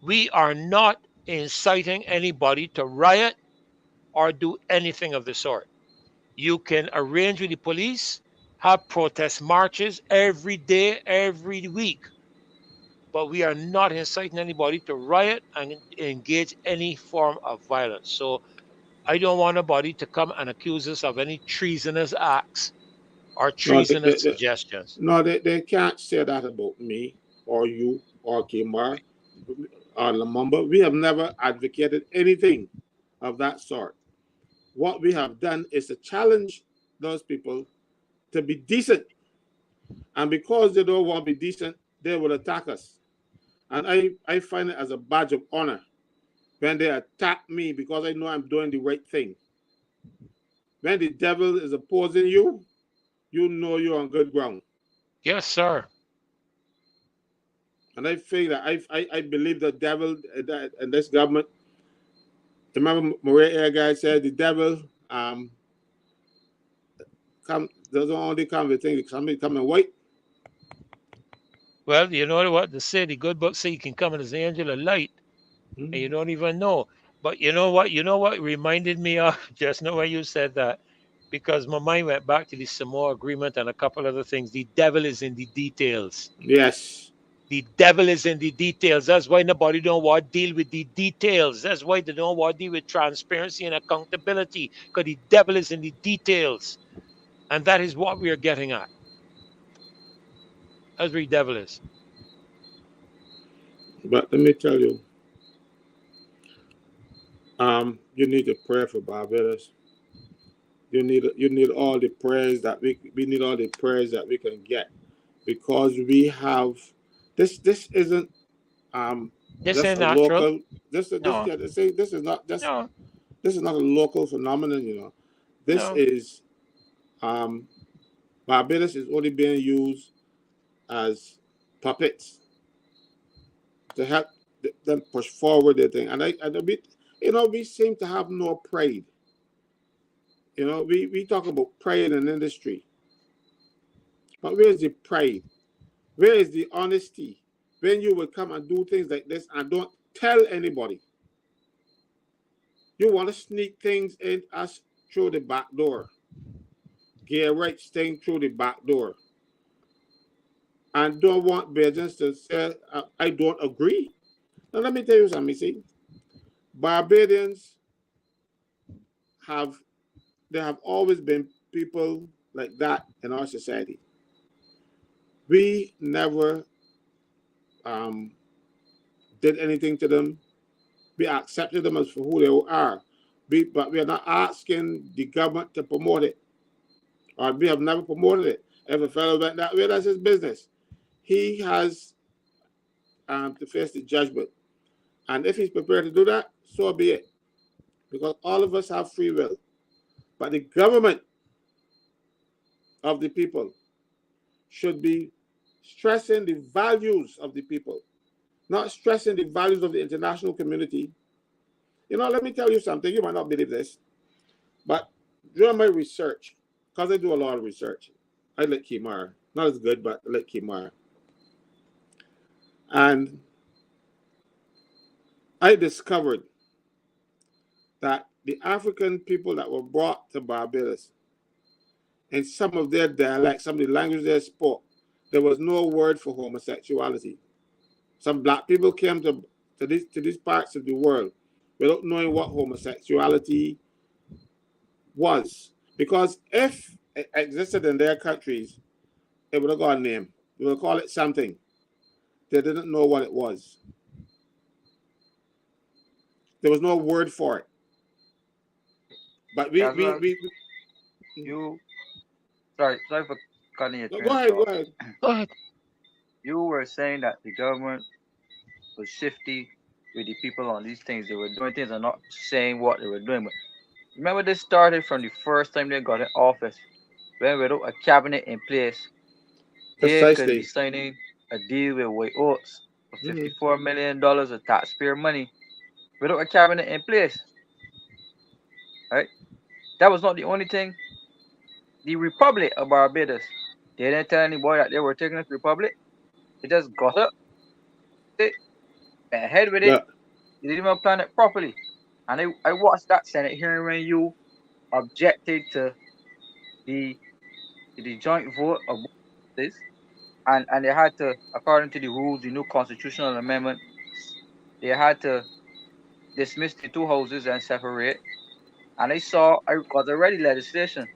We are not inciting anybody to riot or do anything of the sort. You can arrange with the police, have protest marches every day, every week, but we are not inciting anybody to riot and engage any form of violence. So I don't want anybody to come and accuse us of any treasonous acts or No, treasonous suggestions. they can't say that about me or you or Kimar or Lamumba. We have never advocated anything of that sort. What we have done is to challenge those people to be decent. And because they don't want to be decent, they will attack us. And I find it as a badge of honor when they attack me because I know I'm doing the right thing. When the devil is opposing you, you know you're on good ground. Yes, sir. And I feel that I believe the devil and this government. Remember, Maria Air guy said the devil doesn't only come with things, somebody come in white. Well, you know what? They say the good book say you can come in as an angel of light, and you don't even know. But you know what? You know what reminded me of just now when you said that, because my mind went back to the SAMOA Agreement and a couple other things. The devil is in the details. Yes. The devil is in the details. That's why nobody don't want to deal with the details. That's why they don't want to deal with transparency and accountability, because the devil is in the details. And that is what we are getting at. That's where the devil is. But let me tell you, you need to pray for Barbados. You need all the prayers that we need all the prayers that we can get, because we have this isn't This just ain't a natural. local No, this is not just no, this is not a local phenomenon. This no. is Barbados is only being used as puppets to help them push forward their thing. And we seem to have no pride. We talk about pride in industry, but where's the pride? Where is the honesty? When you will come and do things like this and don't tell anybody, you want to sneak things in us through the back door, gay rights thing through the back door, and don't want Bajans to say, I don't agree. Now, let me tell you something, see. Barbadians have always been people like that in our society. We never did anything to them. We accepted them as for who they are. But we are not asking the government to promote it. Or we have never promoted it. If a fellow went that way, that's his business. He has to face the judgment. And if he's prepared to do that, so be it. Because all of us have free will. But the government of the people should be stressing the values of the people, not stressing the values of the international community. You know, let me tell you something. You might not believe this, but during my research, because I do a lot of research, I like Kimar. Not as good, but I like Kimar. And I discovered that the African people that were brought to Barbados, in some of their dialects, some of the language they spoke, there was no word for homosexuality. Some black people came to these parts of the world without knowing what homosexuality was. Because if it existed in their countries, it would have got a name. They would call it something. They didn't know what it was. There was no word for it. But sorry for cutting your train. Go ahead. You were saying that the government was shifty with the people on these things. They were doing things and not saying what they were doing. But remember, this started from the first time they got in office. When without a cabinet in place, they could be signing a deal with White Oats for $54 million of taxpayer money without a cabinet in place. Right? That was not the only thing. The Republic of Barbados, they didn't tell anybody that they were taking this republic. They just got up, went ahead with it. Yeah. They didn't even plan it properly. And I watched that Senate hearing when you objected to the joint vote of this, and they had to, according to the rules, the new constitutional amendment, they had to dismiss the two houses and separate. And I got already legislation,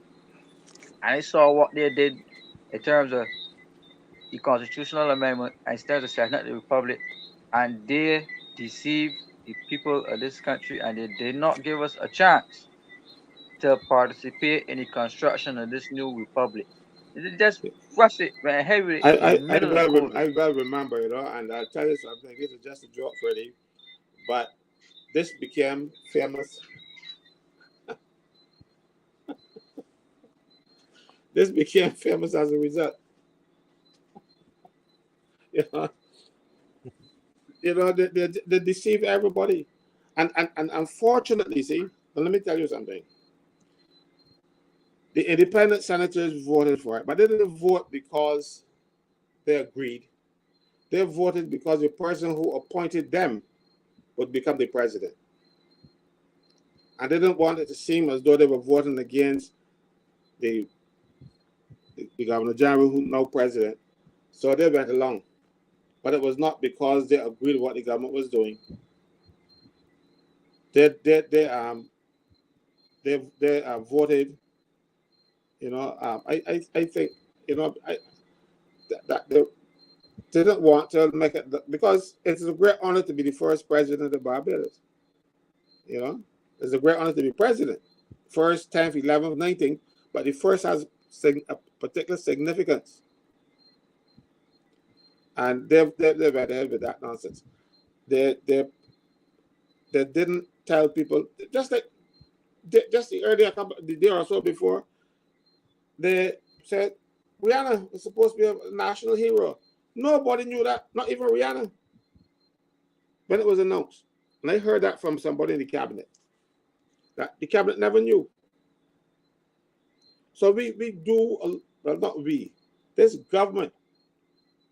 and I saw what they did in terms of the constitutional amendment and in terms of setting up the republic, and they deceived the people of this country, and they did not give us a chance to participate in the construction of this new republic. They just rush it, man, heavy. I well remember, you know, and I'll tell you something. This is just a joke, Freddie, but this became famous. This became famous as a result. They deceive everybody, and unfortunately, see. But let me tell you something. The independent senators voted for it, but they didn't vote because they agreed. They voted because the person who appointed them would become the president, and they didn't want it to seem as though they were voting against the Governor General, who's now president. So they went along. But it was not because they agreed with what the government was doing. They voted. You know, I think, you know, that they didn't want to make it, because it's a great honor to be the first president of Barbados. You know, it's a great honor to be president, first, 10th, 11th, 19th, but the first has a particular significance. And they went ahead with that nonsense. They didn't tell people, just the day or so before, they said Rihanna is supposed to be a national hero. Nobody knew that, not even Rihanna, when it was announced. And I heard that from somebody in the cabinet, that the cabinet never knew. So this government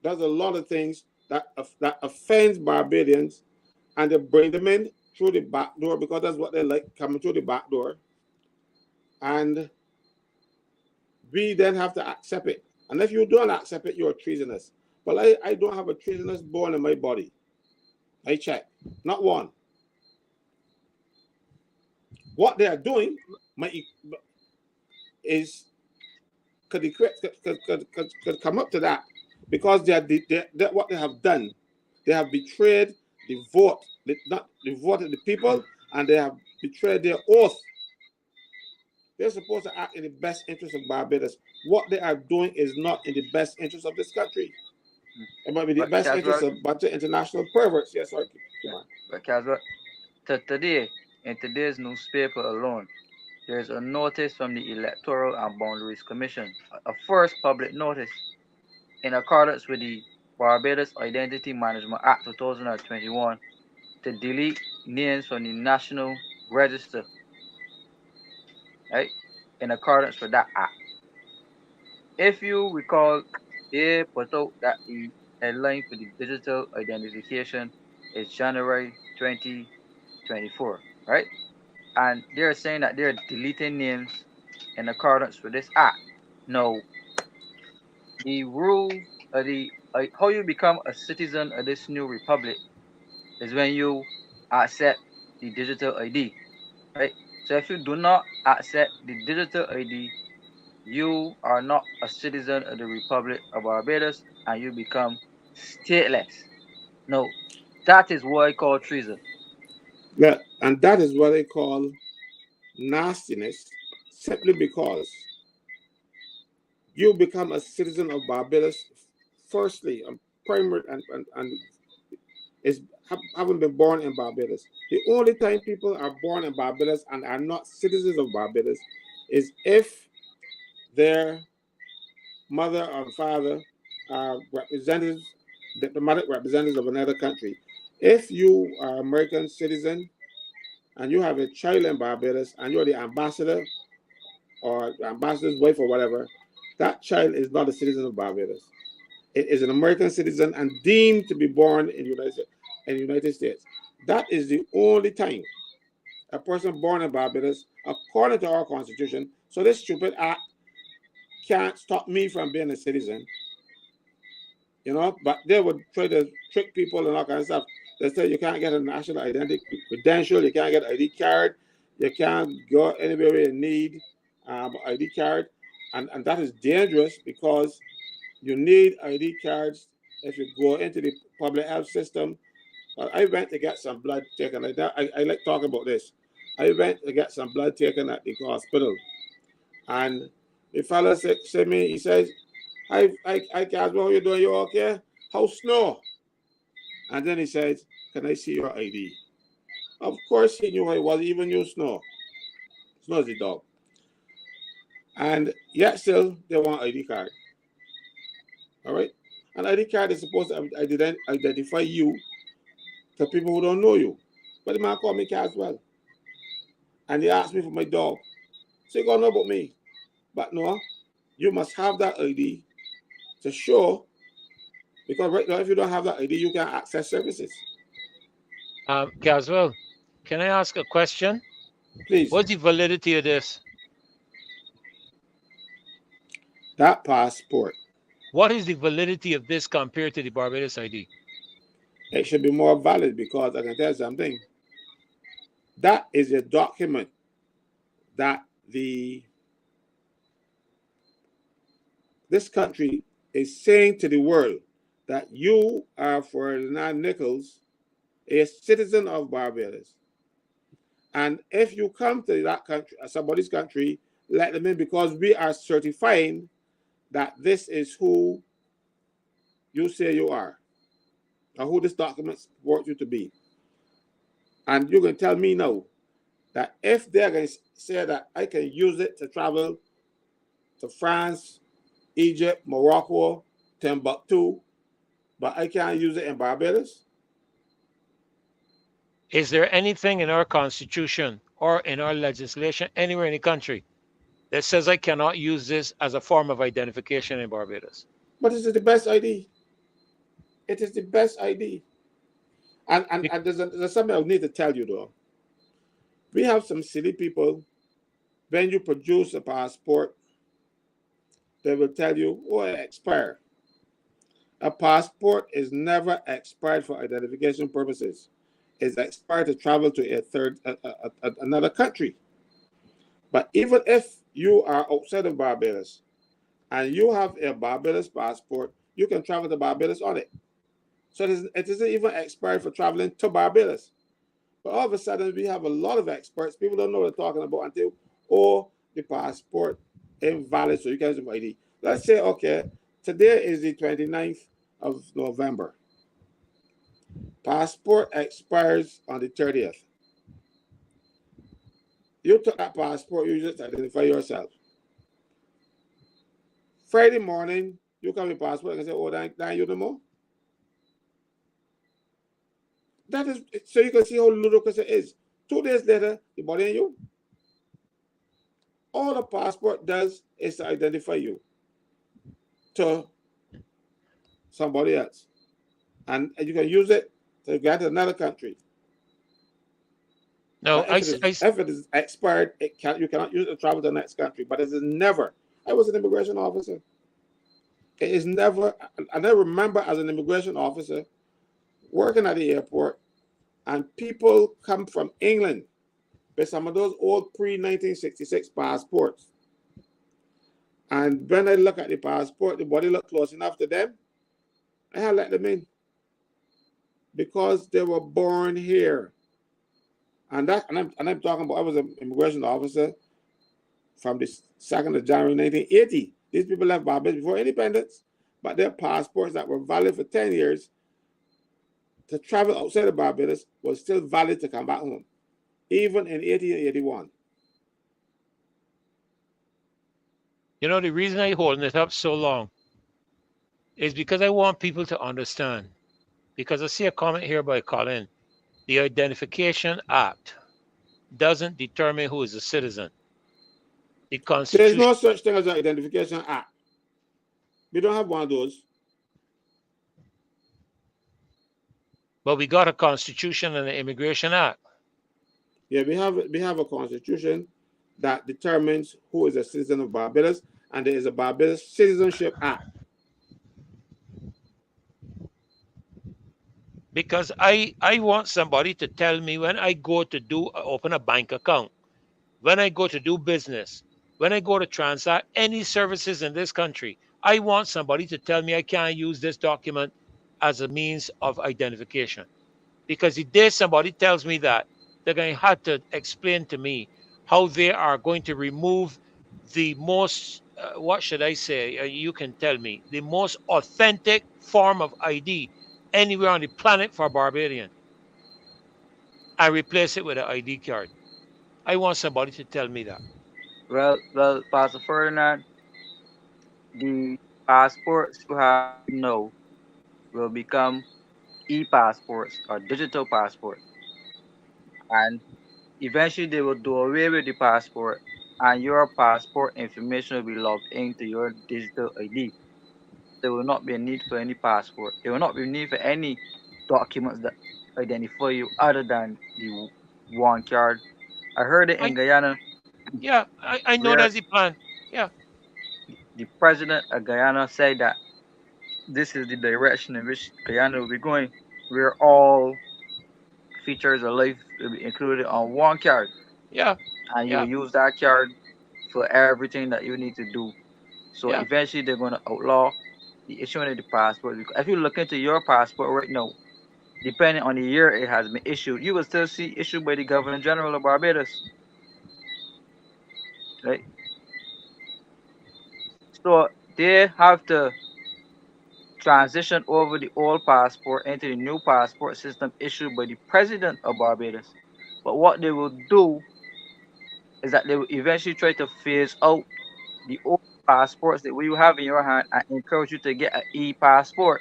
does a lot of things that offends Barbadians, and they bring them in through the back door, because that's what they like, coming through the back door. And we then have to accept it. And if you don't accept it, you're treasonous. But I don't have a treasonous bone in my body. I check. Not one. What they are doing could come up to that, because what they have done They have betrayed the vote, not the vote of the people, and they have betrayed their oath. They're supposed to act in the best interest of Barbados. What they are doing is not in the best interest of this country. It might be the best interest of a bunch of international perverts. Yes, sorry, come on. But Caswell, today, in today's newspaper alone, there is a notice from the Electoral and Boundaries Commission, a first public notice, in accordance with the Barbados Identity Management Act 2021, to delete names from the National Register, right? In accordance with that act. If you recall, they put out that the headline for the digital identification is January 2024, right? And they're saying that they're deleting names in accordance with this act. Now, the rules of how you become a citizen of this new republic is when you accept the digital ID, right? So if you do not accept the digital ID, you are not a citizen of the Republic of Barbados and you become stateless. No, that is what I call treason. Yeah, and that is what they call nastiness, simply because you become a citizen of Barbados, firstly, primary, and is haven't been born in Barbados. The only time people are born in Barbados and are not citizens of Barbados is if their mother or father are representatives, diplomatic representatives of another country. If you are an American citizen and you have a child in Barbados and you're the ambassador or the ambassador's wife or whatever, that child is not a citizen of Barbados. It is an American citizen and deemed to be born in the United States. That is the only time a person born in Barbados, according to our Constitution. So this stupid act can't stop me from being a citizen, you know. But they would try to trick people and all kinds of stuff. They say you can't get a national identity credential, you can't get an ID card, you can't go anywhere you need ID card, and that is dangerous because you need ID cards if you go into the public health system. I went to get some blood taken. I like talking about this. I went to get some blood taken at the hospital, and the fella said to me, he says, I can't, what are you doing? You okay? How snow? And then he said, can I see your ID? Of course he knew who I was, even you Snow. Snow's the dog. And yet still, they want ID card. All right? An ID card is supposed to identify you to people who don't know you. But the man called me Caswell. And he asked me for my dog. So he got to know about me. But no, you must have that ID to show, because right now, if you don't have that ID, you can't access services. Caswell, can I ask a question? Please. What's the validity of this? That passport. What is the validity of this compared to the Barbados ID? It should be more valid because I can tell you something. That is a document that this country is saying to the world that you are, Ferdinand Nichols, a citizen of Barbados. And if you come to that country, somebody's country, let them in, because we are certifying that this is who you say you are, or who this document supports you to be. And you can tell me now that if they're going to say that I can use it to travel to France, Egypt, Morocco, Timbuktu, but I can't use it in Barbados? Is there anything in our constitution or in our legislation anywhere in the country that says I cannot use this as a form of identification in Barbados? But it is the best ID. It is the best ID. And there's something I need to tell you though. We have some silly people, when you produce a passport, they will tell you, oh, it expired. A passport is never expired for identification purposes. It's expired to travel to another country. But even if you are outside of Barbados and you have a Barbados passport, you can travel to Barbados on it. So it isn't even expired for traveling to Barbados. But all of a sudden, we have a lot of experts. People don't know what they're talking about until, the passport invalid, so you can use ID. Let's say, okay, today is the 29th of November. Passport expires on the 30th. You took that passport, you just identify yourself. Friday morning, you come with passport and say, oh, that you no more. That is, so you can see how ludicrous it is. 2 days later, the body and you. All the passport does is to identify you to somebody else. And you can use it to get to another country. No, if it is expired, you cannot use it to travel to the next country. But it is never. I was an immigration officer. It is never. I remember as an immigration officer working at the airport, and people come from England with some of those old pre-1966 passports. And when I look at the passport, the body looked close enough to them, I had to let them in because they were born here. And I'm talking about, I was an immigration officer from the 2nd of January 1980. These people left Barbados before independence, but their passports that were valid for 10 years to travel outside of Barbados was still valid to come back home, even in 1881. You know, the reason I'm holding it up so long is because I want people to understand. Because I see a comment here by Colin. The Identification Act doesn't determine who is a citizen. The Constitution. There's no such thing as an Identification Act. We don't have one of those. But we got a Constitution and an Immigration Act. Yeah, we have a Constitution that determines who is a citizen of Barbados, and there is a Barbados Citizenship Act. Because I want somebody to tell me when I go to open a bank account, when I go to do business, when I go to transact any services in this country, I want somebody to tell me I can't use this document as a means of identification. Because the day somebody tells me that, they're going to have to explain to me how they are going to remove the most, what should I say? You can tell me, the most authentic form of ID anywhere on the planet for a Barbadian. I replace it with an ID card. I want somebody to tell me that. Well, Pastor Ferdinand, the passports you have now will become e-passports or digital passports. And eventually they will do away with the passport and your passport information will be logged into your digital ID. There will not be a need for any passport. There will not be a need for any documents that identify you other than the one card. I heard it in Guyana. Yeah, I know that's the plan. Yeah. The president of Guyana said that this is the direction in which Guyana will be going, where all features of life will be included on one card. Yeah. And you will use that card for everything that you need to do. So eventually they're going to outlaw the issuing of the passport. Because if you look into your passport right now, depending on the year it has been issued, you will still see issued by the Governor General of Barbados. Right? So they have to transition over the old passport into the new passport system issued by the President of Barbados. But what they will do is that they will eventually try to phase out the old passports that you have in your hand and encourage you to get an e-passport,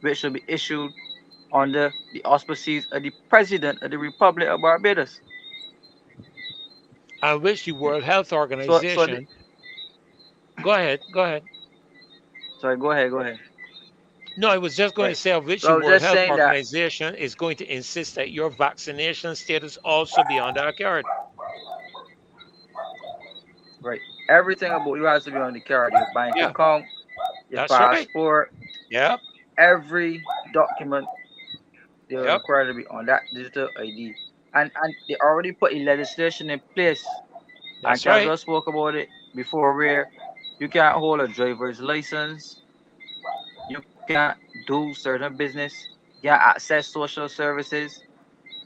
which will be issued under the auspices of the President of the Republic of Barbados. And which the World Health Organization. Go ahead. Sorry, go ahead. No, I was just going to say, of which the World Health Organization is going to insist that your vaccination status also be on that card. Right. Everything about you has to be on the card. Your bank account, your passport. Right. Yep. Every document they're required to be on that digital ID. And they already put a legislation in place. That's and right. Just spoke about it before, where you can't hold a driver's license. You can't do certain business can access social services.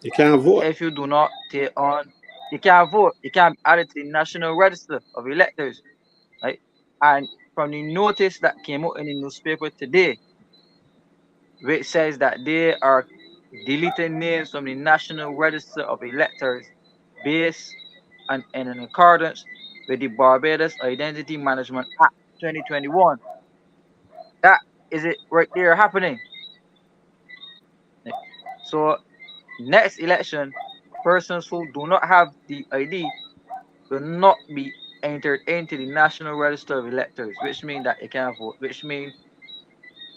You can't vote. If you do not take on, you can't vote. You can't be added to the National Register of Electors, right? And from the notice that came out in the newspaper today, which says that they are deleting names from the National Register of Electors based on and in accordance with the Barbados Identity Management Act 2021. That is it right there happening. So next election, persons who do not have the ID will not be entered into the National Register of Electors, which means that they can't vote, which means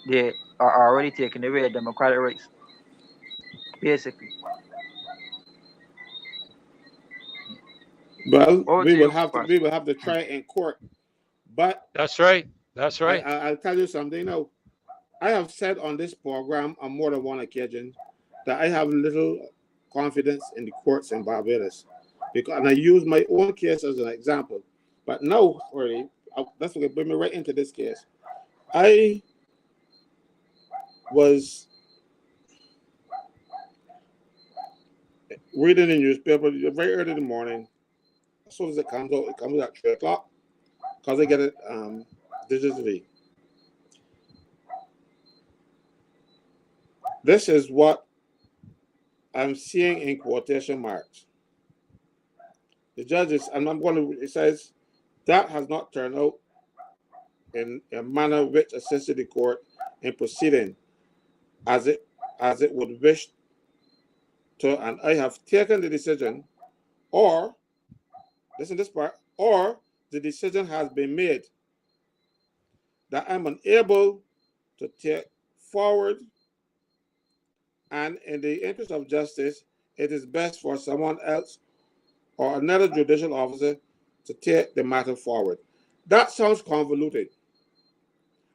they are already taking away their democratic rights, basically. Well, Over we to will you, have to Pastor. try it in court. But That's right. That's right. I'll tell you something now. I have said on this program on more than one occasion that I have little confidence in the courts in Barbados, because, and I use my own case as an example. But now, really, that's what bring me right into this case. I was reading the newspaper very early in the morning. As soon as it comes out at 3 o'clock, because I get it digitally. This is what I'm seeing in quotation marks. The judges, and I'm going to, it says, that has not turned out in a manner which assisted the court in proceeding as it would wish to, and I have taken the decision, or, listen to this part, or the decision has been made that I'm unable to take forward, and in the interest of justice, it is best for someone else or another judicial officer to take the matter forward. That sounds convoluted.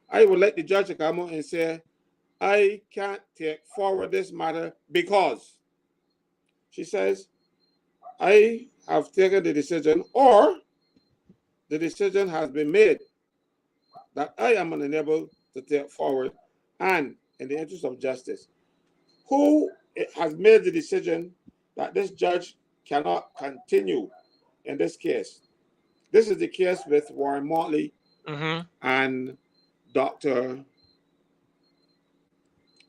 I would like the judge to come out and say, I can't take forward this matter because, she says, I have taken the decision, or the decision has been made that I am unable to take forward, and in the interest of justice. Who has made the decision that this judge cannot continue in this case? This is the case with Warren Mottley and Dr.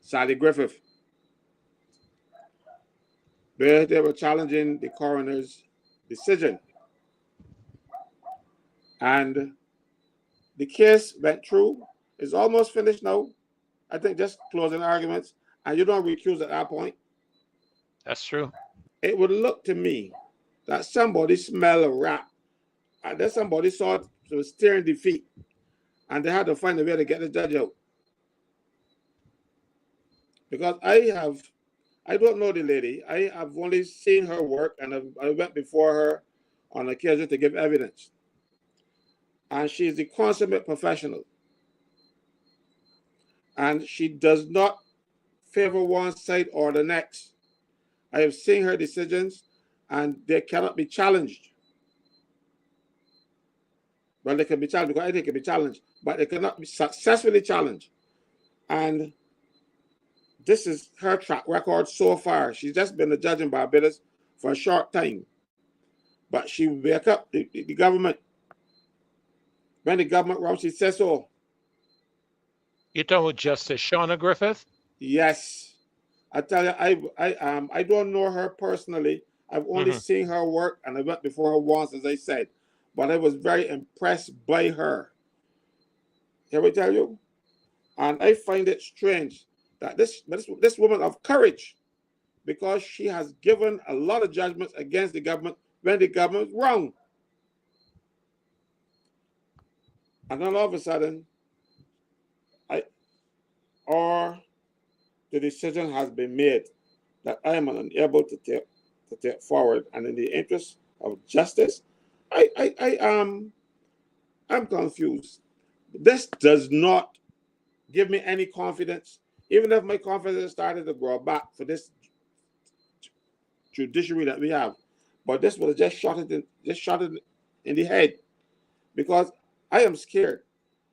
Sally Griffith, where they were challenging the coroner's decision. And the case went through. It's almost finished now. I think just closing arguments, and you don't recuse at that point. That's true. It would look to me that somebody smelled a rat, and then somebody saw it was steering the feet, and they had to find a way to get the judge out. Because I don't know the lady. I have only seen her work, and I went before her on occasion to give evidence. And she's the consummate professional. And she does not favor one side or the next. I have seen her decisions, and they cannot be challenged. Well, they can be challenged because I think they can be challenged, but they cannot be successfully challenged. And this is her track record so far. She's just been a judge in Barbados for a short time. But she wake up the government. When the government wrong, she says so. You're talking about Justice Shauna Griffith? Yes. I tell you, I don't know her personally. I've only seen her work, and I went before her once, as I said. But I was very impressed by her. Can we tell you? And I find it strange that this woman of courage, because she has given a lot of judgments against the government when the government is wrong. And then all of a sudden, the decision has been made that I am unable to take forward, and in the interest of justice, I'm confused. This does not give me any confidence, even if my confidence started to grow back for this judiciary that we have. But this was just shot it in the head, because I am scared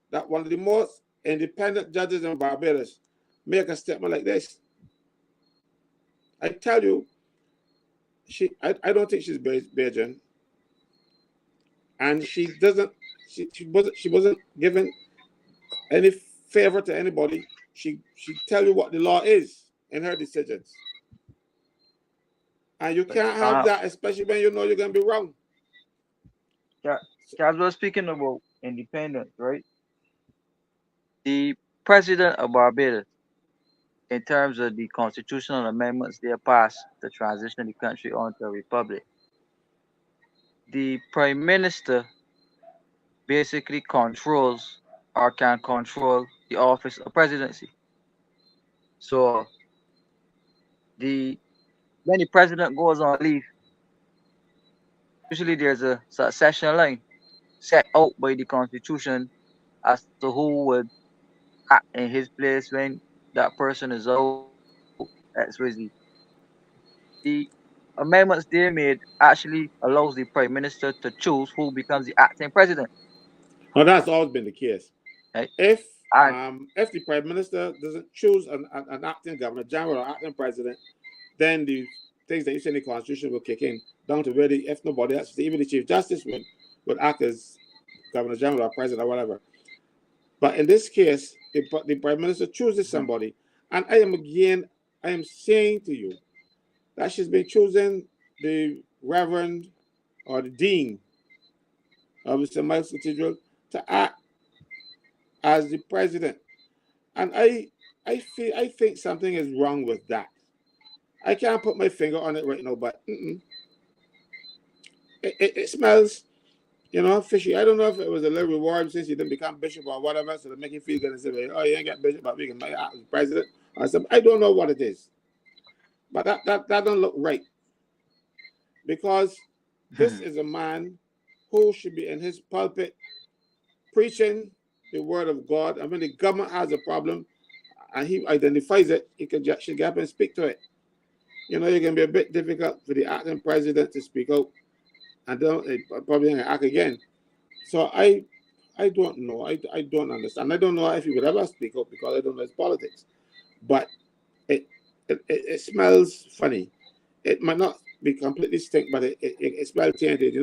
that one of the most independent judges in Barbados make a statement like this. I tell you, I don't think she's Bajan, and she wasn't given any favor to anybody. She tell you what the law is in her decisions, and you can't have that, especially when you know you're gonna be wrong. As we're speaking about independence, right? The president of Barbados, in terms of the constitutional amendments they passed to transition the country onto a republic, the prime minister basically controls or can control the office of presidency. So when the president goes on leave, usually there's a succession line set out by the constitution as to who would act in his place when that person is out. XYZ. The amendments they made actually allows the prime minister to choose who becomes the acting president. Well, that's always been the case. Right? If the prime minister doesn't choose an acting governor general or acting president, then the things that you say in the constitution will kick in down to where if nobody else, even the chief justice would act as governor general or president or whatever. But in this case, the prime minister chooses somebody, and I am saying to you that she's been choosing the reverend or the dean of St. Michael's Cathedral to act as the president, and I think something is wrong with that. I can't put my finger on it right now, but it smells, fishy. I don't know if it was a little reward since you didn't become bishop or whatever, so to make you feel good and say, oh, you ain't got bishop, but we can make you act as president or something. I don't know what it is, but that don't look right, because this is a man who should be in his pulpit preaching the word of God, and when the government has a problem and he identifies it, he should get up and speak to it. It can be a bit difficult for the acting president to speak out, and then probably going to act again. So I don't know. I don't understand. I don't know if he would ever speak out because I don't know his politics. But it smells funny. It might not be completely stink, but it smells tainted,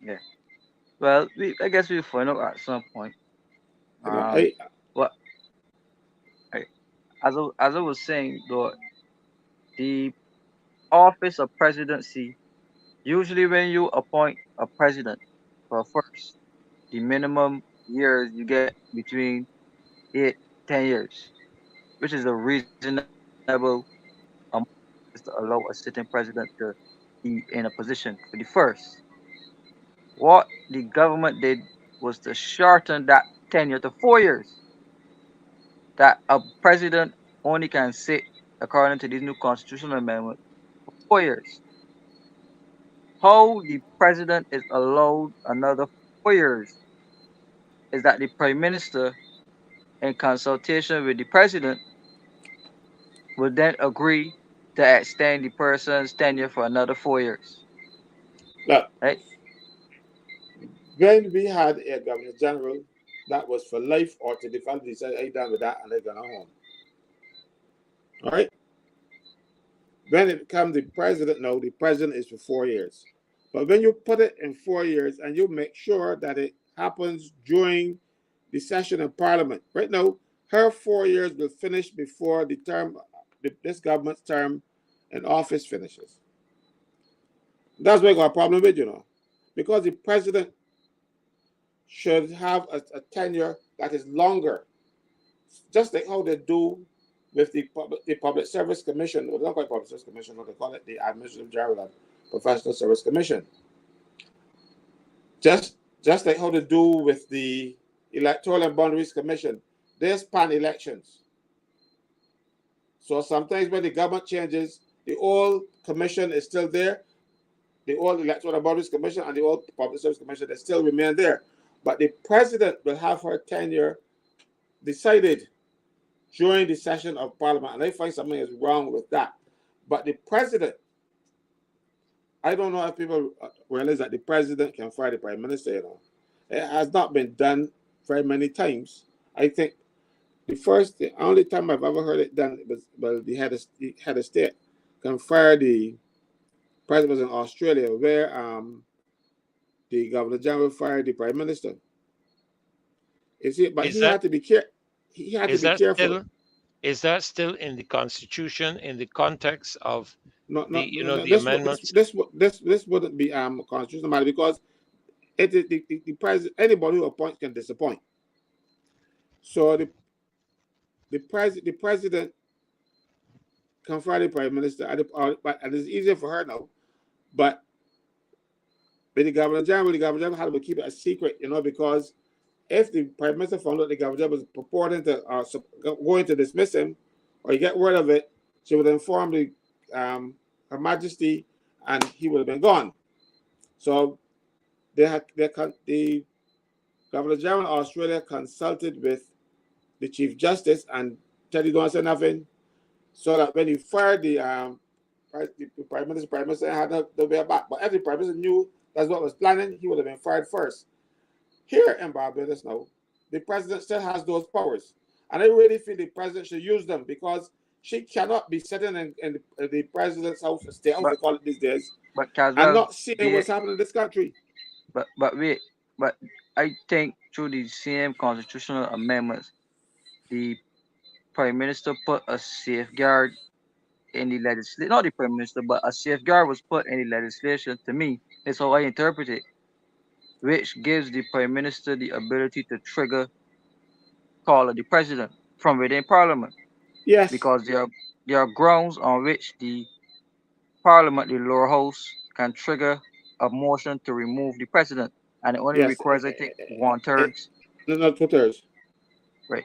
Yeah. Well, I guess we'll find out at some point. As I was saying, though, the office of presidency, usually when you appoint a president for first, the minimum years you get between 8-10 years, which is a reasonable amount to allow a sitting president to be in a position for the first. What the government did was to shorten that tenure to 4 years. That a president only can sit, according to this new constitutional amendment, for 4 years. How the president is allowed another 4 years is that the prime minister, in consultation with the president, will then agree to extend the person's tenure for another 4 years. Look, right? When we had a governor general that was for life or to the family, they said, "Are you done with that?" and they're going home. All right. When it comes the president, no, the president is for 4 years. But when you put it in 4 years and you make sure that it happens during the session of Parliament, right now, her 4 years will finish before the term, this government's term in office finishes. That's what we got a problem with, because the president should have a tenure that is longer, just like how they do with the Public Service Commission, or not quite Public Service Commission, what they call it, the Administrative General and Professional Service Commission. Just like how they do with the Electoral and Boundaries Commission, they span elections. So sometimes when the government changes, the old commission is still there, the old Electoral and Boundaries Commission and the old Public Service Commission, they still remain there. But the president will have her tenure decided during the session of Parliament, and I find something is wrong with that. But the president, I don't know if people realize that the president can fire the prime minister. It has not been done very many times. I think The only time I've ever heard it done was, well, the head of state conferred the president in Australia, where the Governor General fired the Prime Minister. You see, but Is he that had to be care. He had to is be that careful. still is that still in the Constitution in the context of No, the no, no, no. the amendments? This wouldn't be constitutional matter, because it is the president. Anybody who appoints can disappoint. So the president conferred the Prime Minister, and it's easier for her now. But with the Governor General had to keep it a secret, because if the Prime Minister found out the Governor General was purporting to going to dismiss him, or you get word of it, she would inform Her Majesty, and he would have been gone. So the Governor General of Australia consulted with the Chief Justice and said he don't say nothing, so that when he fired the Prime Minister had no way back. But if the Prime Minister knew that's what was planning, he would have been fired first. Here in Barbados now, the president still has those powers. And I really feel the president should use them, because she cannot be sitting in the president's house, state house, they call it these days, But and Caswell, not seeing what's happening in this country. but wait, but I think through the same constitutional amendments, the Prime Minister put a safeguard in the legislation. Not the Prime Minister, but a safeguard was put in the legislation. To me, that's how I interpret it, which gives the Prime Minister the ability to trigger call of the president from within Parliament, Yes. because there are grounds on which the Parliament, the lower house, can trigger a motion to remove the president, and it only Yes. requires, I think, 1/3. No, not 2/3. Right?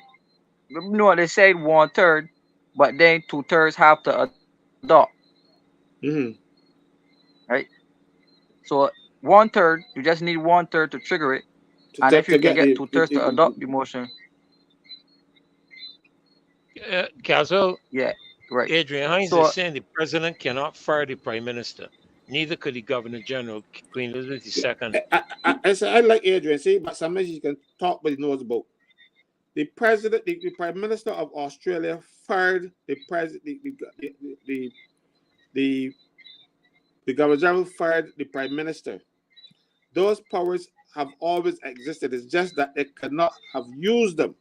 No, they said 1/3, but then 2/3 have to adopt. Mm-hmm. Right? So 1/3, you just need 1/3 to trigger it, and if you can get 2/3 to adopt the motion, Caswell, yeah, right. Adrian Hines So is saying the president cannot fire the Prime Minister. Neither could the Governor General, Queen Elizabeth II. I like Adrian, see, but sometimes he can talk, but he knows about. The president, the Prime Minister of Australia fired the president, the Governor General fired the Prime Minister. Those powers have always existed. It's just that they cannot have used them,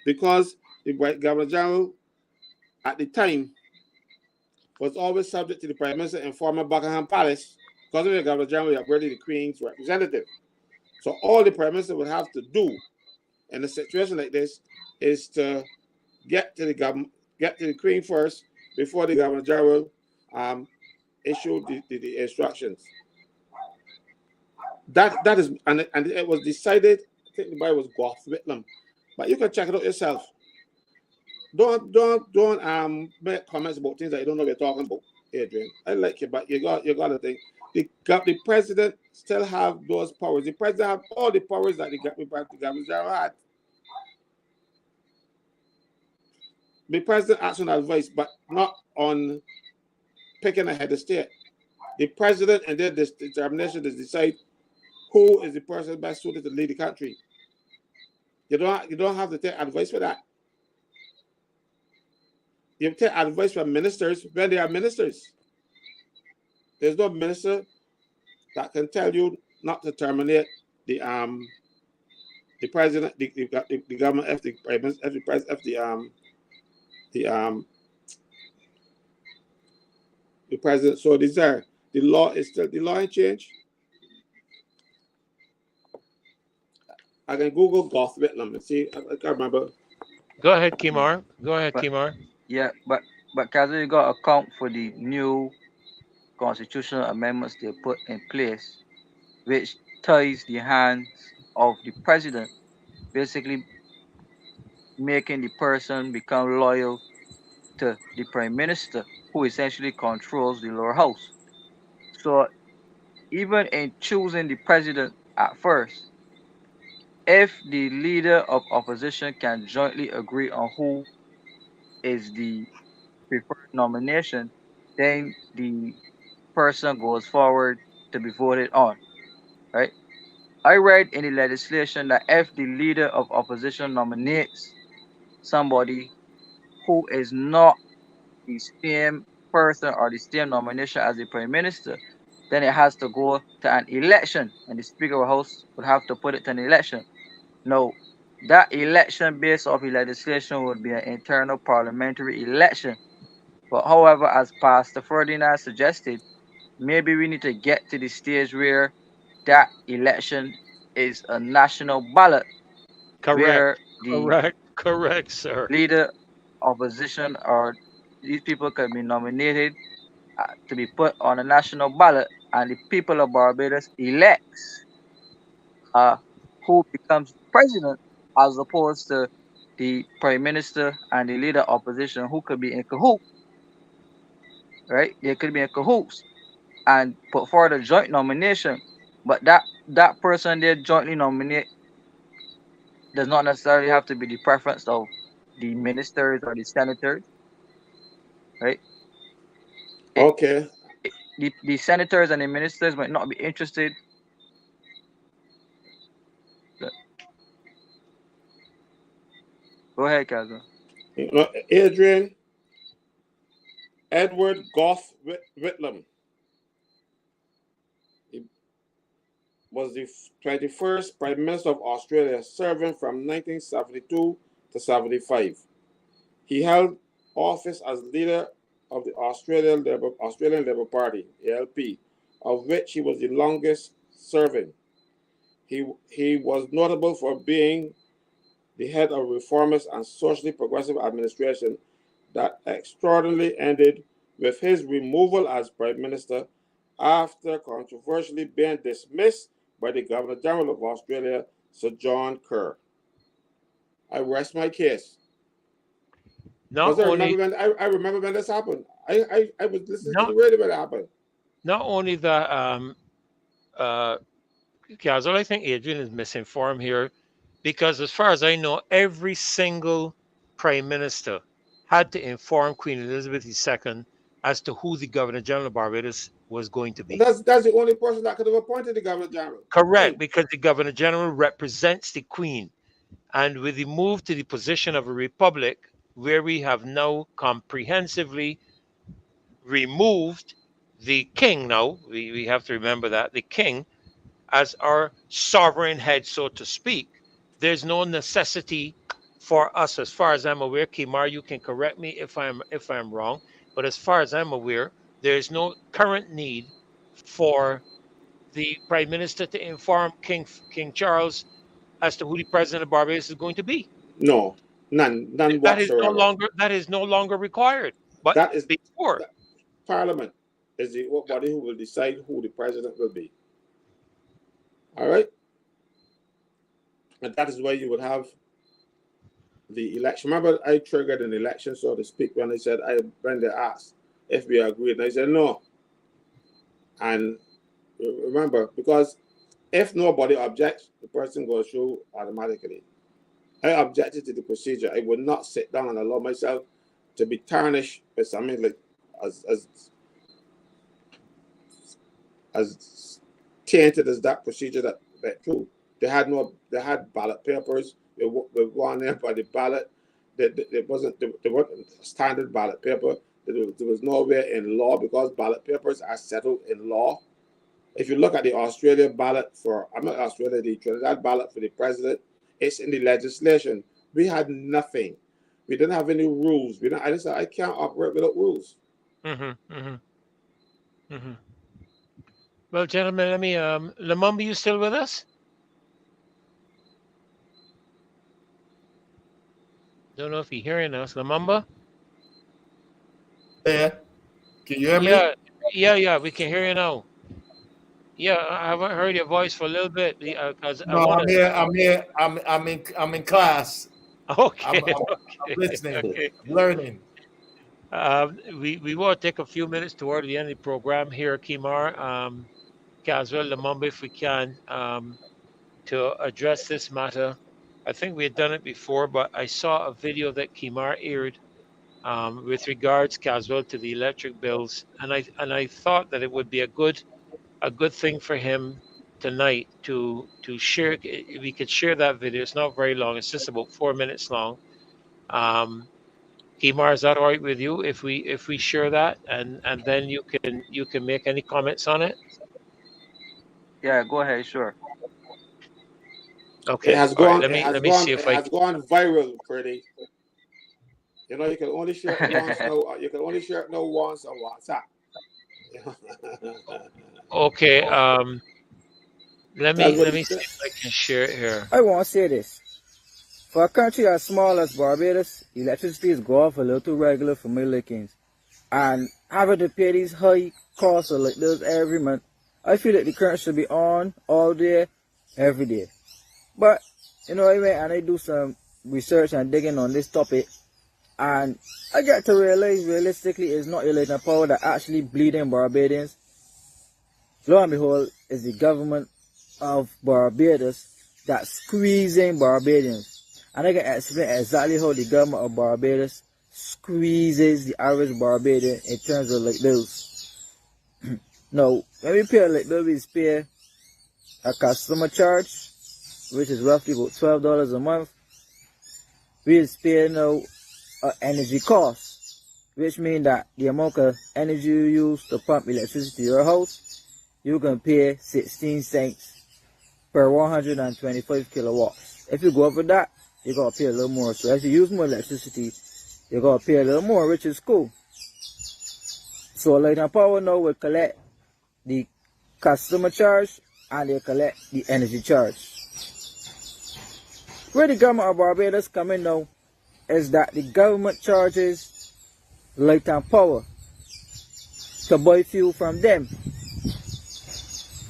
because the Governor General at the time was always subject to the Prime Minister in former Buckingham Palace, because of the Governor General, you are really the Queen's representative. So all the Prime Minister would have to do in a situation like this is to get to the Queen first before the Governor General issued the instructions. That is, and it was decided. I think the boy was Govt, but you can check it out yourself. Don't make comments about things that you don't know what you're talking about, Adrian. I like you, but you got to think the president still have those powers. The president have all the powers that the Governor General had. The president acts on advice, but not on picking a head of state. The president and their determination to decide who is the person best suited to lead the country. You don't have to take advice for that. You take advice from ministers when they are ministers. There's no minister that can tell you not to terminate the president, the government, if the president so desire. The law ain't changed. I can Google Govt and see. I can't remember. Go ahead, Kimar. Go ahead, Kimar. yeah, but Kazu, you got to account for the new constitutional amendments they put in place, which ties the hands of the president, basically making the person become loyal to the prime minister, who essentially controls the lower house. So even in choosing the president at first, if the leader of opposition can jointly agree on who is the preferred nomination, then the person goes forward to be voted on, right? I read in the legislation that if the leader of opposition nominates somebody who is not the same person or the same nomination as the prime minister, then it has to go to an election, and the Speaker of the House would have to put it to an election. No, that election based off the legislation would be an internal parliamentary election. But however, as Pastor Ferdinand suggested, maybe we need to get to the stage where that election is a national ballot, Correct. where the Correct, sir. leader, opposition, or these people can be nominated to be put on a national ballot, and the people of Barbados elects who becomes president, as opposed to the prime minister and the leader opposition who could be in cahoots, right? They could be in cahoots and put forward a joint nomination, but that person they jointly nominate does not necessarily have to be the preference of the ministers or the senators, right? It, Okay. the senators and the ministers might not be interested. Go ahead, Kazma. Adrian Edward Gough Whitlam was the 21st Prime Minister of Australia, serving from 1972 to 75. He held office as leader of the Australian Labour Party, ALP, of which he was the longest serving. He was notable for being the head of reformist and socially progressive administration that extraordinarily ended with his removal as Prime Minister after controversially being dismissed by the Governor General of Australia, Sir John Kerr. I rest my case. Because I remember when this happened. I was listening to the radio when it happened. Not only that, Kazal, I think Adrian is misinformed here, because as far as I know, every single prime minister had to inform Queen Elizabeth II as to who the Governor General of Barbados was going to be. That's the only person that could have appointed the Governor General. Correct, right. Because the Governor General represents the Queen. And with the move to the position of a republic, where we have now comprehensively removed the king, now we have to remember that the king as our sovereign head, so to speak, there's no necessity for us, as far as I'm aware. Kimar, you can correct me if I'm wrong, but as far as I'm aware, there is no current need for the prime minister to inform King Charles as to who the president of Barbados is going to be. No, none whatsoever. That is no longer required. But that is before. Parliament is the body who will decide who the president will be. All right, and that is why you would have the election. Remember, I triggered an election, so to speak, when when they asked if we agreed, and I said no. And remember, because if nobody objects, the person goes through automatically. I objected to the procedure. I would not sit down and allow myself to be tarnished with something like as tainted as that procedure that through. They had ballot papers. They were going there by the ballot. There wasn't standard ballot paper. There was nowhere in law, because ballot papers are settled in law. If you look at the Australia ballot the Trinidad ballot for the president, it's in the legislation. We had nothing. We didn't have any rules. I just said I can't operate without rules. Well, gentlemen, let me Lamumba, you still with us? Don't know if you're hearing us, Lamumba. Yeah, can you hear me? Yeah, we can hear you now. Yeah, I haven't heard your voice for a little bit. I'm here. I'm in class. Okay, I'm listening, learning. We will take a few minutes toward the end of the program here, Kimar, Caswell, Lamumba, if we can, to address this matter. I think we had done it before, but I saw a video that Kimar aired with regards, Caswell, to the electric bills, and I thought that it would be a good thing for him tonight to share. We could share that video. It's not very long. It's just about 4 minutes long, Kimar, is that all right with you if we share that, and then you can make any comments on it? Yeah, go ahead, sure. Okay, all right. Let me see It if I. has gone viral, pretty. You know, you can only share it once now. You can only share it now once on WhatsApp. Okay, let That's what me see if I can share it here. I want to say this. For a country as small as Barbados, electricity is going off a little too regular for my lickings. And having to pay these high costs like those every month, I feel like the current should be on all day, every day. But, you know, I went and I do some research and digging on this topic, and I get to realize realistically it's not elected power that actually bleeding Barbadians. Lo and behold, it's the government of Barbados that's squeezing Barbadians. And I can explain exactly how the government of Barbados squeezes the average Barbadian in terms of like bills. Now, when we pay a light bill, we pay a customer charge, which is roughly about $12 a month. We pay now an energy cost, which means that the amount of energy you use to pump electricity to your house, you can pay 16 cents per 125 kilowatts. If you go over that, you gotta pay a little more. So if you use more electricity, you gotta pay a little more, which is cool. So Light and Power now will collect the customer charge and they collect the energy charge. Where the government of Barbados come in now is that the government charges Light and Power to buy fuel from them.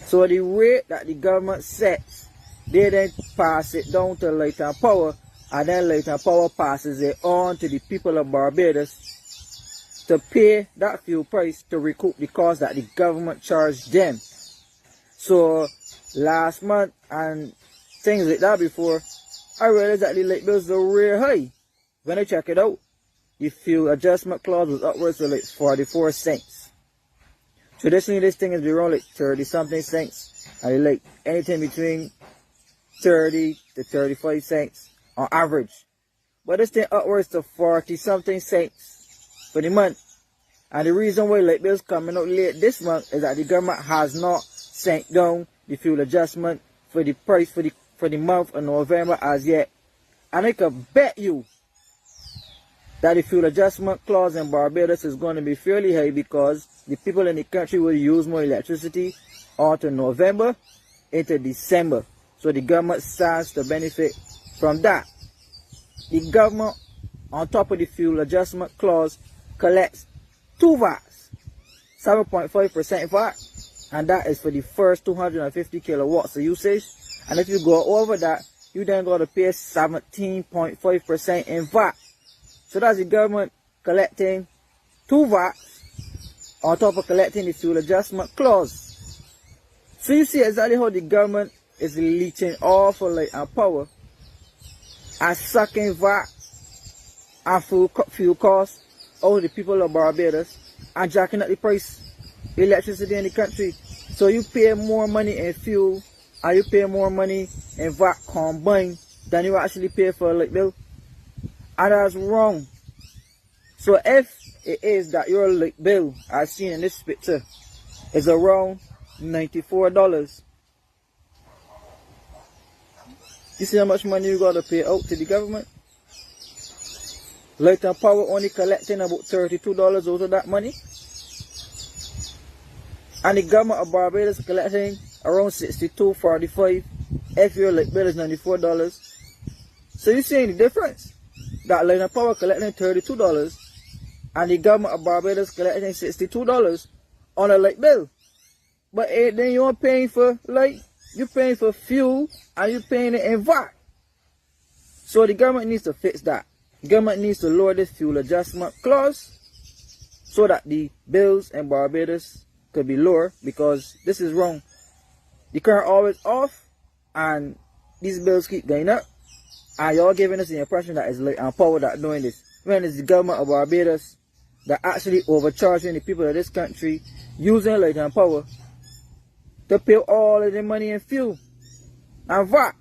So the rate that the government sets, they then pass it down to Light and Power, and then Light and Power passes it on to the people of Barbados to pay that fuel price to recoup the cost that the government charged them. So last month and things like that before, I realized that the light bills are real high. When I check it out, the fuel adjustment clause was upwards of like 44 cents. Traditionally, this thing has been around like 30 something cents, and like anything between 30 to 35 cents on average. But this thing upwards to 40 something cents for the month. And the reason why light bills coming out late this month is that the government has not sent down the fuel adjustment for the price for the month of November as yet. And I can bet you that the fuel adjustment clause in Barbados is going to be fairly high, because the people in the country will use more electricity onto November into December. So the government stands to benefit from that. The government, on top of the fuel adjustment clause, collects 2 VATs, 7.5% VAT, and that is for the first 250 kilowatts of usage. And if you go over that, you then got to pay 17.5% in VAT. So that's the government collecting 2 VATs on top of collecting the fuel adjustment clause. So you see exactly how the government is leeching off of Light and Power and sucking VAT and fuel costs out of the people of Barbados and jacking up the price of electricity in the country. So you pay more money in fuel and you pay more money in VAT combined than you actually pay for a light bill. And that's wrong. So if it is that your light bill, as seen in this picture, is around $94, you see how much money you got to pay out to the government? Light and Power only collecting about $32 out of that money. And the government of Barbados collecting around $62.45 if your light bill is $94. So you seeing the difference? That Light and Power collecting $32 and the government of Barbados collecting $62 on a light bill. But then you're paying for light, you're paying for fuel, and you're paying it in VAT. So the government needs to fix that. The government needs to lower this fuel adjustment clause so that the bills in Barbados could be lower, because this is wrong. The current always off and these bills keep going up. And y'all giving us the impression that it's Light and Power that doing this, when it's the government of Barbados that actually overcharging the people of this country using Light and Power to pay all of the money in fuel and VAT.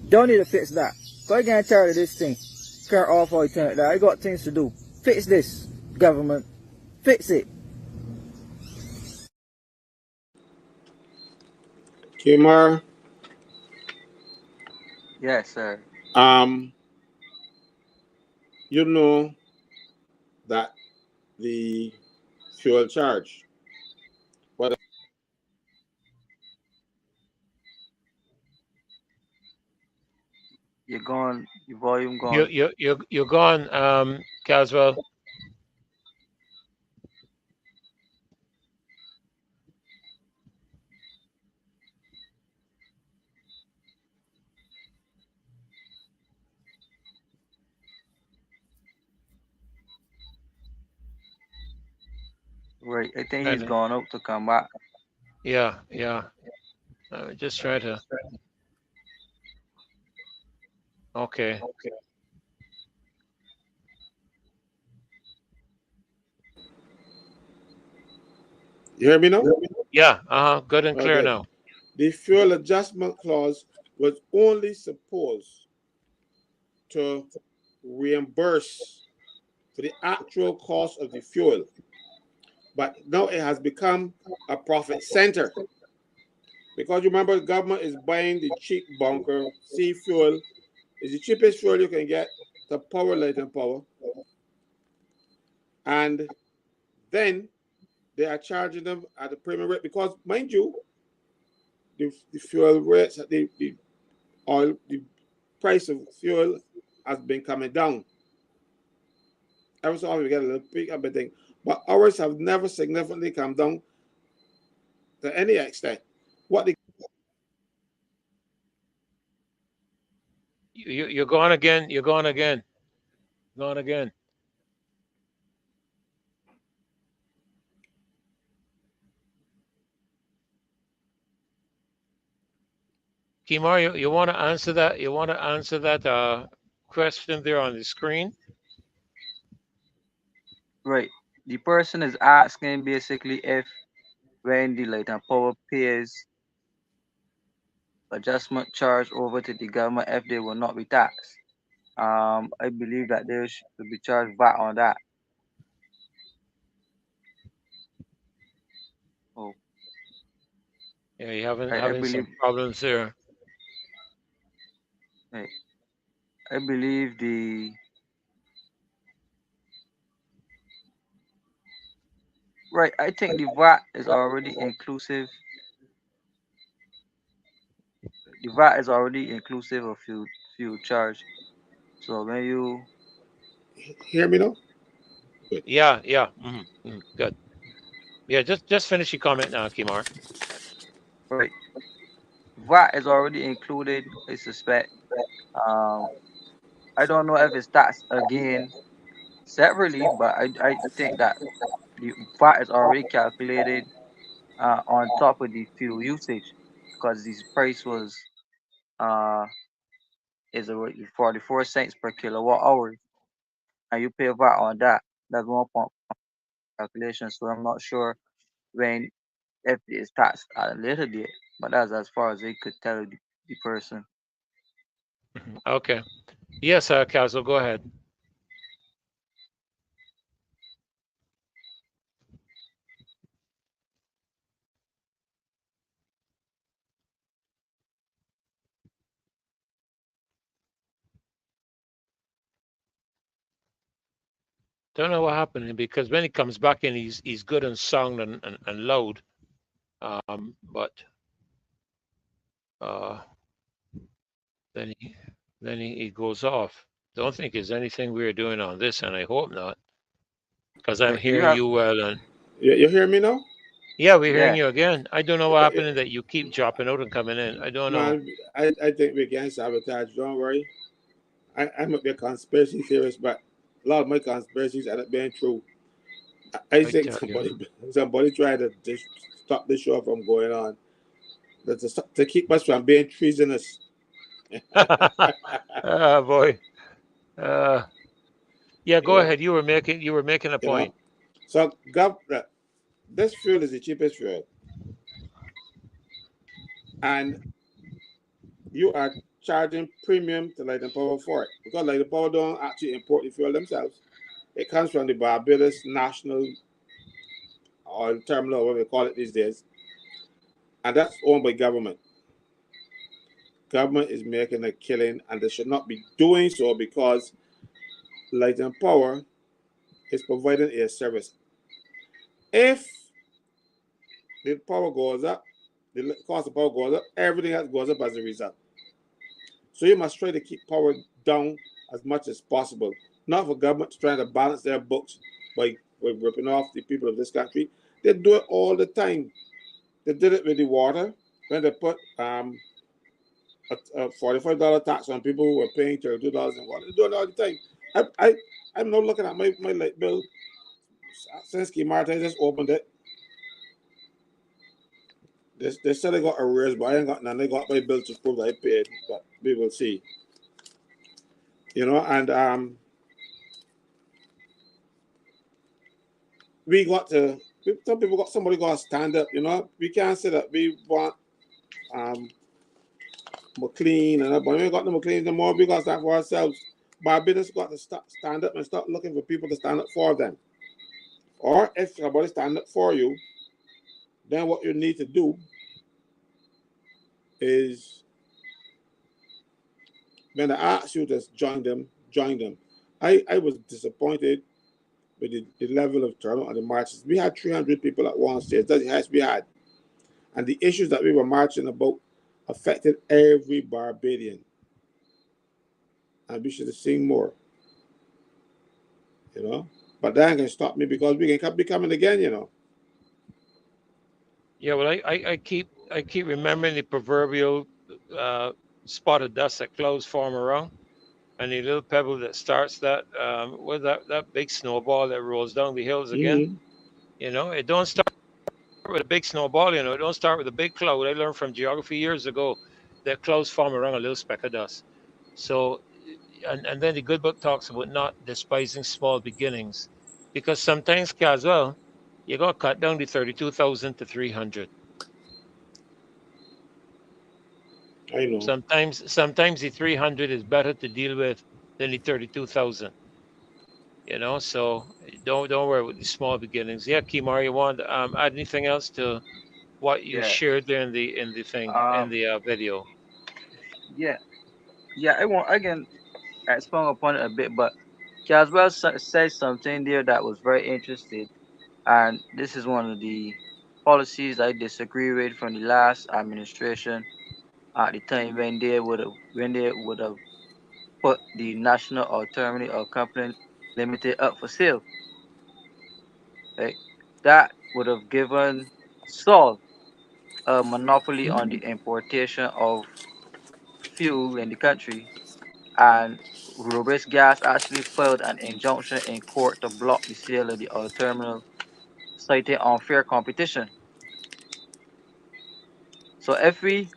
Don't need to fix that. Go get tired of this thing. care off all time. I got things to do. Fix this, government. Fix it. Kimar, Yes, sir. you know that the fuel charge, but You're gone. Your volume gone. You're gone, Caswell. Right. I think he's gone out to come back. Yeah. Just try to. Okay. you hear me now? Yeah. Good and clear Okay. now. The fuel adjustment clause was only supposed to reimburse for the actual cost of the fuel, but now it has become a profit center because remember the government is buying the cheap bunker. Sea fuel is the cheapest fuel you can get to power light and power, and then they are charging them at a premium rate because, mind you, the fuel rates, the oil, the price of fuel has been coming down. Every so often we get a little peak of thing, but ours have never significantly come down to any extent. What the You're gone again. You're gone again. Gone again. Kimar, you want to answer that? You want to answer that question there on the screen? Right. The person is asking basically if when the light and power pays adjustment charge over to the government if they will not be taxed. I believe that they should be charged VAT on that. Oh, Yeah, you having I having some believe problems there. right. I believe the right. I think the VAT is already inclusive. The VAT is already inclusive of fuel charge. So when you hear me now? Yeah. Good. Yeah, just finish your comment now, Kimar. right, VAT is already included. I suspect. Um, I don't know if it's taxed again separately, but I think that the VAT is already calculated on top of the fuel usage because this price was uh is a 44 cents per kilowatt hour, and you pay VAT on that. That's 1 point calculation. So I'm not sure when if it's taxed at a later date, but that's as far as they could tell the person. Okay. Yes, Caswell, go ahead. Don't know what happened because when he comes back in, he's good and sound and loud, but then he goes off. Don't think there's anything we're doing on this, and I hope not, because I'm Do you hearing have you well. And You hear me now? yeah, we're hearing yeah? you again. I don't know what happened that you keep dropping out and coming in. I don't know. Man, I think we can sabotage. Don't worry. I might be a conspiracy theorist, but a lot of my conspiracies end up being true. I I think tell you. somebody tried to just stop the show from going on, to keep us from being treasonous. Oh boy. Yeah, go Yeah, ahead. You were making a you know. point. So, this fuel is the cheapest fuel, and you are charging premium to Light and Power for it, because Light and Power don't actually import the fuel themselves. It comes from the Barbados National Oil Terminal, or what we call it these days, and that's owned by government. Government is making a killing, and they should not be doing so, because Light and Power is providing a service. If the power goes up, the cost of power goes up, everything else goes up as a result. So you must try to keep power down as much as possible. Not for government to try to balance their books by ripping off the people of this country. They do it all the time. They did it with the water when they put a $45 tax on people who were paying $32 in water. They do it all the time. I'm now looking at my light bill since Key Martin just opened it. They said they got arrears, but I ain't got none. They got my bill to prove that I paid, but we will see. And we got to. Some people somebody got to stand up. We can't say that we want McLean and but we ain't got no McLean no more. We got to stand for ourselves. Barbados got to stand up and start looking for people to stand up for them. Or if somebody stand up for you, then what you need to do is, when they ask you to join them, join them. I was disappointed with the level of turnout on the marches. We had 300 people at one stage. That's the highest we had. And the issues that we were marching about affected every Barbadian. And we should have seen more. But that ain't going to stop me, because we can be coming again, Yeah, well, I keep remembering the proverbial spot of dust that clouds form around, and the little pebble that starts that with that big snowball that rolls down the hills again. Mm-hmm. It don't start with a big snowball. It don't start with a big cloud. I learned from geography years ago that clouds form around a little speck of dust. So, and then the good book talks about not despising small beginnings, because sometimes, Caswell, you got to cut down the 32,000 to 300. I know. Sometimes the 300 is better to deal with than the 32,000. So don't worry with the small beginnings. Yeah, Kimar, you want add anything else to what you Yeah. shared there in the video? Yeah. Yeah. I want again expand upon it a bit, but Caswell said something there that was very interesting, and this is one of the policies I disagree with from the last administration at the time when they would have put the National Alternative of Company Limited up for sale. Right? That would have given Sol a monopoly on the importation of fuel in the country, and Robust Gas actually filed an injunction in court to block the sale of the oil terminal, citing unfair competition. So if we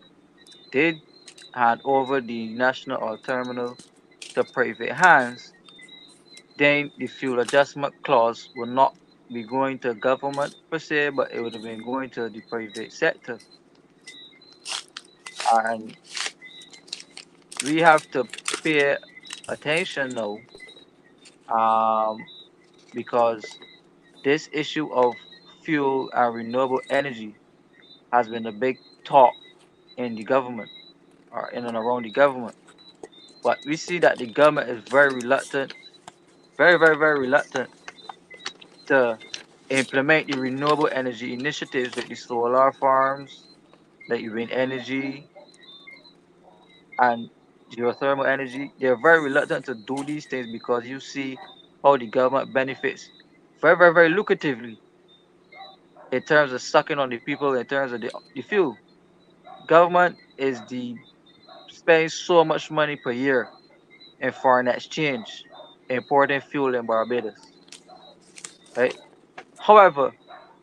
did hand over the national oil terminal to private hands, then the fuel adjustment clause would not be going to government per se, but it would have been going to the private sector. And we have to pay attention now, because this issue of fuel and renewable energy has been a big talk in the government or in and around the government. But we see that the government is very reluctant, very, very, very reluctant to implement the renewable energy initiatives like the solar farms, like wind energy and geothermal energy. They're very reluctant to do these things because you see how the government benefits very, very, very lucratively in terms of sucking on the people, in terms of the fuel. Government is the spending so much money per year in foreign exchange, importing fuel in Barbados. Right? However,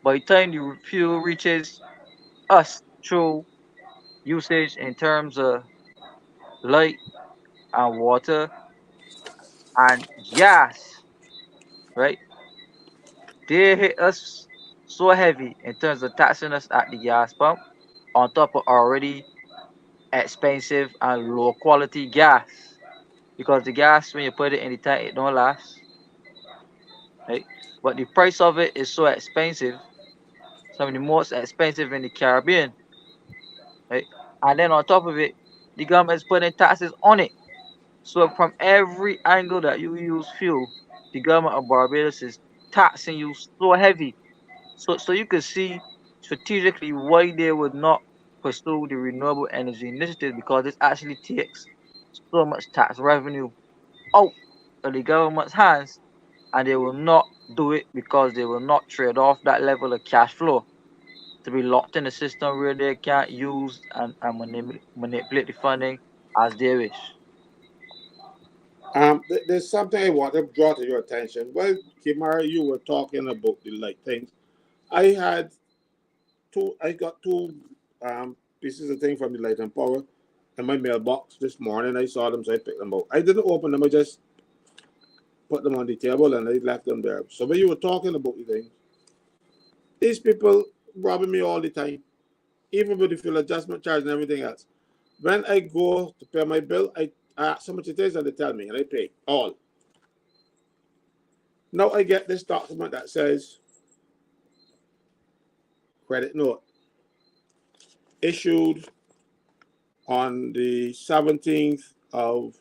by the time the fuel reaches us through usage in terms of light and water and gas, right? They hit us so heavy in terms of taxing us at the gas pump on top of already expensive and low quality gas, because the gas when you put it in the tank it don't last, right? But the price of it is so expensive, some of the most expensive in the Caribbean, right? And then on top of it, the government is putting taxes on it. So from every angle that you use fuel, the government of Barbados is taxing you so heavy. So you can see strategically why they would not pursue the renewable energy initiative, because it actually takes so much tax revenue out of the government's hands, and they will not do it because they will not trade off that level of cash flow to be locked in a system where they can't use and manipulate the funding as they wish. There's something I want to draw to your attention. Well, Kimara, you were talking about the like things. I got two pieces of thing from the Light and Power in my mailbox this morning. I saw them, so I picked them out. I didn't open them. I just put them on the table and I left them there. So when you were talking about the thing, these people robbing me all the time, even with the fuel adjustment charge and everything else. When I go to pay my bill, I ask how much it is and they tell me and I pay all. Now I get this document that says credit note issued on the 17th of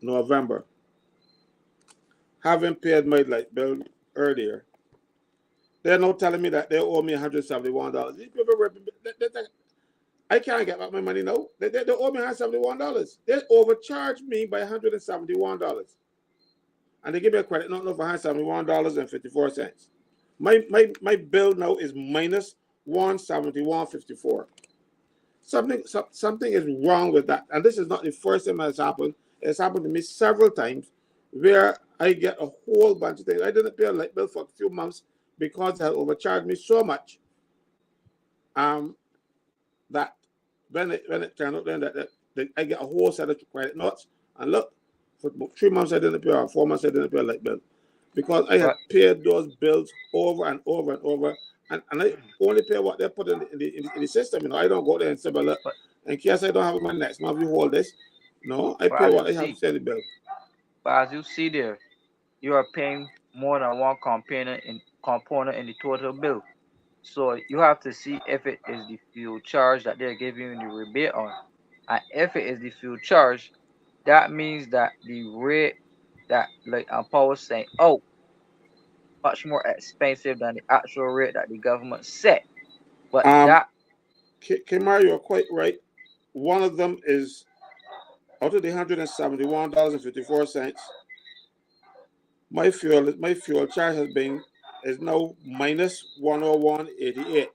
November. Having paid my light bill earlier, they're now telling me that they owe me $171. These people, I can't get back my money now. They owe me $171. They overcharged me by $171. And they give me a credit note for $171.54. My bill now is minus $171.54. Something is wrong with that. And this is not the first time that's happened. It's happened to me several times where I get a whole bunch of things. I didn't pay a light bill for a few months because they had overcharged me so much that when it turned out then that I get a whole set of credit notes. And look, for 3 months I didn't pay, or 4 months I didn't pay a light bill because I had paid those bills over and over and over. And I only pay what they put in the system. You know, I don't go there and say, look, in case I don't have money next month, you hold this. No, I pay what I have to send the bill. But as you see there, you are paying more than one component in the total bill. So you have to see if it is the fuel charge that they're giving you the rebate on. And if it is the fuel charge, that means that the rate that like Paul was saying, oh, much more expensive than the actual rate that the government set. But that Kimar, you're quite right. One of them is out of the $171.54. My fuel charge is now minus $101.88.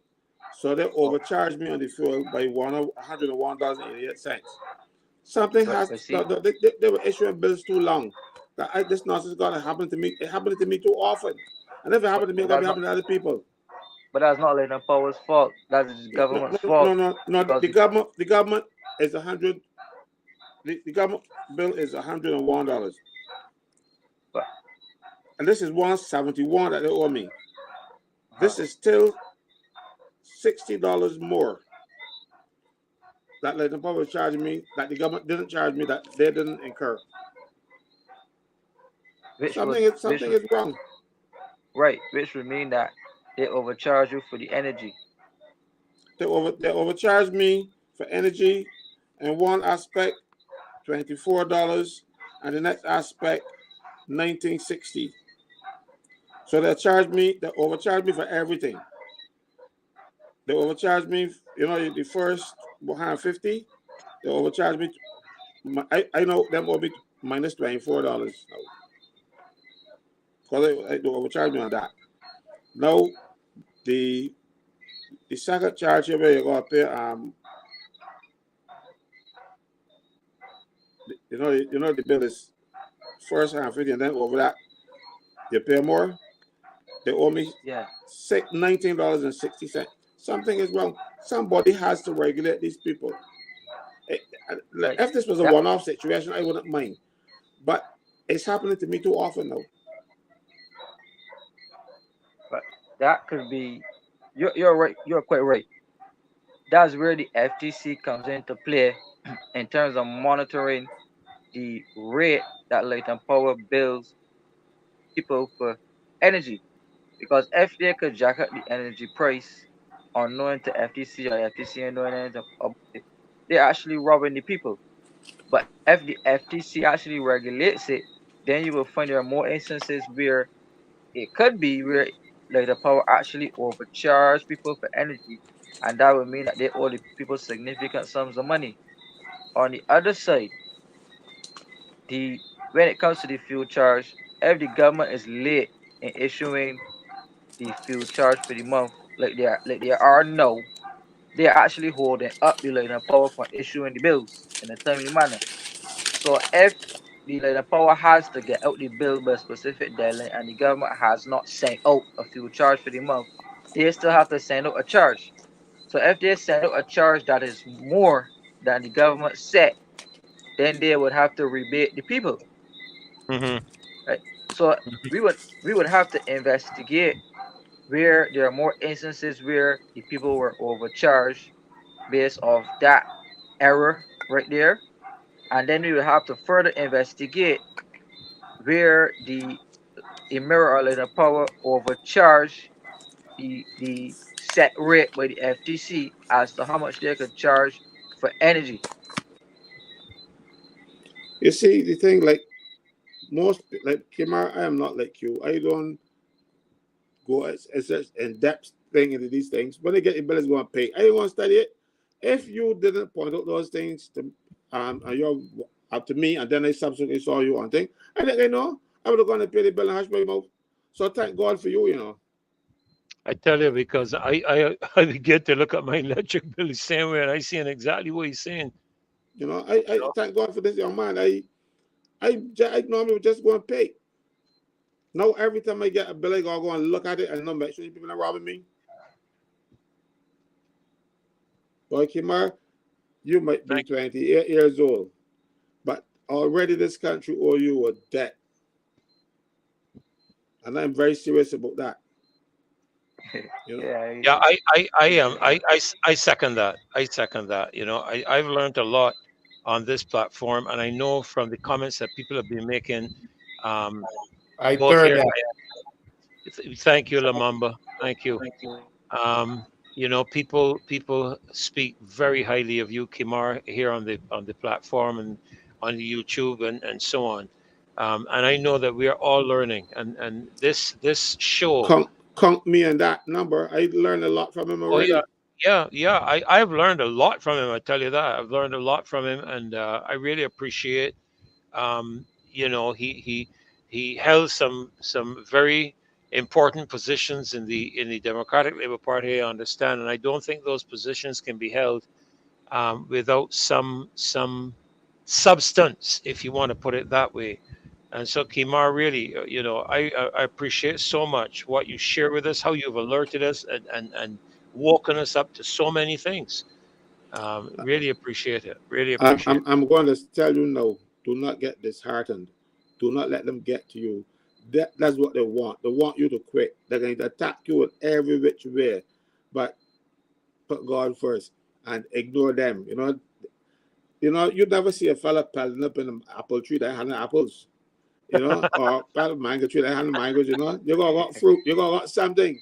So they overcharged me on the fuel by $101.88. Something has they were issuing bills too long. This nonsense is gonna happen to me. It happened to me too often. And if it happened to me, it's gonna be happening to other people. But that's not Leighton Power's fault. That's the government's fault. No. The government is $100. The government bill is $101. And this is $171 that they owe me. This is still $60 more that Leighton Power is charging me, that the government didn't charge me, that they didn't incur. Something is wrong. Right, which would mean that they overcharge you for the energy. They overcharged me for energy in one aspect, $24, and the next aspect, $19.60. So they overcharged me for everything. They overcharged me, the first $150. They overcharged me. I know them will be minus $24 now. Because they overcharged me on that. Now, the second charge here where you're going to pay, the bill is first $150, and then over that, you pay more. They owe me $19.60. Something is wrong. Somebody has to regulate these people. If this was a one-off situation, I wouldn't mind. But it's happening to me too often now. But that could be, you're right. You're quite right. that's where the FTC comes into play in terms of monitoring the rate that Light and Power bills people for energy. Because if they could jack up the energy price unknown to FTC or FTC unknowing anything about it, they're actually robbing the people. But if the FTC actually regulates it, then you will find there are more instances where it could be where like the power actually overcharge people for energy, and that would mean that they owe the people significant sums of money. On the other side, the when it comes to the fuel charge, if the government is late in issuing the fuel charge for the month, like they are now, they are actually holding up the light and power from issuing the bills in a timely manner. So if the light and power has to get out the bill by a specific deadline and the government has not sent out a fuel charge for the month, they still have to send out a charge. So if they send out a charge that is more than the government set, then they would have to rebate the people. Hmm. Right? So we would have to investigate where there are more instances where the people were overcharged based off that error right there, and then we would have to further investigate where the mirror or the power overcharged the set rate by the FTC as to how much they could charge for energy. You see, the thing like like Kimar, I am not like you. I don't go as such in depth thing into these things. When they get the bill is going to pay. I didn't want to study it. If you didn't point out those things to you're up to me, and then I subsequently saw you on thing, I think I know I would have gone to pay the bill and hush my mouth. So thank God for you, you know. I tell you, because I get to look at my electric bill the same way, and I see exactly what he's saying. You know, I thank God for this young man. I normally would just go and pay. Now every time I get a bill, I gotta go and look at it and not make sure people are robbing me. Boy, Kimar, you might be 28 years old, but already this country owe you a debt. And I'm very serious about that. You know? Yeah, I am. I second that. I second that. You know, I've learned a lot on this platform, and I know from the comments that people have been making, I both third here. that. Thank you, Lamamba. Thank you. You know, people speak very highly of you, Kimar, here on the platform and on the YouTube and so on. And I know that we are all learning, and this show. Count me on that number. I learned a lot from him Oh already. yeah. I've learned a lot from him. I tell you that I've learned a lot from him, and I really appreciate. You know, he held some very important positions in the Democratic Labour Party. I understand, and I don't think those positions can be held without some substance, if you want to put it that way. And so, Kimar, really, you know, I appreciate so much what you share with us, how you've alerted us and woken us up to so many things. Really appreciate it. Really appreciate it. I'm going to tell you now, do not get disheartened. Do not let them get to you. That's what they want. They want you to quit. They're going to attack you in every which way. But put God first and ignore them. You never see a fella paddling up in an apple tree that has apples. You know, or paddle mango tree that has mangoes, you know. You got fruit, you got something.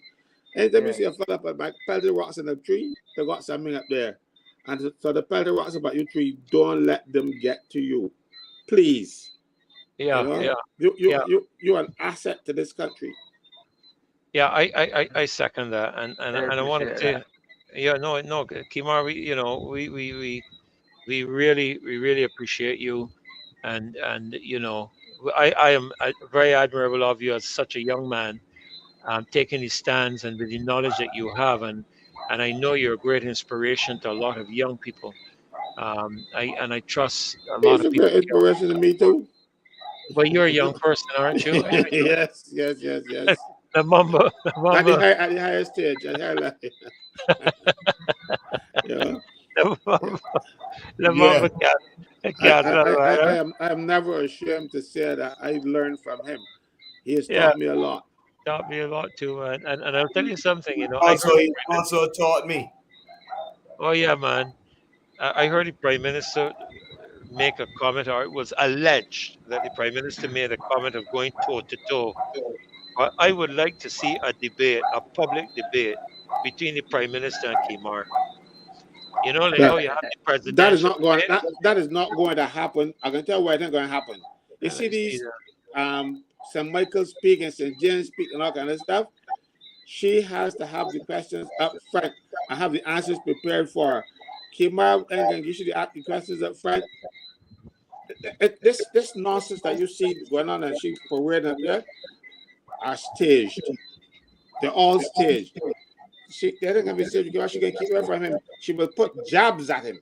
Anytime you see a fella pelting rocks in a tree, they got something up there. And so the pelting rocks about your tree, don't let them get to you. Please. Yeah. You're an asset to this country. Yeah, I second that, and I want to say, yeah, no, Kimar, we really appreciate you, and you know, I am very admirable of you as such a young man, taking these stands and with the knowledge that you have, and I know you're a great inspiration to a lot of young people. I trust a lot He's of a people. great inspiration to me too. But you're a young person, aren't you? Yes. The mamba. At the highest stage, at the high level. Yeah. The mamba cat. I am never ashamed to say that I learned from him. He has taught me a lot. Taught me a lot too, and I'll tell you something. You know, Also, he also taught me. Oh yeah, man. I heard the Prime Minister make a comment, or it was alleged that the Prime Minister made a comment of going toe to toe. But I would like to see a debate, a public debate between the Prime Minister and Kimar. You know, like That how you have the that is presidential not going debate. that is not going to happen. I can tell you why it's not going to happen. You see You see these that? St. Michael speak and St. James speak and all kind of stuff. She has to have the questions up front and have the answers prepared for her. Kimar ain't gonna give you the questions up front. This nonsense that you see going on and she parading up there are staged. They're all staged. They're not gonna be staged because she gonna keep away from him. She will put jabs at him,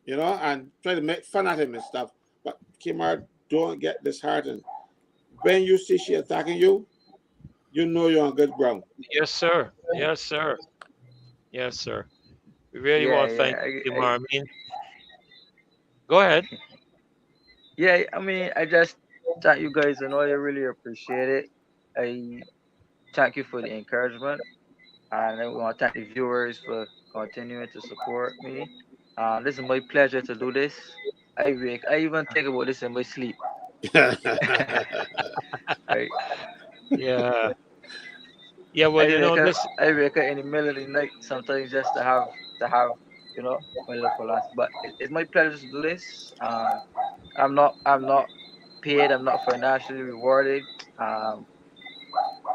you know, and try to make fun at him and stuff. But Kimar, don't get disheartened. When you see she attacking you, you know you're on good ground. Yes, sir. Yes, sir. Yes, sir. We really Yeah, want to thank you, Kimar. I mean, go ahead. yeah. I mean, I just thank you guys. I know I really appreciate it. I thank you for the encouragement, and I want to thank the viewers for continuing to support me. This is my pleasure to do this. I even think about this in my sleep. Right. Yeah. Yeah. Well, you know this. I wake up in the middle of the night sometimes just to have my little laugh. But it's my pleasure to do this. I'm not paid. I'm not financially rewarded. Um,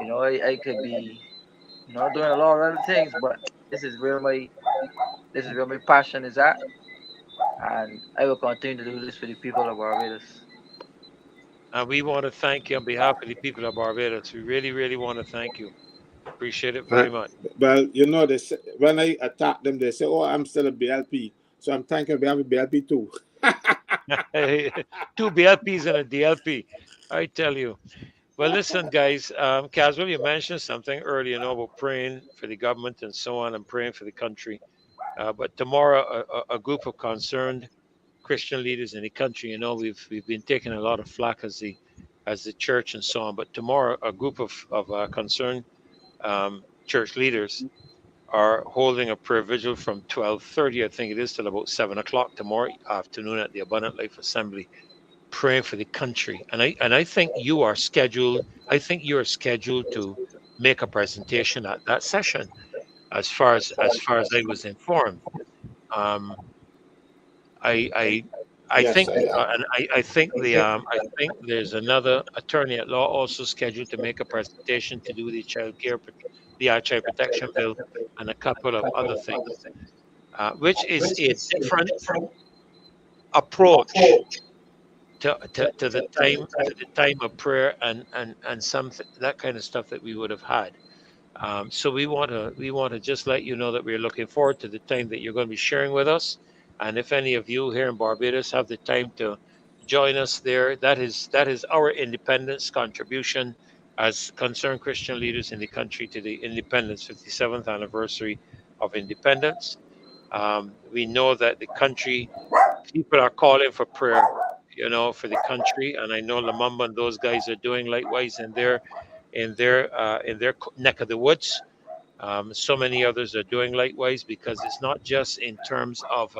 I could be doing a lot of other things, but this is where my passion is at, and I will continue to do this for the people of Barbados. And we want to thank you on behalf of the people of Barbados. We really, really want to thank you. Appreciate it very much. Well, you know, when I attack them, they say, "Oh, I'm still a BLP," so I'm thanking behalf of BLP too. Two BLPs and a DLP. I tell you. Well, listen, guys. Caswell, you mentioned something earlier, about praying for the government and so on, and praying for the country. But tomorrow, a group of concerned Christian leaders in the country, we've been taking a lot of flack as the church and so on. But tomorrow, a group of concerned church leaders are holding a prayer vigil from 12:30, I think it is, till about 7 o'clock tomorrow afternoon at the Abundant Life Assembly, praying for the country. And I think you are scheduled. I think you are scheduled to make a presentation at that session, as far as I was informed. Um, I Yes, think, and I think there's another attorney at law also scheduled to make a presentation to do the child protection bill, and a couple of other things, which is a different approach to the time of prayer and some that kind of stuff that we would have had. So we want to just let you know that we're looking forward to the time that you're going to be sharing with us. And if any of you here in Barbados have the time to join us there, that is our independence contribution as concerned Christian leaders in the country to the independence 57th anniversary of independence. We know that the country people are calling for prayer, for the country, and I know Lamamba and those guys are doing likewise in their neck of the woods. So many others are doing likewise, because it's not just in terms of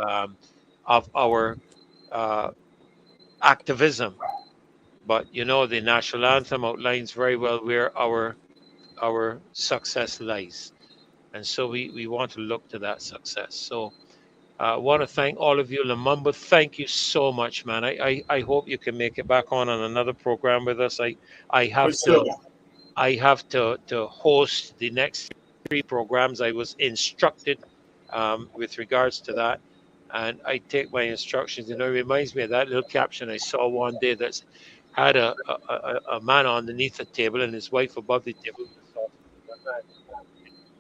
our uh, activism, but the national anthem outlines very well where our success lies, and so we want to look to that success. So I want to thank all of you. Lamamba, thank you so much, man. I hope you can make it back on another program with us. I For have to sure. I have to host the next 3 programs. I was instructed with regards to that, and I take my instructions. It reminds me of that little caption I saw one day that's had a man underneath the table and his wife above the table with a saucer. That man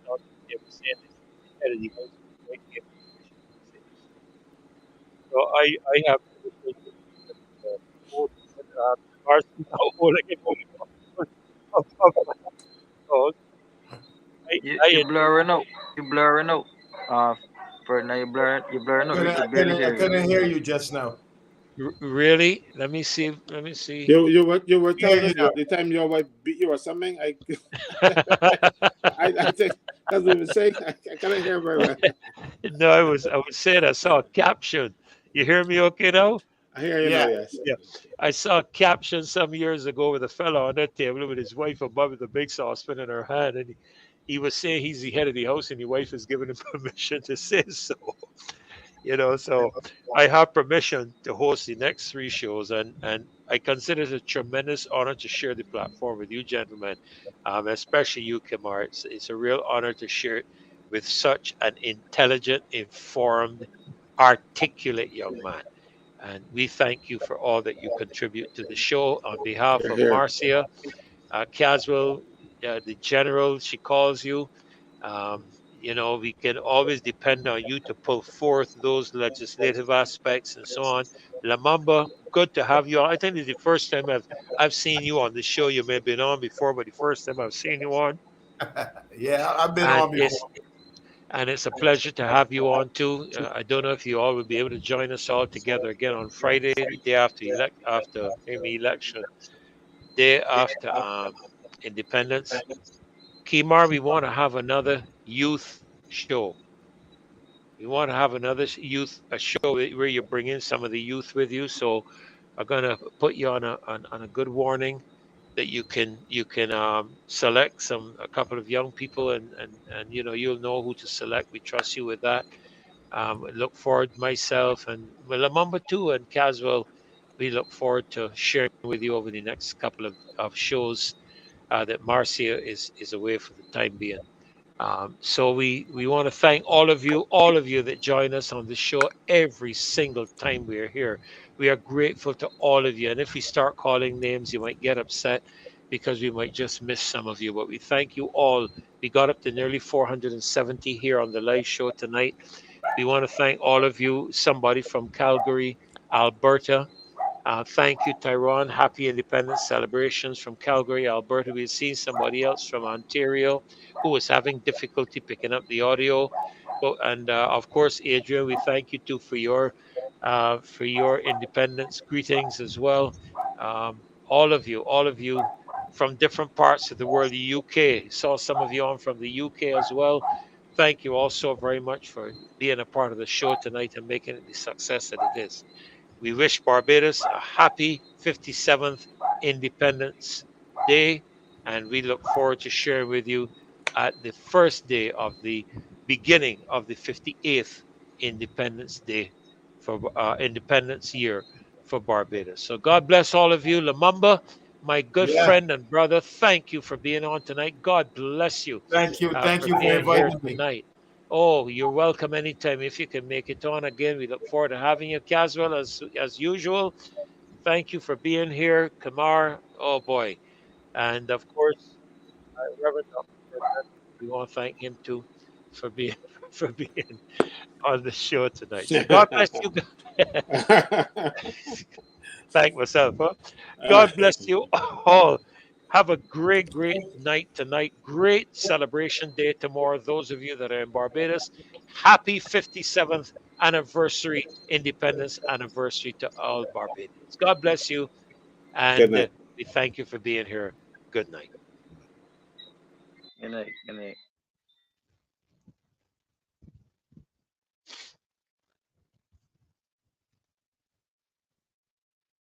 underneath the table saying this, the head of the house, the wife gave him permission to say this. So I have You I you blurring out. You blurring out. Uh, for now you blurring out. We could barely I hear you. couldn't hear you just now. really, let me see. Let me see. You were Hear telling you us now. the time your wife beat you or something. I think That's what I'm saying. I cannot hear very well. No, I was saying I saw a caption. You hear me okay now? I hear you now, Yeah. yes. Yeah. I saw a caption some years ago with a fellow on that table with his wife above with a big saucepan in her hand, and he was saying he's the head of the house and his wife has given him permission to say so. So I have permission to host the next three shows, and I consider it a tremendous honor to share the platform with you, gentlemen, especially you, Kamar. It's a real honor to share it with such an intelligent, informed, articulate young man. And we thank you for all that you contribute to the show on behalf Hear, of hear. Marcia Caswell, the general, she calls you. We can always depend on you to pull forth those legislative aspects and so on. Lamamba, good to have you on. I think it's the first time I've seen you on the show. You may have been on before, but the first time I've seen you on, Yeah, I've been and on it's before. and it's a pleasure to have you on too. I don't know if you all will be able to join us all together again on Friday, the day after maybe election, day after independence. Kimar, we want to have another youth show. We want to have another a show where you bring in some of the youth with you. So I'm gonna put you on a good warning that you can select a couple of young people, and you'll know who to select. We trust you with that. Look forward, myself and Lamamba too, and Caswell. We look forward to sharing with you over the next couple of shows that Marcia is away for the time being. So we want to thank all of you that join us on the show every single time we are here. We are grateful to all of you. And if we start calling names, you might get upset because we might just miss some of you. But we thank you all. We got up to nearly 470 here on the live show tonight. We want to thank all of you. Somebody from Calgary, Alberta. Thank you, Tyrone. Happy Independence celebrations from Calgary, Alberta. We've seen somebody else from Ontario who was having difficulty picking up the audio. And of course, Adrian, we thank you too for your independence greetings as well. All of you from different parts of the world. The UK, saw some of you on from the UK as well. Thank you also very much for being a part of the show tonight and making it the success that it is. We wish Barbados a happy 57th Independence Day, and we look forward to sharing with you at the first day of the beginning of the 58th Independence Day for Independence Year for Barbados. So God bless all of you. Lamamba, my good Yeah. friend and brother, thank you for being on tonight. God bless you Thank you. Thank for you for being here inviting me. tonight. Oh, you're welcome anytime. If you can make it on again, we look forward to having you, Caswell, as usual. Thank you for being here, Kamar. Oh boy, and of course, Reverend Dr. Goodman, we want to thank him too for being for being on the show tonight. So God bless you. Thank myself. Huh? God bless you all. Have a great, great night tonight. Great celebration day tomorrow. Those of you that are in Barbados, happy 57th anniversary, independence anniversary to all Barbadians. God bless you. Good And night. we thank you for being here. Good night. Good night. Good night.